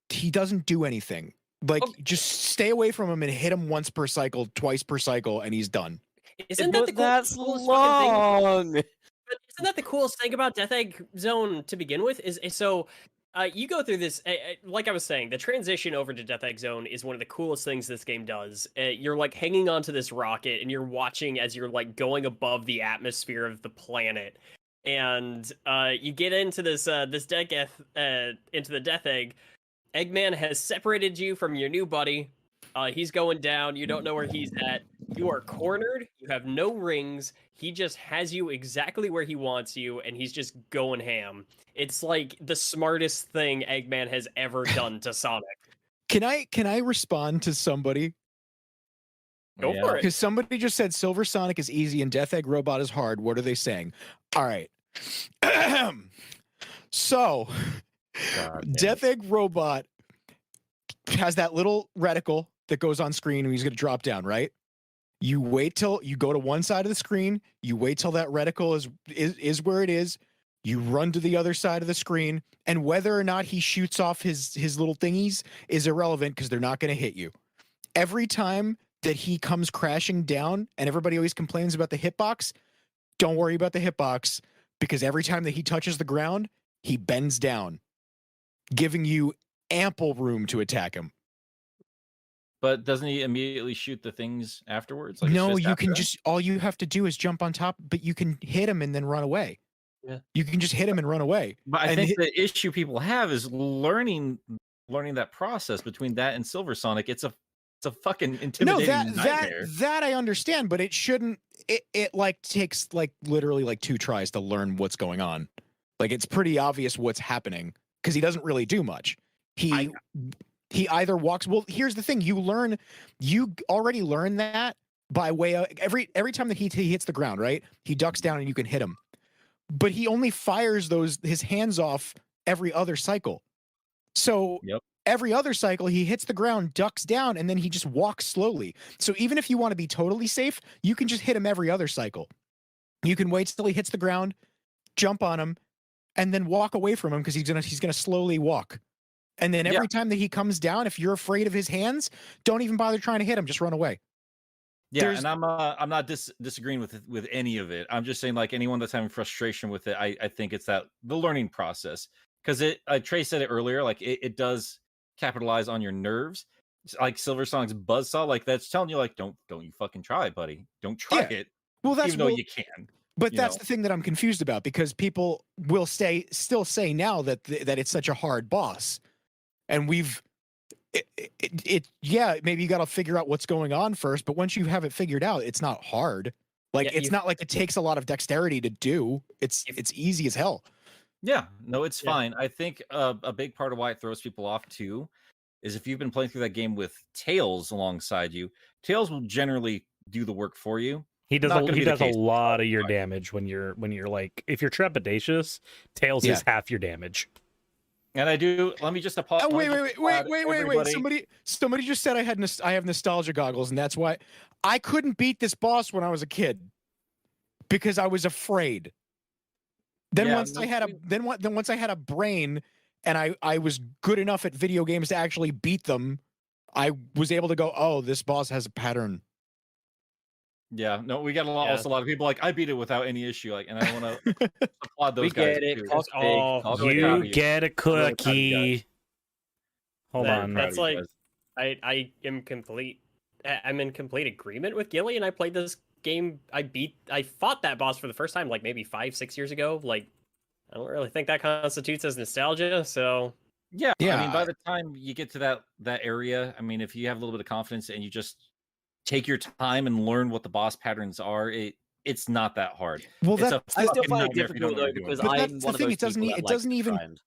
he doesn't do anything. Like, just stay away from him and hit him once per cycle, twice per cycle, and he's done. Isn't that the coolest fucking thing? But isn't that the coolest thing about Death Egg Zone to begin with? You go through this, like I was saying, the transition over to Death Egg Zone is one of the coolest things this game does. You're like hanging onto this rocket, and you're watching as you're like going above the atmosphere of the planet, and you get into this into the Death Egg, Eggman has separated you from your new buddy. He's going down. You don't know where he's at. You are cornered. You have no rings. He just has you exactly where he wants you, and he's just going ham. It's like the smartest thing Eggman has ever done to Sonic. Can I respond to somebody? Go for it. Because somebody just said Silver Sonic is easy and Death Egg Robot is hard. What are they saying? All right. So, Death Egg Robot has that little reticle that goes on screen and he's going to drop down, right? You wait till you go to one side of the screen. You wait till that reticle is where it is. You run to the other side of the screen, and whether or not he shoots off his little thingies is irrelevant because they're not going to hit you. Every time that he comes crashing down, and everybody always complains about the hitbox, don't worry about the hitbox because every time that he touches the ground, he bends down, giving you ample room to attack him. But doesn't he immediately shoot the things afterwards? Like No, you can just, all you have to do is jump on top, but you can hit him and then run away. Yeah. You can just hit him and run away. But I And think the issue people have is learning that process between that and Silver Sonic. It's a fucking intimidating nightmare. that I understand, but it shouldn't. It like takes like literally like 2 tries to learn what's going on. Like it's pretty obvious what's happening because he doesn't really do much. He either walks. Well, here's the thing: you already learn that by way of every time that he hits the ground, right? He ducks down and you can hit him, but he only fires his hands off every other cycle. So every other cycle, he hits the ground, ducks down, and then he just walks slowly. So even if you want to be totally safe, you can just hit him every other cycle. You can wait till he hits the ground, jump on him, and then walk away from him because he's gonna slowly walk. And then every time that he comes down, if you're afraid of his hands, don't even bother trying to hit him. Just run away. Yeah, and I'm not disagreeing with any of it. I'm just saying, like, anyone that's having frustration with it, I think it's the learning process. Because Trey said it earlier, like it does capitalize on your nerves. Like Silver Sonic's buzzsaw, like that's telling you, like, don't you fucking try, buddy. Don't try it. Well, that's even though you can. But that's the thing that I'm confused about because people will still say now that it's such a hard boss. And maybe you got to figure out what's going on first, but once you have it figured out, it's not hard. Like it's not like it takes a lot of dexterity to do. It's easy as hell. Yeah, no, it's fine. I think a big part of why it throws people off too is if you've been playing through that game with Tails alongside you, Tails will generally do the work for you. He does a lot of your damage when you're like, if you're trepidatious, Tails is half your damage. And let me just apologize. Wait. Somebody just said I have nostalgia goggles, and that's why I couldn't beat this boss when I was a kid because I was afraid. Then once I had a brain and I was good enough at video games to actually beat them, I was able to go, oh, this boss has a pattern. Yeah, no, we got a lot of people like I beat it without any issue, like, and I want to applaud those guys. Too. You get a cookie. Hold on, that's like I am complete. I'm in complete agreement with Gilly, and I played this game. I fought that boss for the first time like maybe 5-6 years ago. Like, I don't really think that constitutes as nostalgia. So yeah. I mean, by the time you get to that area, I mean, if you have a little bit of confidence and you just take your time and learn what the boss patterns are, it's not that hard. Well, I still find it difficult though because I'm one of those people that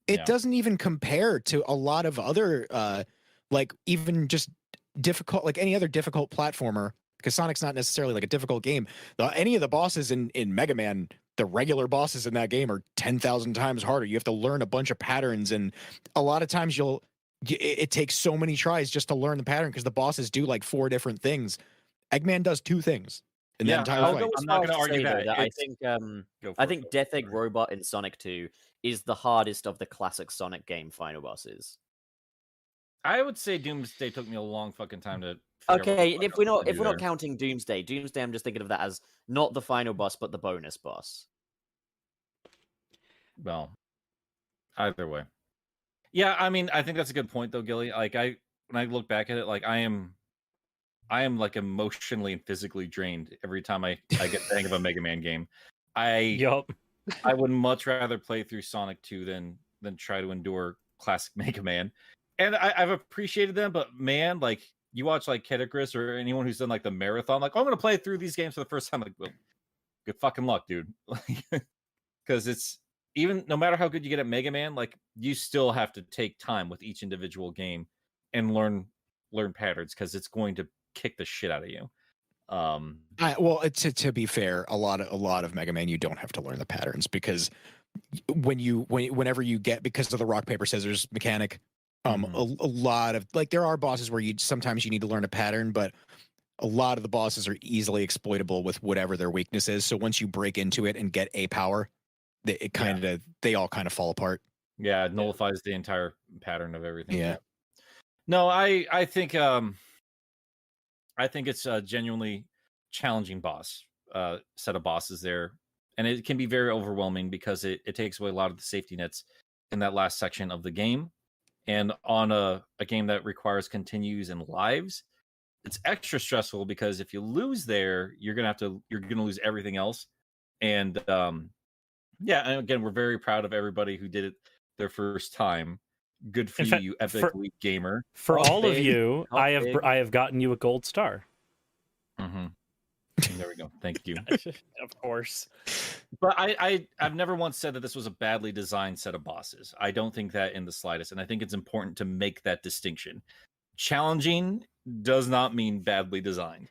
it doesn't even compare to a lot of other like even just difficult, like any other difficult platformer, because Sonic's not necessarily like a difficult game. Any of the bosses in Mega Man, the regular bosses in that game are 10,000 times harder. You have to learn a bunch of patterns, and a lot of times it takes so many tries just to learn the pattern because the bosses do like 4 different things. Eggman does 2 things in the entire fight. I'm not going to argue that. I think Death Egg Robot in Sonic 2 is the hardest of the classic Sonic game final bosses. I would say Doomsday took me a long fucking time to. Okay, if we're not counting Doomsday, I'm just thinking of that as not the final boss but the bonus boss. Well, either way. Yeah, I mean, I think that's a good point though, Gilly. Like when I look back at it, like I am like emotionally and physically drained every time I get the hang of a Mega Man game. I would much rather play through Sonic 2 than try to endure classic Mega Man. and I've appreciated them, but man, like you watch like Kedicris or anyone who's done like the marathon, like, oh, I'm gonna play through these games for the first time. Like, well, good fucking luck, dude. Because it's even no matter how good you get at Mega Man, like you still have to take time with each individual game and learn patterns because it's going to kick the shit out of you. Well, to be fair, a lot of Mega Man you don't have to learn the patterns because whenever you get, because of the rock paper scissors mechanic, a lot of like there are bosses where sometimes you need to learn a pattern, but a lot of the bosses are easily exploitable with whatever their weakness is. So once you break into it and get a power, they all kind of fall apart. Yeah, it nullifies the entire pattern of everything. Yeah. No, I think it's a genuinely challenging set of bosses there, and it can be very overwhelming because it takes away a lot of the safety nets in that last section of the game. And on a game that requires continues and lives, it's extra stressful because if you lose there, you're gonna lose everything else. And yeah, and again, we're very proud of everybody who did it their first time. Good for you, you epic elite gamer. For all of you, I have gotten you a gold star. Mm-hmm. There we go. Thank you. Of course. But I've never once said that this was a badly designed set of bosses. I don't think that in the slightest, and I think it's important to make that distinction. Challenging does not mean badly designed,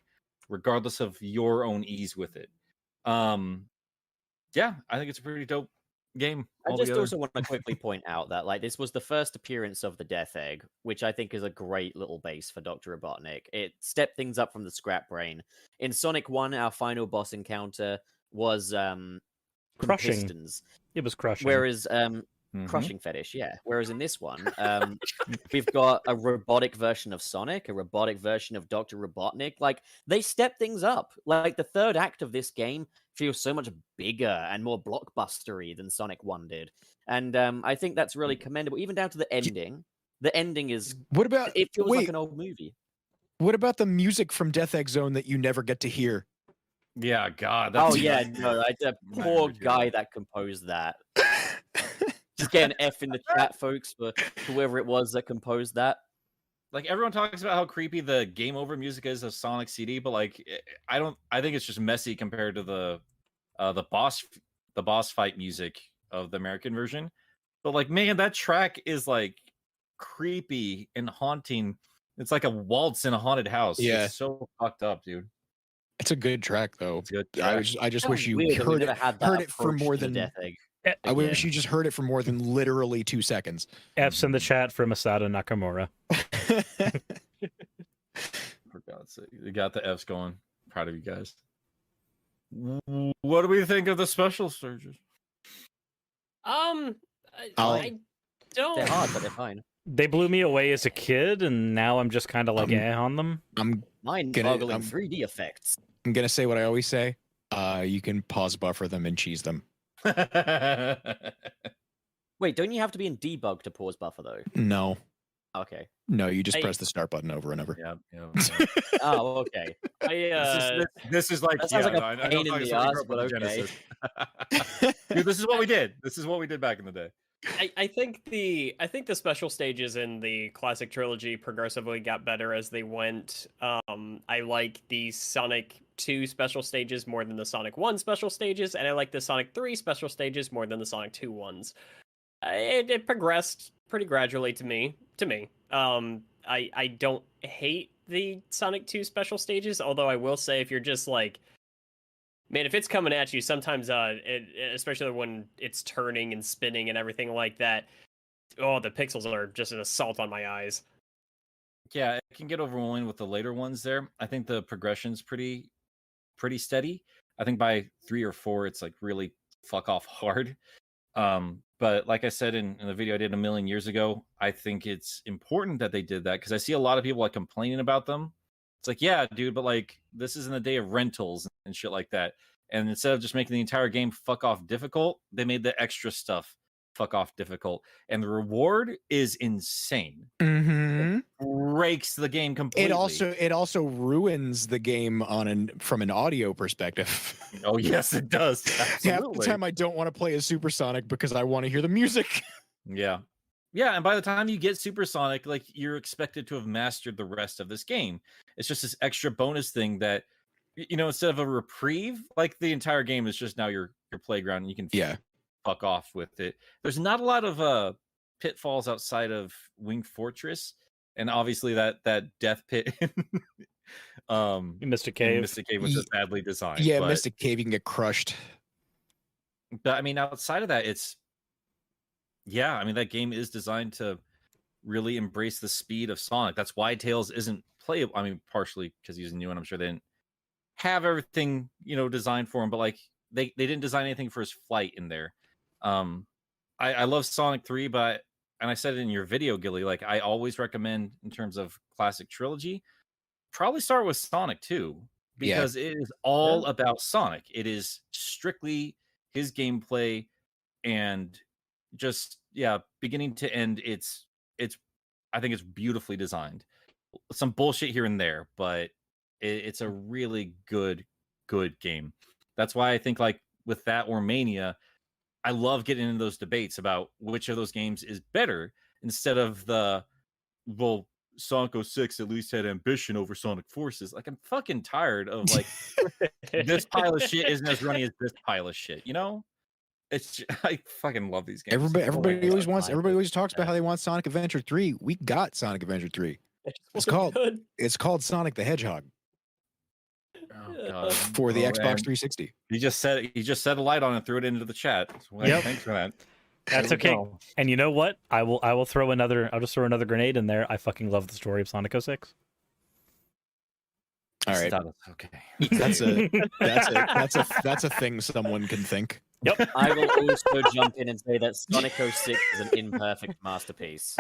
regardless of your own ease with it. Yeah, I think it's a pretty dope game. I just also want to quickly point out that like this was the first appearance of the Death Egg, which I think is a great little base for Dr. Robotnik. It stepped things up from the Scrap Brain. In Sonic 1, our final boss encounter was Crushing. Pistons. It was crushing. Whereas crushing fetish, yeah. Whereas in this one, we've got a robotic version of Sonic, a robotic version of Dr. Robotnik. Like they step things up. Like the third act of this game feels so much bigger and more blockbustery than Sonic 1 did. And I think that's really commendable, even down to the ending. The ending is it feels like an old movie. What about the music from Death Egg Zone that you never get to hear? Yeah, God. That's the poor guy that composed that. Just get an F in the chat, folks, for whoever it was that composed that. Like everyone talks about how creepy the game over music is of Sonic CD, but like I think it's just messy compared to the boss fight music of the American version. But like, man, that track is like creepy and haunting. It's like a waltz in a haunted house. Yeah, it's so fucked up, dude. It's a good track though. It's good track. I just wish you heard it for more than Death Egg. I wish you just heard it for more than literally 2 seconds. F's in the chat from Masato Nakamura. For God's sake, you got the F's going. Proud of you guys. What do we think of the special surges? I don't. They're hard, but they're fine. They blew me away as a kid, and now I'm just kind of like on them. Mind-boggling 3D effects. I'm gonna say what I always say. You can pause buffer them and cheese them. Wait, don't you have to be in debug to pause buffer though? No. Okay. No, you just press the start button over and over. Yeah. Oh, okay. This is like that sounds like a pain in the ass, but okay. Dude, this is what we did. This is what we did back in the day. I think the special stages in the classic trilogy progressively got better as they went. I like the Sonic 2 special stages more than the Sonic 1 special stages, and I like the Sonic 3 special stages more than the Sonic 2 ones. It progressed pretty gradually to me. I don't hate the Sonic 2 special stages, although I will say if you're just like, man, if it's coming at you, sometimes, especially when it's turning and spinning and everything like that, oh, the pixels are just an assault on my eyes. Yeah, it can get overwhelming with the later ones there. I think the progression's pretty steady. I think by 3 or 4, it's like really fuck off hard. But like I said in the video I did a million years ago, I think it's important that they did that because I see a lot of people like complaining about them. It's like, yeah, dude, but like this is in the day of rentals and shit like that. And instead of just making the entire game fuck off difficult, they made the extra stuff fuck off difficult. And the reward is insane. Mm-hmm. It breaks the game completely. It also ruins the game from an audio perspective. Oh yes, it does. Half the time I don't want to play a Supersonic because I want to hear the music. Yeah. Yeah, and by the time you get Supersonic, like you're expected to have mastered the rest of this game. It's just this extra bonus thing that instead of a reprieve, like the entire game is just now your playground and you can Yeah. fuck off with it. There's not a lot of pitfalls outside of Winged Fortress, and obviously that death pit Mystic Cave. Mystic Cave was just badly designed. Yeah, but, Mystic Cave, you can get crushed. But I mean, outside of that, that game is designed to really embrace the speed of Sonic. That's why Tails isn't playable. I mean, partially because he's new, and I'm sure they didn't have everything designed for him, but like they didn't design anything for his flight in there. I love Sonic 3, and I said it in your video, Gilly, like I always recommend in terms of classic trilogy, probably start with Sonic 2 because it is all about Sonic. It is strictly his gameplay and just beginning to end. It's I think it's beautifully designed. Some bullshit here and there, but it's a really good game. That's why I think like with that or Mania, I love getting into those debates about which of those games is better instead of Sonic 06 at least had ambition over Sonic Forces. Like I'm fucking tired of like this pile of shit isn't as runny as this pile of shit, I fucking love these games. Everybody always talks about how they want Sonic Adventure 3. We got Sonic Adventure 3. It's called Sonic the Hedgehog. Oh, God. For the Xbox 360. He just set a light on and threw it into the chat. So, thanks for that. That's okay. And you know what? I'll just throw another grenade in there. I fucking love the story of Sonic 06. All right. Okay. That's a thing someone can think. Yep. I will also jump in and say that Sonic 06 is an imperfect masterpiece.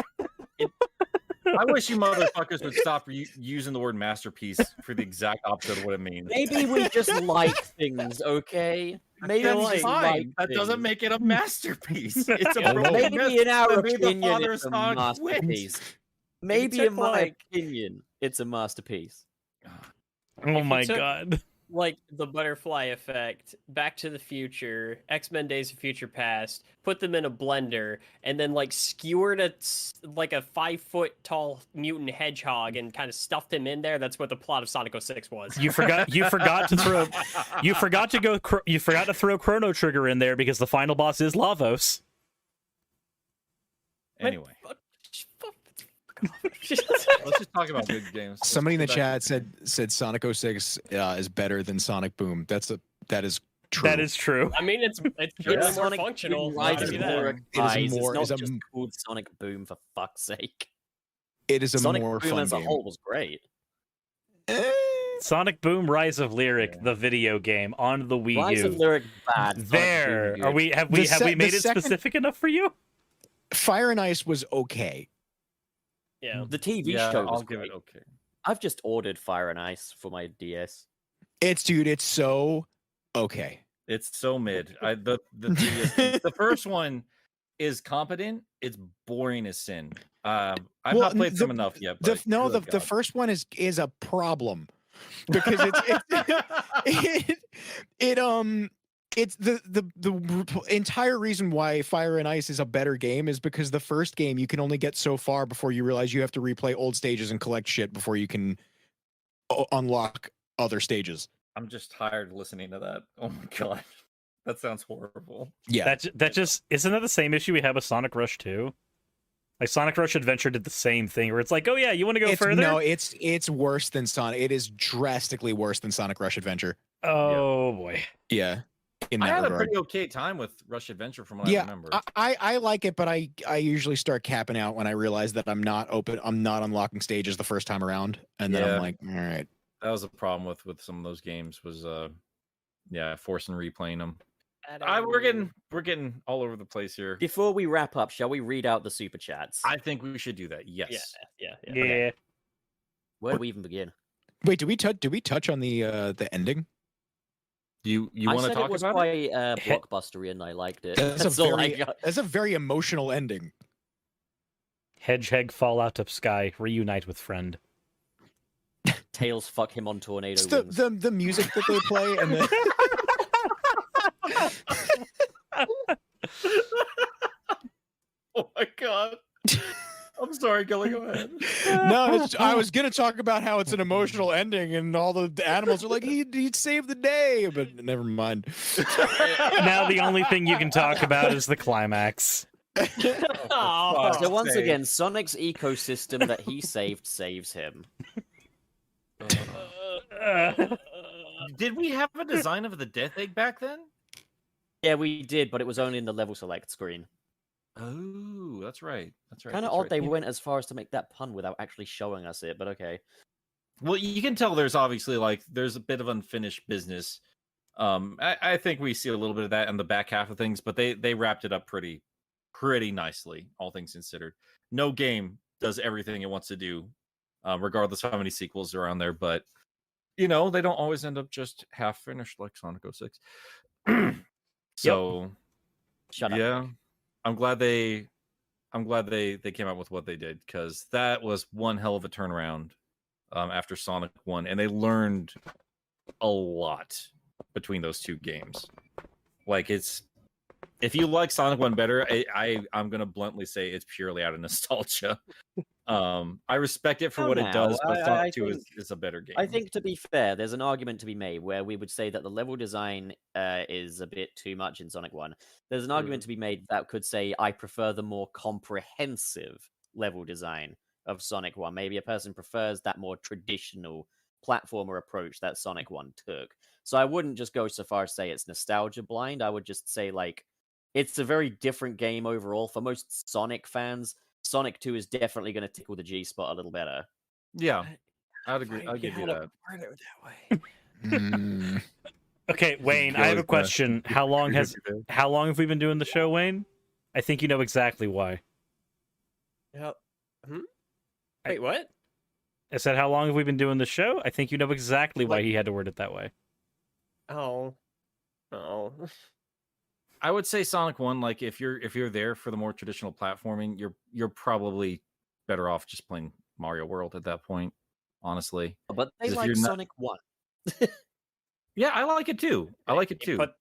I wish you motherfuckers would stop using the word masterpiece for the exact opposite of what it means. Maybe we just like things, okay? Maybe we just like that things. doesn't make it a masterpiece. It's a Maybe in our opinion, father it's a Sonic masterpiece. Maybe in my opinion, it's a masterpiece. Oh my God. Like the butterfly effect, Back to the Future, X-Men Days of Future Past, put them in a blender, and then like skewered a 5-foot tall mutant hedgehog and kind of stuffed him in there. That's what the plot of Sonic 06 was. You forgot to throw Chrono Trigger in there because the final boss is Lavos. Anyway. Let's just talk about good games. Somebody in the chat said Sonic 06 is better than Sonic Boom. That is true. That is true. I mean, it's more Sonic functional. Boom I'll Rise give is you that. more It guys. is more. It's not just called Sonic Boom for fuck's sake. It is a Sonic more Boom fun as a game. whole was great. Sonic Boom Rise of Lyric, the video game on the Wii Rise U. of Lyric bad. Sonic There. Boom Are good. we have we The made it second- specific enough for you? Fire and Ice was okay. Yeah. The TV Yeah, show was I'll give great. it okay. I've just ordered Fire and Ice for my DS. It's so okay. It's so mid. The first one is competent. It's boring as sin. I've not played them enough yet. But The first one is a problem because it's the entire reason why Fire and Ice is a better game is because the first game you can only get so far before you realize you have to replay old stages and collect shit before you can unlock other stages. I'm just tired of listening to that. Oh my God. That sounds horrible. Yeah. That just isn't that the same issue we have with Sonic Rush 2? Like Sonic Rush Adventure did the same thing where it's like, oh yeah, you want to go further? No, it's worse than Sonic. It is drastically worse than Sonic Rush Adventure. Oh boy. Yeah. In I that had a regard. pretty okay time with Rush Adventure from what I Yeah, remember. I like it, but I usually start capping out when I realize that I'm not unlocking stages the first time around, and then Yeah. I'm like, all right. That was a problem with some of those games was forcing replaying them. We're getting all over the place here. Before we wrap up, shall we read out the super chats? I think we should do that. Yes. Yeah. Where do we even begin? Wait, did we touch on the ending? You I want to said talk it was about it? quite blockbustery and I liked it. That's all I got. a very emotional ending. Hedgehog fall out of sky, reunite with friend. Tails fuck him on tornado It's wings. the music that they play and the Oh my God. Sorry, Gilly, go ahead. No, I was gonna talk about how it's an emotional ending, and all the animals are like, he saved the day, but never mind. Now the only thing you can talk about is the climax. Oh, So once again, Sonic's ecosystem that he saved saves him. Did we have a design of the Death Egg back then? Yeah, we did, but it was only in the level select screen. Oh, that's right. That's right. Kind of that's odd right. they went as far as to make that pun without actually showing us it, but okay. Well, you can tell there's obviously there's a bit of unfinished business. I think we see a little bit of that in the back half of things, but they wrapped it up pretty nicely, all things considered. No game does everything it wants to do, regardless of how many sequels are on there. But they don't always end up just half finished like Sonic 06. So, Shut up. yeah, I'm glad they came out with what they did, because that was one hell of a turnaround after Sonic 1, and they learned a lot between those two games. Like, if you like Sonic 1 better, I'm gonna bluntly say it's purely out of nostalgia. I respect it for what it does, but Sonic 2 is a better game. I think, to be fair, there's an argument to be made where we would say that the level design is a bit too much in Sonic 1. There's an argument to be made that could say I prefer the more comprehensive level design of Sonic 1. Maybe a person prefers that more traditional platformer approach that Sonic 1 took. So I wouldn't just go so far as say it's nostalgia blind. I would just say, like, it's a very different game overall. For most Sonic fans, Sonic 2 is definitely going to tickle the G spot a little better. Yeah, I'd agree. I'll give you that. Word it that way. Mm. Okay, Wayne, I have a question. How long have we been doing the show, Wayne? I think you know exactly why. Yep. Wait, what? I said, how long have we been doing the show? I think you know exactly why he had to word it that way. Oh. I would say Sonic 1, like, if you're there for the more traditional platforming, you're probably better off just playing Mario World at that point, honestly. But they 'Cause if like you're not- Sonic 1. Yeah, I like it too. But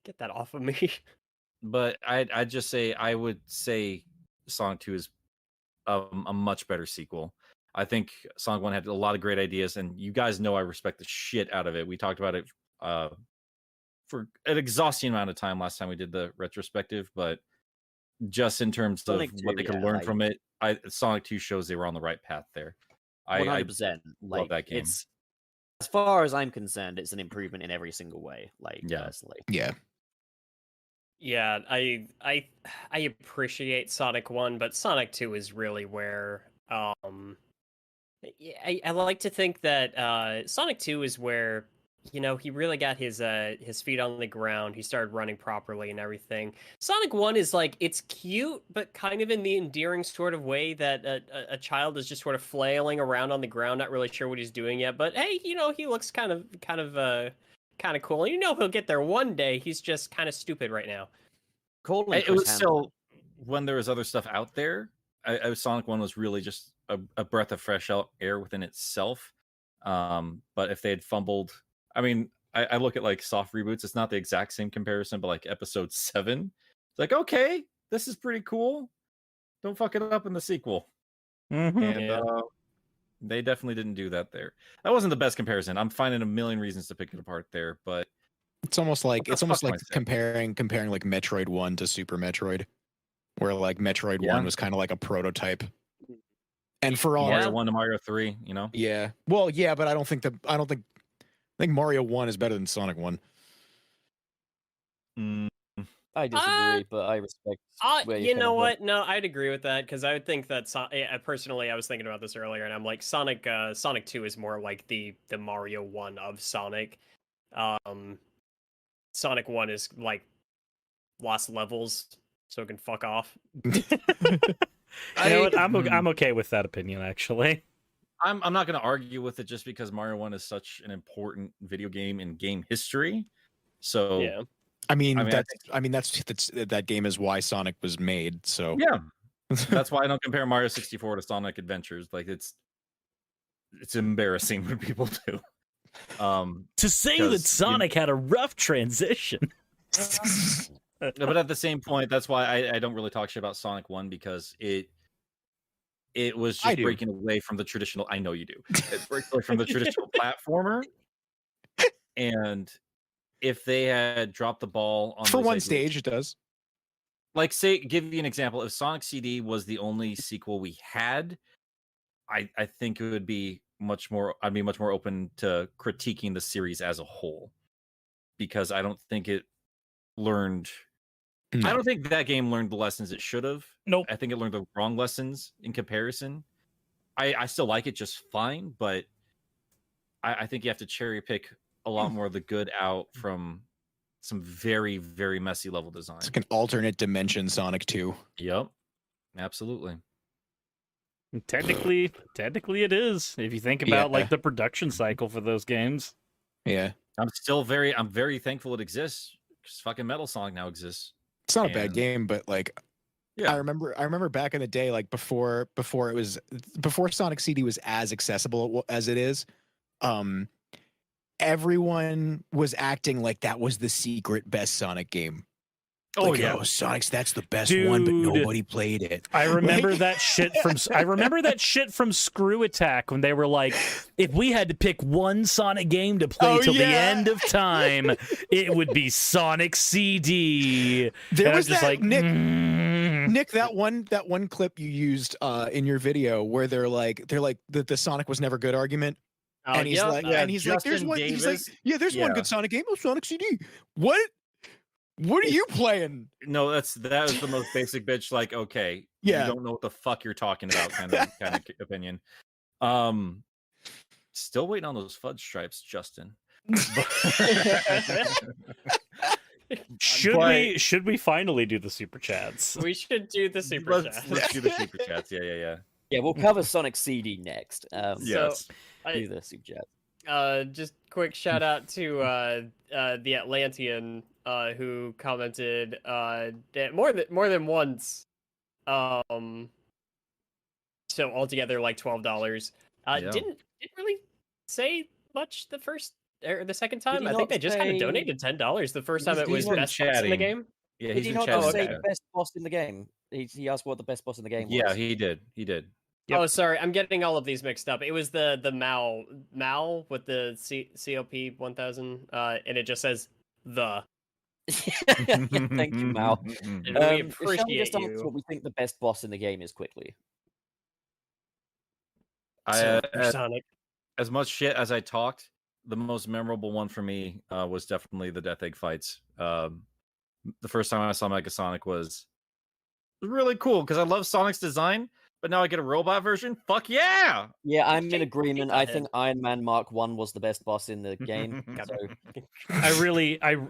get that off of me. But I'd just say I would say Sonic 2 is a much better sequel. I think Sonic 1 had a lot of great ideas, and you guys know I respect the shit out of it. We talked about it for an exhausting amount of time last time we did the retrospective, but just in terms of Sonic 2, what they could learn from it, Sonic 2 shows they were on the right path there. 100%. love that game. It's, as far as I'm concerned, it's an improvement in every single way. Like, Yeah. personally. Yeah. Yeah, I appreciate Sonic 1, but Sonic 2 is really where I like to think that Sonic 2 is where he really got his feet on the ground. He started running properly and everything. Sonic 1 is like, it's cute, but kind of in the endearing sort of way that a child is just sort of flailing around on the ground, not really sure what he's doing yet. But hey, he looks kind of cool. He'll get there one day. He's just kind of stupid right now. Calling It was Chris still, when there was other stuff out there, Sonic 1 was really just a breath of fresh air within itself. But if they had fumbled, I mean, I look at like soft reboots. It's not the exact same comparison, but like episode 7, it's like, okay, this is pretty cool. Don't fuck it up in the sequel. Mm-hmm. And they definitely didn't do that there. That wasn't the best comparison. I'm finding a million reasons to pick it apart there, but It's almost like What the fuck am I saying? comparing like Metroid 1 to Super Metroid, where like Metroid Yeah. 1 was kind of like a prototype. And for all Mario 1 to Mario 3, yeah. Well, yeah, but I think Mario 1 is better than Sonic 1. I disagree, but I respect where you're You know coming from. what? No, I'd agree with that, because I would think that personally, I was thinking about this earlier, and I'm like, Sonic 2 is more like the Mario 1 of Sonic. Sonic 1 is like lost levels, so it can fuck off. You know what? I'm okay with that opinion, actually. I'm not going to argue with it just because Mario 1 is such an important video game in game history. So Yeah. I mean, I mean, I that's that game is why Sonic was made. So yeah, that's why I don't compare Mario 64 to Sonic Adventures. Like, it's embarrassing when people do. To say that Because, Sonic had a rough transition. But at the same point, that's why I don't really talk shit about Sonic 1, because it was I just do. breaking away from the traditional. I know you do. It breaks away from the traditional platformer. And if they had dropped the ball on For those one ideas- stage, it does. like say, give you an example. If Sonic CD was the only sequel we had, I think it would be much more. I'd be much more open to critiquing the series as a whole, because I don't think it learned. I No. don't think that game learned the lessons it should have. Nope. I think it learned the wrong lessons in comparison. I still like it just fine, but I think you have to cherry pick a lot more of the good out from some very, very messy level design. It's like an alternate dimension Sonic 2. Yep. Absolutely. Technically it is. If you think about Yeah. like the production cycle for those games. Yeah. I'm very thankful it exists, because fucking Metal Sonic now exists. It's not a bad And- game, but like Yeah. I remember back in the day, like before Sonic CD was as accessible as it is, everyone was acting like that was the secret best Sonic game. Oh Like, yeah. Sonic's that's the best one, but Dude. nobody played it. I remember Like- that shit from Screw Attack when they were like, if we had to pick one Sonic game to play Oh, till the yeah. end of time, it would be Sonic CD. There And I was just that like, Nick, that one clip you used in your video where they're like the Sonic was never good argument. Oh, And he's yeah, like, yeah, and he's like, there's Justin one. He's like, Davis. yeah, there's one Yeah. good Sonic game. Oh, Sonic CD. What are you playing? No, that was the most basic bitch. Like, okay, Yeah. you don't know what the fuck you're talking about, kind of opinion. Still waiting on those fudge stripes, Justin. should we finally do the super chats? we should do the super let's, chat. let's do the super chats. Yeah. Yeah, we'll cover Sonic CD next. Yes. Do the super chat. Just quick shout out to the Atlantean who commented more than once. So altogether like $12. Yeah. Didn't really say much the first or the second time. he I think not they just kind say- of donated $10 the first time it was He's been best boss in the chatting. game. Yeah, Did he's he in not chat. just okay. say the best boss in the game? He asked what the best boss in the game was. Yeah, he did. Yep. Oh, sorry, I'm getting all of these mixed up. It was the Mal with the COP 1000, and it just says the. Yeah, thank you, Mal. And we Shall we appreciate just answer you. what we think the best boss in the game is quickly? Sonic. As much shit as I talked, the most memorable one for me was definitely the Death Egg fights. The first time I saw Mega Sonic was really cool because I love Sonic's design, but now I get a robot version. Fuck yeah! Yeah, I'm in Shake- agreement. shake I that think Iron Man Mark 1 was the best boss in the game.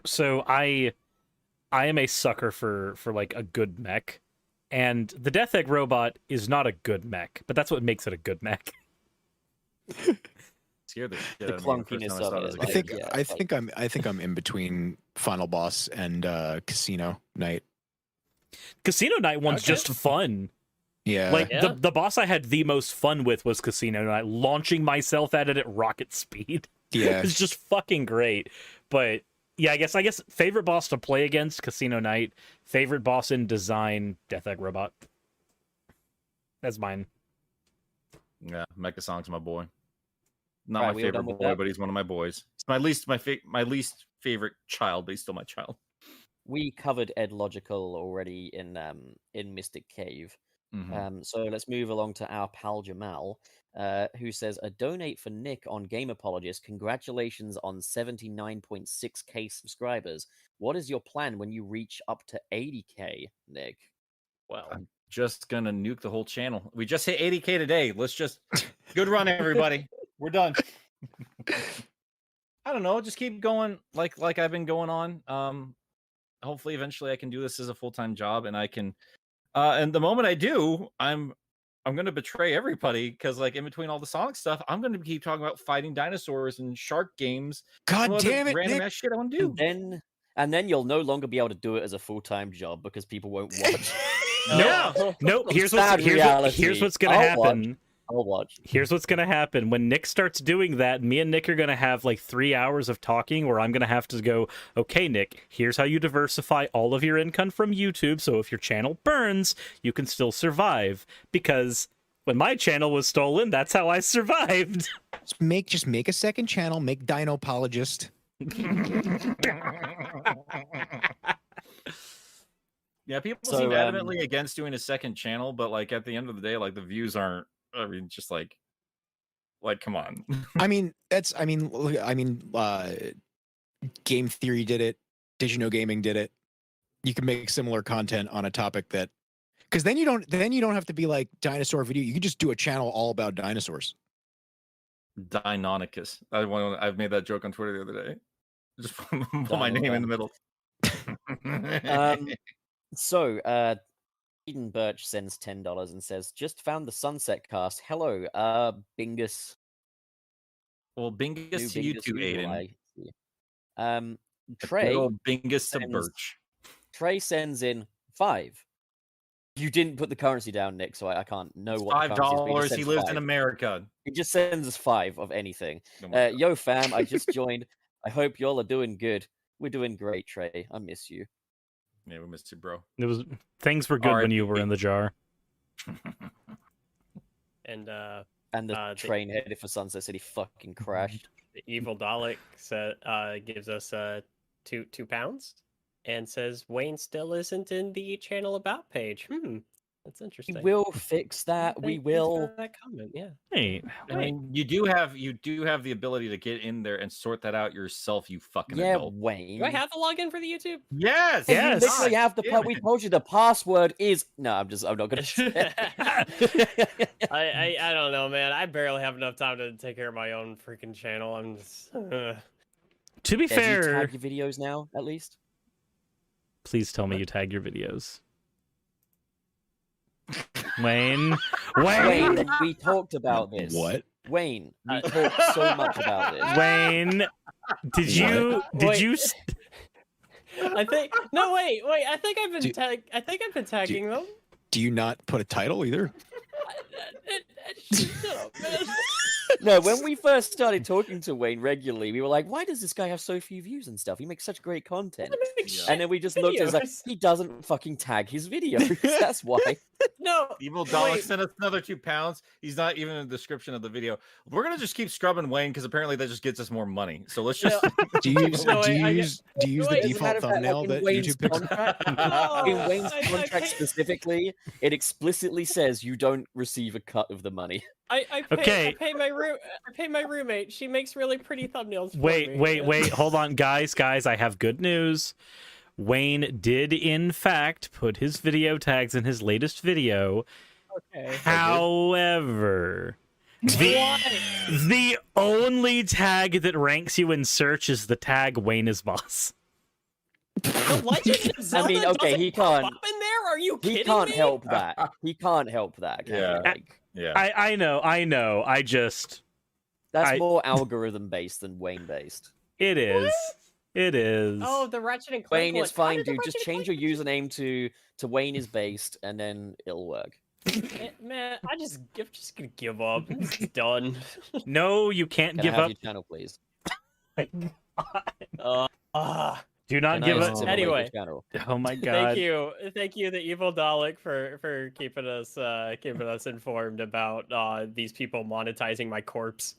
So I am a sucker for like a good mech, and the Death Egg robot is not a good mech, but that's what makes it a good mech. Scared the shit The out of me the first clunkiness time I saw of it as it, a I like, kid. think yeah, I think I'm in between Final Boss and Casino Night. Casino Night one's Okay. just fun. Yeah. Like Yeah. the boss I had the most fun with was Casino Night, launching myself at it at rocket speed. yeah. It's just fucking great. But yeah, I guess favorite boss to play against, Casino Night. Favorite boss in design, Death Egg Robot. That's mine. Yeah, Mecha Sonic's my boy. Not Right, my we all favorite done with boy, that? but he's one of my boys. It's my least favorite child, but he's still my child. We covered Ed Logical already in Mystic Cave. Mhm. So let's move along to our pal Jamal, who says, a donate for Nick on Game Apologist. Congratulations on 79.6k subscribers. What is your plan when you reach up to 80k, Nick? Well, I'm just gonna nuke the whole channel. We just hit 80k today. Let's just good run, everybody. We're done. I don't know. Just keep going like I've been going on. Hopefully, eventually, I can do this as a full-time job, and I can. And the moment I do, I'm gonna betray everybody because, like, in between all the Sonic stuff, I'm gonna keep talking about fighting dinosaurs and shark games. God and other damn it, random Nick. ass shit I want to do. And then you'll no longer be able to do it as a full-time job because people won't watch. Yeah. Nope. Here's Sad what's reality. gonna I'll happen. I'll watch. Here's what's gonna happen when Nick starts doing that. Me and Nick are gonna have like 3 hours of talking where I'm gonna have to go, okay, Nick, here's how you diversify all of your income from YouTube, so if your channel burns, you can still survive. Because When my channel was stolen, that's how I survived. Just make a second channel. Make Dinopologist. Yeah, people So, seem adamantly against doing a second channel, but like at the end of the day, like the views aren't. I mean, just like come on. I mean, Game Theory did it. Did You Know Gaming did it. You can make similar content on a topic that, because then you don't have to be like dinosaur video. You can just do a channel all about dinosaurs. Deinonychus. I've made that joke on Twitter the other day. Just put my name in the middle. So, Eden Birch sends $10 and says, "Just found the Sunset Cast. Hello, Bingus." Well, Bingus to you too, Aiden. Trey. Bingus to Birch. Trey sends in 5. You didn't put the currency down, Nick, so I can't know what the currency is. $5. He lives in America. He just sends us 5 of anything. Yo, fam, I just joined. I hope y'all are doing good. We're doing great, Trey. I miss you. Yeah, we missed you, bro. Things were good when you were in the jar. And the train headed for Sunset City fucking crashed. The evil Dalek gives us £2 and says Wayne still isn't in the channel about page. That's interesting. We'll fix that. We will. That comment, yeah. Hey, I mean, you do have the ability to get in there and sort that out yourself. You fucking adult. Wayne. Do I have to log in for the YouTube? Yes. You literally have the. We told you the password is. No, I'm not gonna. Say I don't know, man. I barely have enough time to take care of my own freaking channel. I'm just. To be fair, do you tag your videos now, at least. Please tell me you tag your videos. Wayne, Wayne, we talked about this. What? Wayne, we talked so much about this. Wayne, did you? I think no. Wait. I think I've been tagging them. Do you not put a title either? Shut up, man. No, when we first started talking to Wayne regularly, we were like, "Why does this guy have so few views and stuff? He makes such great content." And then we just looked at it like, he doesn't fucking tag his videos. That's why. No, Evil Dalek sent us another £2. He's not even in the description of the video. We're gonna just keep scrubbing Wayne because apparently that just gets us more money. So let's just. Do you use the default thumbnail that YouTube picks? In Wayne's contract specifically, it explicitly says you don't receive a cut of the money. I pay my roommate. She makes really pretty thumbnails. Wait. Hold on, guys. I have good news. Wayne did, in fact, put his video tags in his latest video. Okay. However, the only tag that ranks you in search is the tag Wayne is boss. The Legend of Zelda he can't. Up in there? Are you kidding me? He can't help that. He can't help that. Yeah. I know. That's more algorithm based than Wayne based. It is. What? It is. Oh, the Ratchet and Clank. Wayne, it's one. fine, dude. Just change your username to Wayne is based, and then it'll work. Man, I'm just gonna give up. I'm just done. No, you can't Can give I have up. your channel, please? Do not give up. Anyway. Oh my god. Thank you, the evil Dalek, for keeping us informed about these people monetizing my corpse.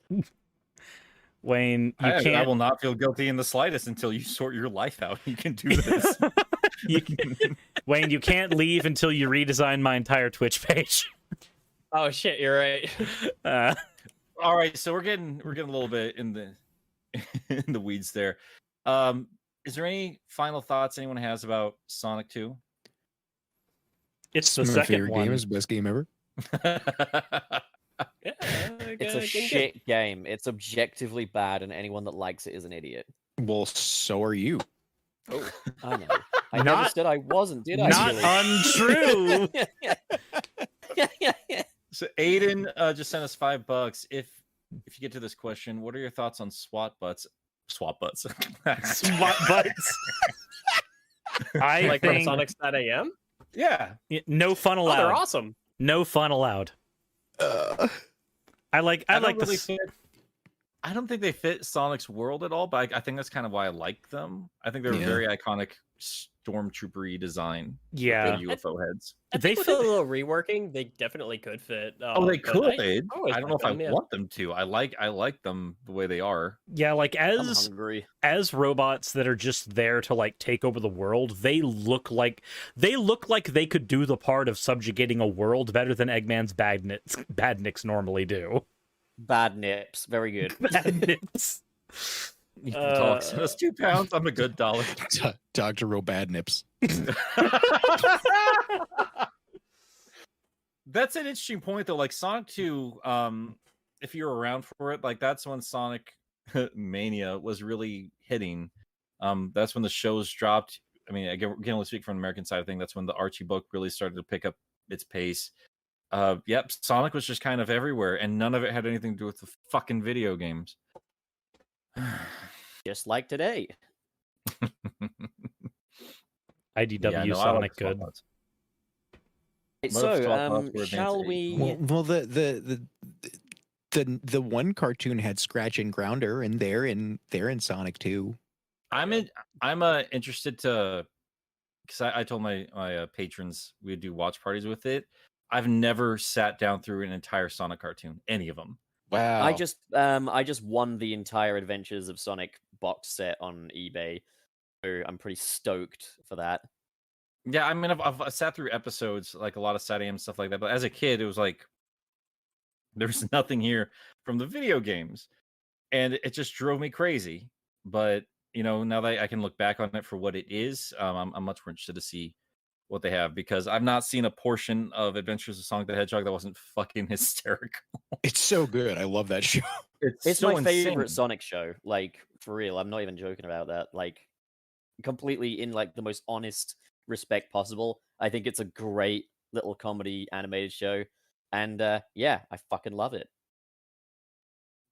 Wayne, I will not feel guilty in the slightest until you sort your life out. You can do this. Wayne, you can't leave until you redesign my entire Twitch page. Oh shit, you're right. All right, so we're getting a little bit in the weeds there. Is there any final thoughts anyone has about Sonic 2? It's the my second favorite one. game. It's the best game ever. Yeah, It's a shit game. It's objectively bad, and anyone that likes it is an idiot. Well, so are you. Oh, I know. I never said I wasn't, did I? Not untrue. So Aiden just sent us $5. If you get to this question, what are your thoughts on SWAT butts? SWAT butts. SWAT butts. I like think from Sonics.am? Yeah. No fun allowed. Oh, they're awesome. No fun allowed. I like this. I don't think they fit Sonic's world at all, but I think that's kind of why I like them. I think they're very iconic stormtrooper-y design. Yeah. with their UFO heads. I They think with fit- a little reworking, they definitely could fit. Oh, they but could. I always I don't know if I liked them, yeah. want them to. I like them the way they are. Yeah, like I'm as hungry. robots that are just there to like take over the world, they look like they could do the part of subjugating a world better than Eggman's badniks normally do. Bad nips. Very good. Badniks. You can talk. Send us 2 pounds. I'm a good dollar. Dr. Robadnips. That's an interesting point, though. Like Sonic 2, if you're around for it, like that's when Sonic Mania was really hitting. That's when the shows dropped. I mean, I can only speak from the American side of things. That's when the Archie book really started to pick up its pace. Yep, Sonic was just kind of everywhere, and none of it had anything to do with the fucking video games. Just like today. IDW Sonic good. So, shall we? Well, the one cartoon had Scratch and Grounder, and they're in Sonic 2. I'm interested to, because I told my patrons we'd do watch parties with it. I've never sat down through an entire Sonic cartoon, any of them. Wow. I just won the entire Adventures of Sonic box set on eBay, so I'm pretty stoked for that. Yeah, I mean, I've sat through episodes, like a lot of SatAM stuff like that. But as a kid, it was like there's nothing here from the video games, and it just drove me crazy. But now that I can look back on it for what it is, I'm much more interested to see what they have, because I've not seen a portion of Adventures of Sonic the Hedgehog that wasn't fucking hysterical. It's so good. I love that show. It's so my favorite insane. Sonic show. Like, for real, I'm not even joking about that. Like, completely in like the most honest respect possible. I think it's a great little comedy animated show, and yeah, I fucking love it.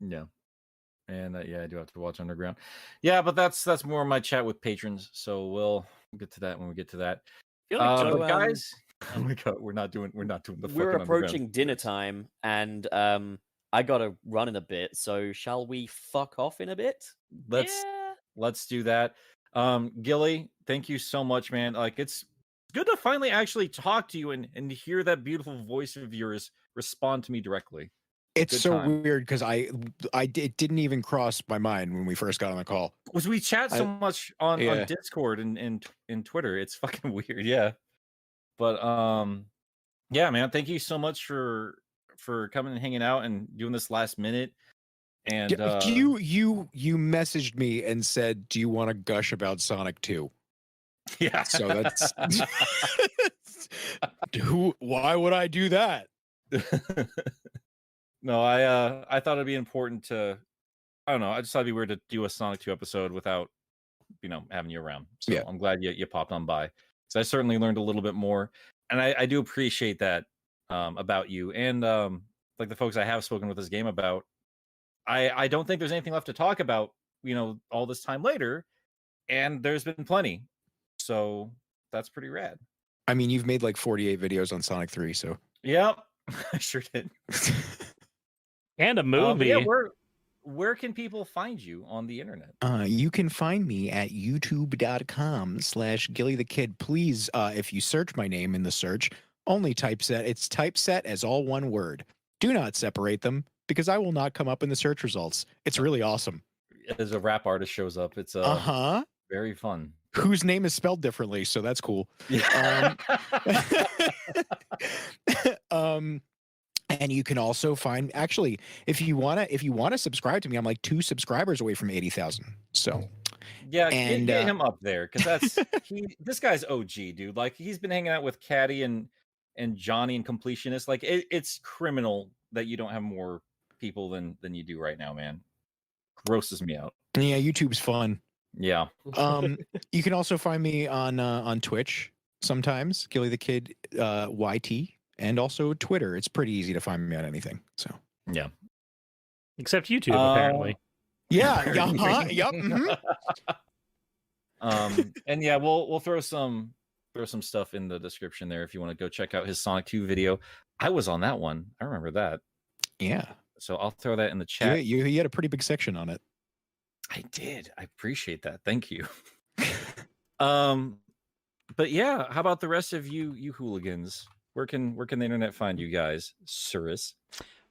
Yeah. And yeah, I do have to watch Underground. Yeah, but that's more my chat with patrons. So we'll get to that when we get to that. So, but guys, oh my god, we're not doing the. We're fucking approaching Underground. dinner time, and I gotta run in a bit. So shall we fuck off in a bit? Let's do that. Gilly, thank you so much, man. Like, it's good to finally actually talk to you and hear that beautiful voice of yours respond to me directly. It's Good so time. weird because it didn't even cross my mind when we first got on the call. Was we chat so much on Discord and Twitter? It's fucking weird, yeah. But yeah, man, thank you so much for coming and hanging out and doing this last minute. And you messaged me and said, "Do you want to gush about Sonic 2?" Yeah. So that's why would I do that? No, I thought it'd be important to, I don't know, I just thought it'd be weird to do a Sonic 2 episode without, having you around. So Yeah. I'm glad you popped on by. So I certainly learned a little bit more. And I do appreciate that about you. And like the folks I have spoken with this game about, I don't think there's anything left to talk about, all this time later. And there's been plenty. So that's pretty rad. I mean, you've made like 48 videos on Sonic 3, so. Yep, I sure did. And a movie. Where can people find you on the internet? You can find me at youtube.com/gillythekid. Please, if you search my name in the search, only typeset. It's typeset as all one word. Do not separate them, because I will not come up in the search results. It's really awesome. As a rap artist shows up, it's very fun. Whose name is spelled differently, so that's cool. Yeah. And you can also find, actually, if you wanna subscribe to me, I'm like 2 subscribers away from 80,000. So yeah, and get him up there, because this guy's OG, dude. Like, he's been hanging out with Caddy and Johnny and Completionist. Like, it's criminal that you don't have more people than you do right now, man. Grosses me out. Yeah, YouTube's fun. Yeah. You can also find me on Twitch sometimes, Gilly the Kid YT, and also Twitter. It's pretty easy to find me on anything. So yeah, except YouTube apparently. Yeah. Yep. Mm-hmm. And yeah, we'll throw some stuff in the description there if you want to go check out his Sonic 2 video. I was on that one. I remember that. Yeah. So I'll throw that in the chat. You had a pretty big section on it. I did. I appreciate that. Thank you. But yeah, how about the rest of you hooligans? Where can the internet find you guys, Cirrus?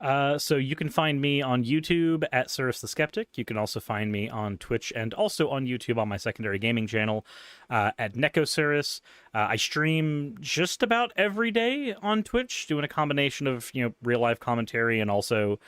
So you can find me on YouTube at Cirrus the Skeptic. You can also find me on Twitch and also on YouTube on my secondary gaming channel at NecoCirrus. I stream just about every day on Twitch, doing a combination of real life commentary and also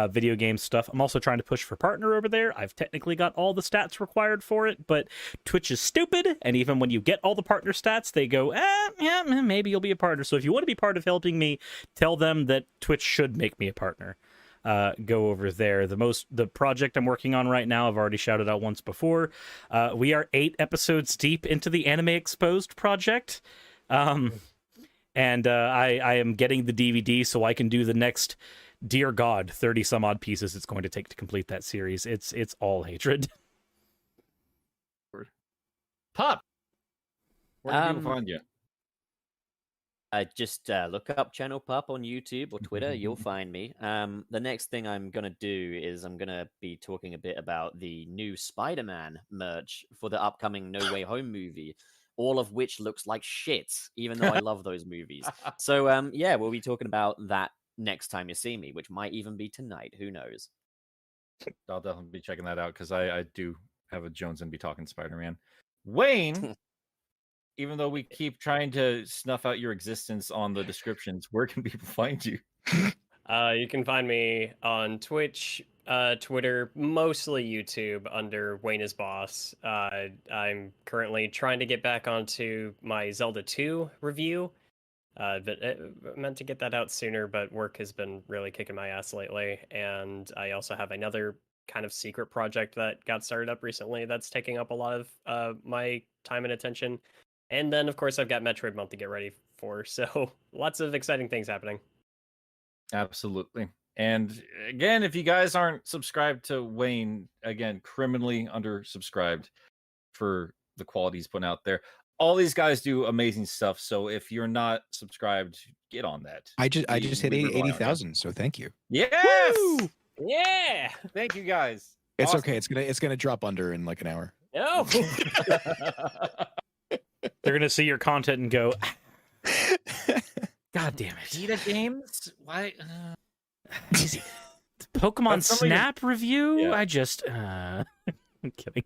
video game stuff. I'm also trying to push for partner over there. I've technically got all the stats required for it, but Twitch is stupid, and even when you get all the partner stats, they go, yeah, maybe you'll be a partner. So if you want to be part of helping me, tell them that Twitch should make me a partner. Go over there. The project I'm working on right now, I've already shouted out once before. We are 8 episodes deep into the Anime Exposed project. And I am getting the DVD so I can do the next, dear God, 30 some odd pieces it's going to take to complete that series. It's all hatred. Pop, where can people find you? Just look up Channel Pup on YouTube or Twitter. You'll find me. The next thing I'm going to do is I'm going to be talking a bit about the new Spider-Man merch for the upcoming No Way Home movie, all of which looks like shit, even though I love those movies. So, yeah, we'll be talking about that next time you see me, which might even be tonight. Who knows? I'll definitely be checking that out because I do have a Jones and be talking Spider-Man. Wayne, even though we keep trying to snuff out your existence on the descriptions, where can people find you? You can find me on Twitch, Twitter, mostly YouTube under Wayne is Boss. I'm currently trying to get back onto my Zelda 2 review. But I meant to get that out sooner, but work has been really kicking my ass lately. And I also have another kind of secret project that got started up recently that's taking up a lot of my time and attention. And then, of course, I've got Metroid Month to get ready for. So lots of exciting things happening. Absolutely. And again, if you guys aren't subscribed to Wayne, again, criminally undersubscribed for the quality he's putting out there. All these guys do amazing stuff. So if you're not subscribed, get on that. I just hit we rely on 80,000, so thank you. Yes! Woo! Yeah! Thank you guys. It's Awesome. okay. It's gonna drop under in like an hour. No! They're gonna see your content and go, God damn it! Vita games? Why? Easy. Pokemon That's something Snap review? Yeah. I just I'm kidding.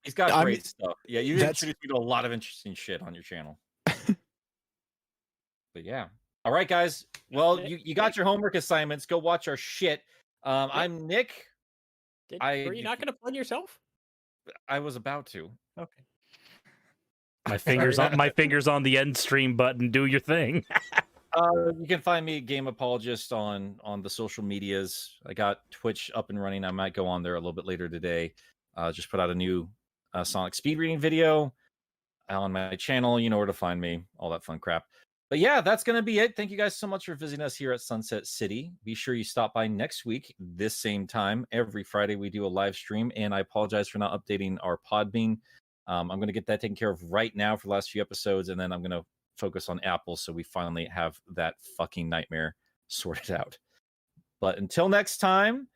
He's got I great mean, stuff. Yeah, you that's- introduced me to a lot of interesting shit on your channel. But yeah. All right, guys. Well, you got your homework assignments. Go watch our shit. I'm Nick. Were you not going to plug yourself? I was about to. Okay. My fingers on the end stream button. Do your thing. You can find me Game Apologist on the social medias. I got Twitch up and running. I might go on there a little bit later today. Just put out a new Sonic speed reading video on my channel. You know where to find me, all that fun crap. But yeah, that's going to be it. Thank you guys so much for visiting us here at Sunset City. Be sure you stop by next week, this same time. Every Friday, we do a live stream, and I apologize for not updating our Podbean. I'm going to get that taken care of right now for the last few episodes, and then I'm going to focus on Apple so we finally have that fucking nightmare sorted out. But until next time,